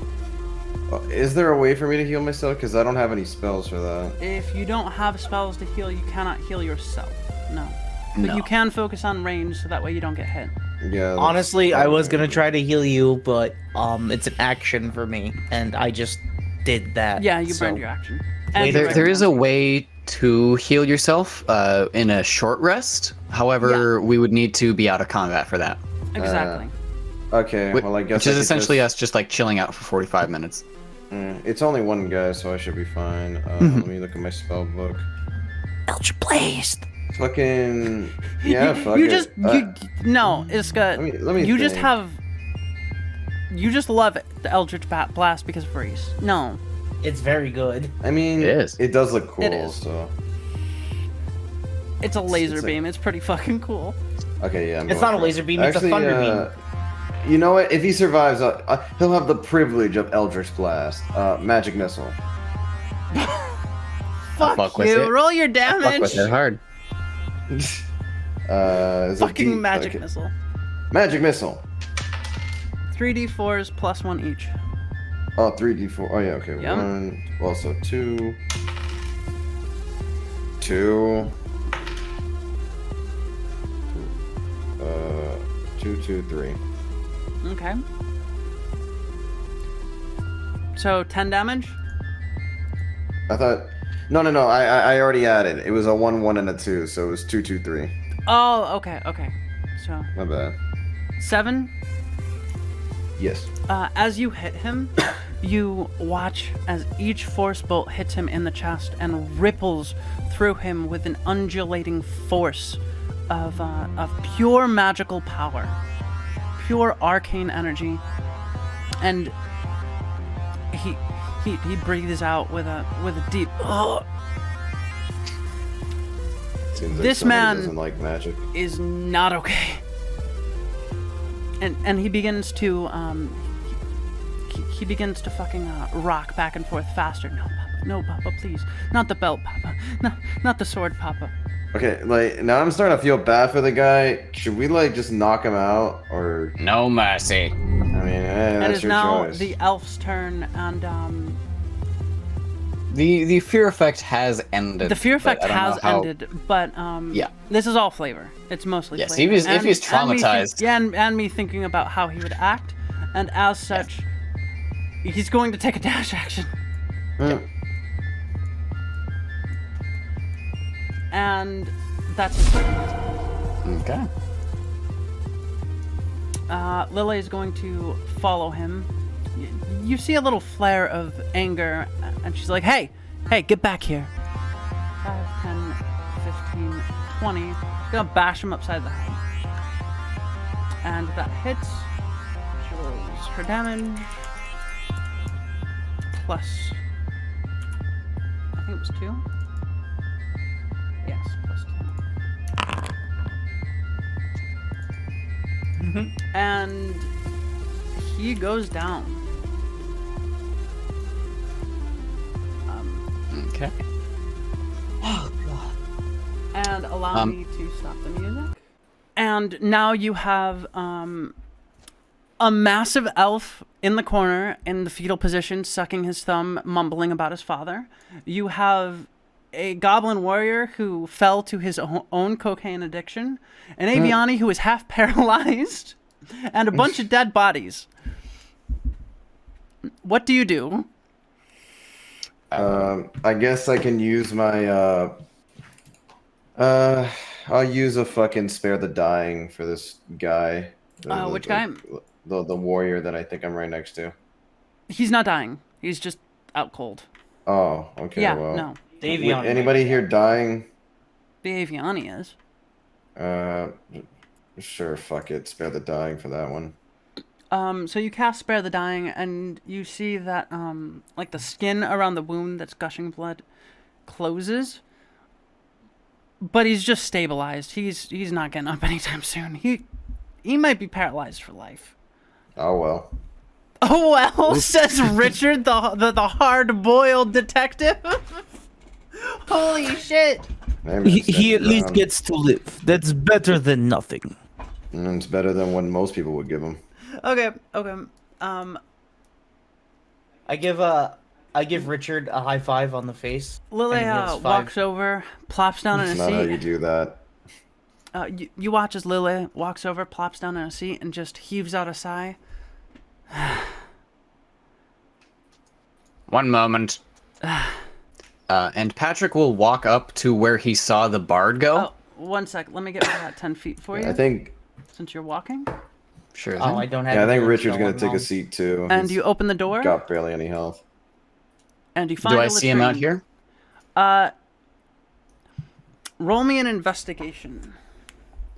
E: Is there a way for me to heal myself? Because I don't have any spells for that.
A: If you don't have spells to heal, you cannot heal yourself. No. But
B: No.
A: you can focus on range, so that way you don't get hit.
E: Yeah.
D: Honestly, I was gonna try to heal you, but it's an action for me, and I just did that.
A: Yeah, you
D: so-
A: burned your action.
D: Wait,
A: And
B: There is a way to heal yourself in a short rest. However, we would need to be out of combat for that.
A: Exactly.
E: Okay, well I guess
B: Which is
E: I could
B: essentially
E: just...
B: us just like chilling out for 45 minutes.
E: It's only one guy, so I should be fine. Let me look at my spell book.
C: Eldritch Blast.
E: Fucking yeah, fuck
A: you
E: it.
A: just no, Iska.
E: let me
A: you just
E: think.
A: have. You just love the Eldritch Blast because of Reese. No.
D: It's very good.
E: I mean,
B: It is.
E: It does look cool.
A: It is.
E: So
A: It's a laser
E: it's
A: beam. It's pretty fucking cool.
E: okay, yeah. I'm
D: It's
E: going
D: not a
E: for it.
D: laser beam, it's a thunder
E: beam. You know what? If he survives, he'll have the privilege of Eldritch Blast, magic missile.
A: Fuck
B: with
A: you.
B: it.
A: Roll your
B: Fuck with
A: damage.
B: it hard.
E: Is it
A: Fucking magic
E: okay.
A: missile.
E: Magic missile.
A: 3d4s plus 1 each.
E: Oh, 3d4. Oh yeah, okay.
A: Yep.
E: 1. Also 2. 2. 2, 2, 3.
A: Okay. So 10 damage.
E: I thought. No. I already added. It was a 1, 1, and a 2, so it was 2, 2, 3.
A: Oh, okay. So
E: My bad.
A: 7.
E: Yes.
A: As you hit him, you watch as each force bolt hits him in the chest and ripples through him with an undulating force of pure magical power, pure arcane energy, and he breathes out with a deep.
E: Seems like
A: This
E: somebody
A: man
E: doesn't like magic.
A: is not okay. And he begins to he begins to fucking rock back and forth faster. No, Papa, please, not the belt, Papa, not the sword, Papa.
E: Okay, like now I'm starting to feel bad for the guy. Should we like just knock him out, or
F: No mercy.
E: I mean,
A: It
E: that's
A: is
E: your
A: now
E: choice.
A: the elf's turn, and
B: The fear effect has ended.
A: The fear effect
B: but I don't
A: has
B: know how-
A: ended, but
B: Yeah.
A: this is all flavor. It's mostly
B: Yes,
A: flavor.
B: if he's traumatized.
A: and me thinking about how he would act, and as such, he's going to take a dash action. And that's his turn.
B: Okay.
A: Lily is going to follow him. You see a little flare of anger, and she's like, hey, get back here. 5, 10, 15, 20. She's gonna bash him upside the head. And that hits. She rolls her damage. Plus, I think it was 2. Yes, plus 2. And he goes down.
B: Okay.
A: Oh god. And allow me to stop the music. And now you have a massive elf in the corner in the fetal position, sucking his thumb, mumbling about his father. You have a goblin warrior who fell to his own cocaine addiction, an Aviani who is half paralyzed, and a bunch of dead bodies. What do you do?
E: I guess I can use my I'll use a fucking spare the dying for this guy.
A: Which guy?
E: The warrior that I think I'm right next to.
A: He's not dying. He's just out cold.
E: Oh, okay.
A: Yeah,
E: well.
A: no.
D: The
E: Wait,
D: Aviani.
E: anybody here dying?
A: The Aviani is.
E: Sure, fuck it. Spare the dying for that one.
A: So you cast Spare the Dying, and you see that, like, the skin around the wound that's gushing blood closes. But he's just stabilized. He's not getting up anytime soon. He might be paralyzed for life.
E: Oh, well.
A: Oh, well, says Richard, the hard-boiled detective. Holy shit.
H: He at least gets to live. That's better than nothing.
E: It's better than what most people would give him.
A: Okay.
D: I give Richard a high five on the face.
A: Lily
D: and he gets 5.
A: walks over, plops down in a
E: That's not how you
A: seat.
E: do that.
A: You watch as Lily walks over, plops down in a seat, and just heaves out a sigh.
F: One moment.
B: And Patrick will walk up to where he saw the bard go.
A: Oh, 1 sec. Let me get that 10 feet for you.
E: I think.
A: Since you're walking.
B: Sure.
D: Oh, I don't have.
E: Yeah, I think
D: it,
E: Richard's
D: so
E: gonna
D: I'm
E: take
D: wrong.
E: a seat too.
A: And
E: He's
A: you open the door.
E: got barely any health.
A: And you find
B: Do
A: a
B: I see him out
A: latrine.
B: here?
A: Roll me an investigation.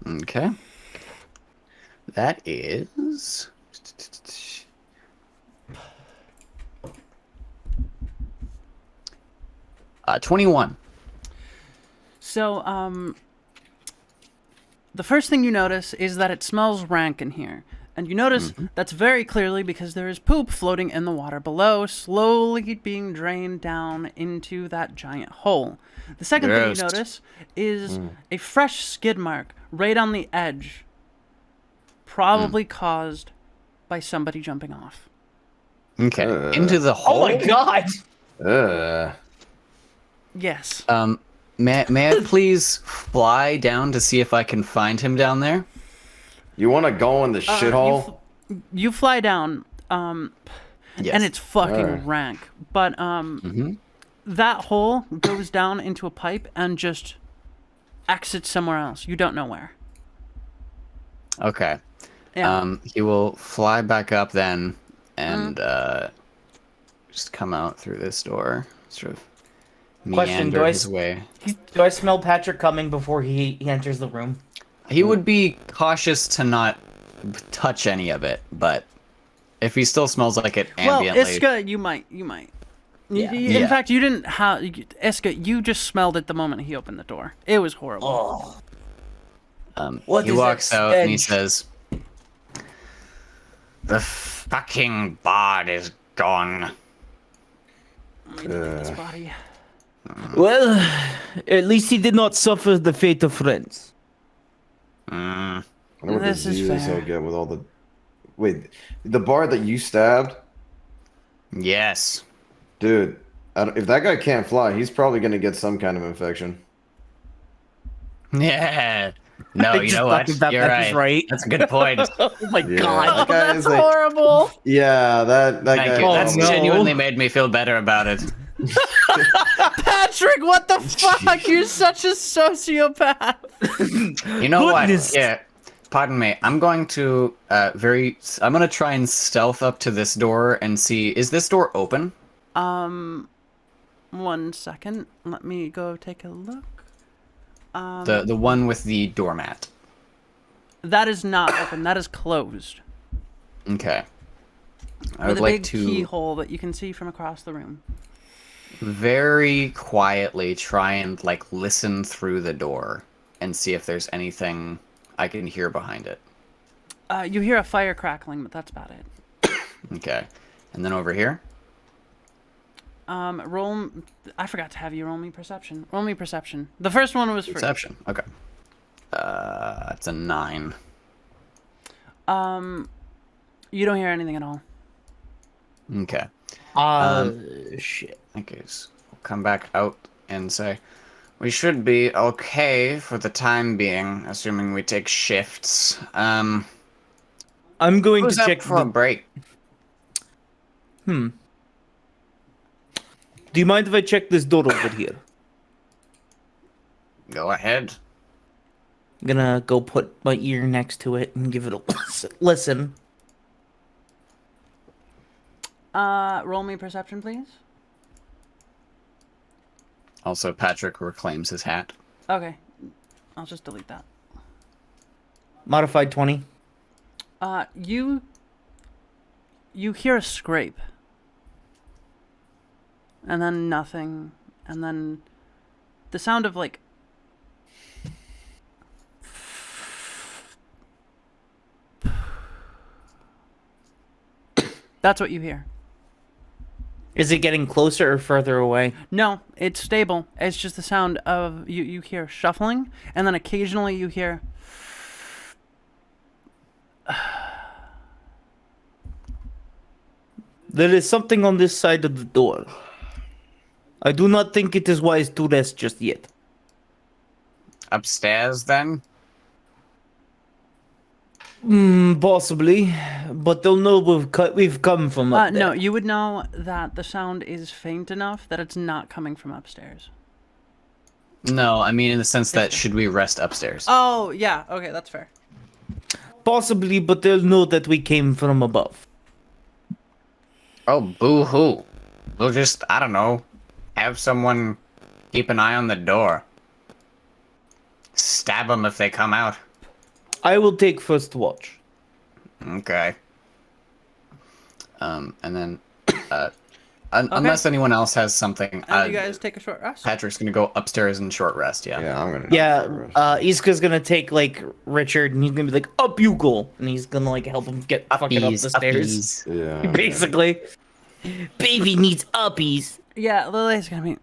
B: Okay. That is 21.
A: So, the first thing you notice is that it smells rank in here. And you notice that's very clearly because there is poop floating in the water below, slowly being drained down into that giant hole. The second thing you
F: Yes.
A: notice is a fresh skid mark right on the edge, probably caused by somebody jumping off.
B: Okay. Into the hole.
D: Oh my god!
A: Yes.
B: May I please fly down to see if I can find him down there?
E: You want to go in the shithole?
A: You fly down,
B: Yes.
A: and it's fucking
E: Alright.
A: rank. But that hole goes down into a pipe and just exits somewhere else. You don't know where.
B: Okay.
A: Yeah.
B: He will fly back up then and just come out through this door. Sort of
D: Question,
B: meander
D: do I
B: his
D: s-
B: way.
D: Do I smell Patrick coming before he enters the room?
B: He would be cautious to not touch any of it, but if he still smells like it
A: Well,
B: ambiently...
A: Iska, you might.
D: Yeah.
A: In
B: Yeah.
A: fact, you didn't have Iska. You just smelled it the moment he opened the door. It was horrible.
D: Oh, What
B: he
D: is
B: walks
D: that
B: out and he
D: stench?
B: says,
F: The fucking bard is gone.
A: His body.
H: Well, at least he did not suffer the fate of friends.
E: I wonder what
A: This is
E: diseases
A: fair.
E: he'll get with all the. Wait, the bard that you stabbed,
F: Yes.
E: dude. if that guy can't fly, he's probably gonna get some kind of infection.
F: Yeah. No, you know what? You're
D: That's
F: right. That's a good point.
D: Oh my
E: Yeah,
D: god.
E: that guy
A: That's
E: is like,
A: horrible.
E: yeah, that
F: Thank
E: guy.
F: you.
D: Oh,
F: That's
D: no.
F: genuinely made me feel better about it.
A: Patrick, what the fuck? You're such a sociopath.
F: You know
D: Goodness.
F: what? Yeah. Pardon me. I'm going to I'm gonna try and stealth up to this door and see, is this door open?
A: 1 second. Let me go take a look.
F: The one with the doormat.
A: That is not open. That is closed.
F: Okay. I
A: With
F: would
A: a
F: like
A: big
F: to
A: keyhole that you can see from across the room.
F: very quietly try and like listen through the door and see if there's anything I can hear behind it.
A: You hear a fire crackling, but that's about it.
F: Okay. And then over here?
A: Roll. I forgot to have you roll me perception. Roll me perception. The first one was free.
F: Perception. Okay. It's a 9.
A: You don't hear anything at all.
F: Okay.
D: Shit.
F: Okay, so we'll come back out and say, we should be okay for the time being, assuming we take shifts.
D: I'm going
F: Who's
D: to
F: up
D: check
F: for a break?
D: Do you mind if I check this door over here?
F: Go ahead.
D: I'm gonna go put my ear next to it and give it a listen.
A: Roll me perception, please.
F: Also, Patrick reclaims his hat.
A: Okay. I'll just delete that.
D: Modified 20.
A: You hear a scrape. And then nothing. And then the sound of like that's what you hear.
D: Is it getting closer or further away?
A: No, it's stable. It's just the sound of you hear shuffling, and then occasionally you hear
D: There is something on this side of the door. I do not think it is wise to rest just yet.
F: Upstairs, then?
D: Possibly, but they'll know we've come from up there.
A: no, you would know that the sound is faint enough that it's not coming from upstairs.
F: No, I mean in the sense that should we rest upstairs?
A: Oh, yeah. Okay, that's fair.
D: Possibly, but they'll know that we came from above.
F: Oh, boo-hoo. We'll just, I don't know, have someone keep an eye on the door. Stab them if they come out.
D: I will take first watch.
F: Okay. And then, unless anyone else has something,
A: And you guys take a short rest.
F: Patrick's gonna go upstairs and short rest, yeah.
E: Yeah, I'm gonna.
D: Yeah, Iska's gonna take like Richard, and he's gonna be like, "Up you go," and he's gonna like help him get fucking up the stairs.
E: Yeah.
D: Basically, baby needs uppies.
A: Yeah, Lily's gonna be.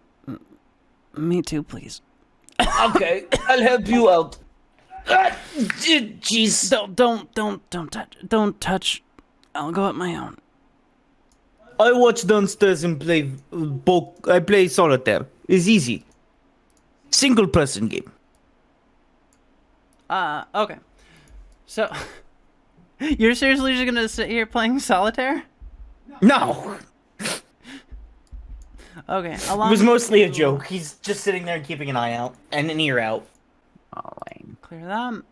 A: Me too, please.
D: Okay, I'll help you out. Jeez,
A: Don't touch. I'll go at my own.
D: I watch downstairs and play. I play solitaire. It's easy. Single person game.
A: Okay. So, you're seriously just gonna sit here playing solitaire?
D: No,
A: Okay.
D: it was mostly a joke. He's just sitting there and keeping an eye out and an ear out.
F: Oh, lame.
A: Clear that.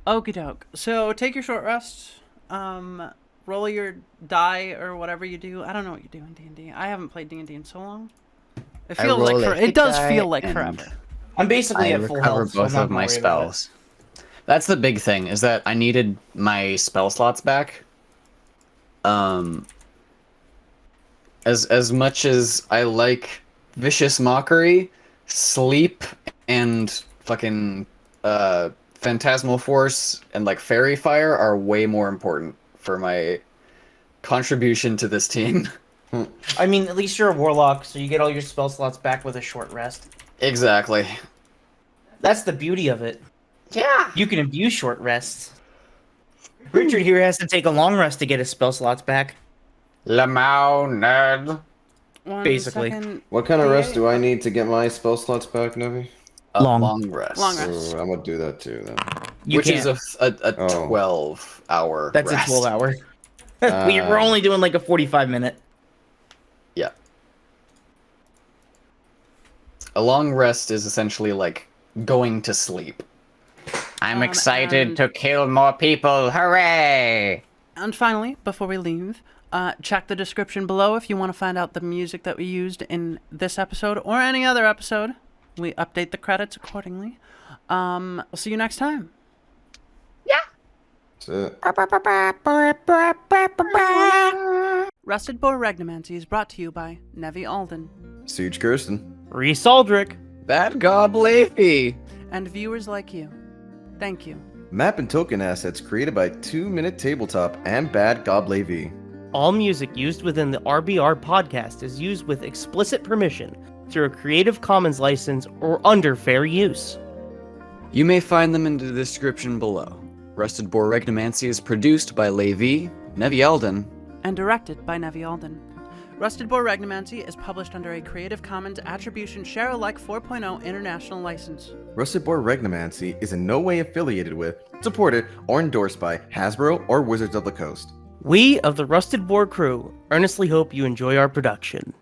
A: Okie doke. So take your short rest. Roll your die or whatever you do. I don't know what you do in D&D. I haven't played D&D in so long. It feels like it does feel like forever.
D: I'm basically
F: I
D: at full
F: recover
D: health. so I'm
F: both
D: not
F: of my
D: worried about it.
F: spells. That's the big thing, is that I needed my spell slots back. As much as I like Vicious Mockery, Sleep, and fucking Phantasmal Force and like Fairy Fire are way more important for my contribution to this team.
D: I mean, at least you're a warlock, so you get all your spell slots back with a short rest.
F: Exactly.
D: That's the beauty of it.
F: Yeah.
D: You can abuse short rests. Richard here has to take a long rest to get his spell slots back.
F: Lamau, nerd.
A: One
D: Basically.
A: second.
E: What kind of rest do I need to get my spell slots back, Nevi?
D: Long
B: rest.
A: Long rest.
E: Oh, I'm gonna do that too then.
B: Which is a
E: Oh.
B: 12-hour
D: That's
B: rest.
D: a 12-hour. We're only doing like a 45-minute.
B: Yeah. A long rest is essentially like going to sleep.
F: I'm excited to kill more people. Hooray!
A: And finally, before we leave, check the description below if you want to find out the music that we used in this episode or any other episode. We update the credits accordingly. We'll see you next time.
E: That's it.
A: Rusted Boar Regnomancy is brought to you by Nevi Alden
E: Siege Kirsten.
H: Reese Aldrich.
B: Bad God Leafy.
A: and viewers like you. Thank you.
E: Map and token assets created by 2 Minute Tabletop and Bad Goblay V.
H: All music used within the RBR podcast is used with explicit permission through a Creative Commons license or under fair use.
B: You may find them in the description below. Rusted Boar Regnomancy is produced by Levi, Nevi Eldon,
A: And directed by Nevi Alden. Rusted Boar Regnomancy is published under a Creative Commons Attribution Share Alike 4.0 international license.
E: Rusted Boar Regnomancy is in no way affiliated with, supported, or endorsed by Hasbro or Wizards of the Coast.
H: We of the Rusted Boar crew earnestly hope you enjoy our production.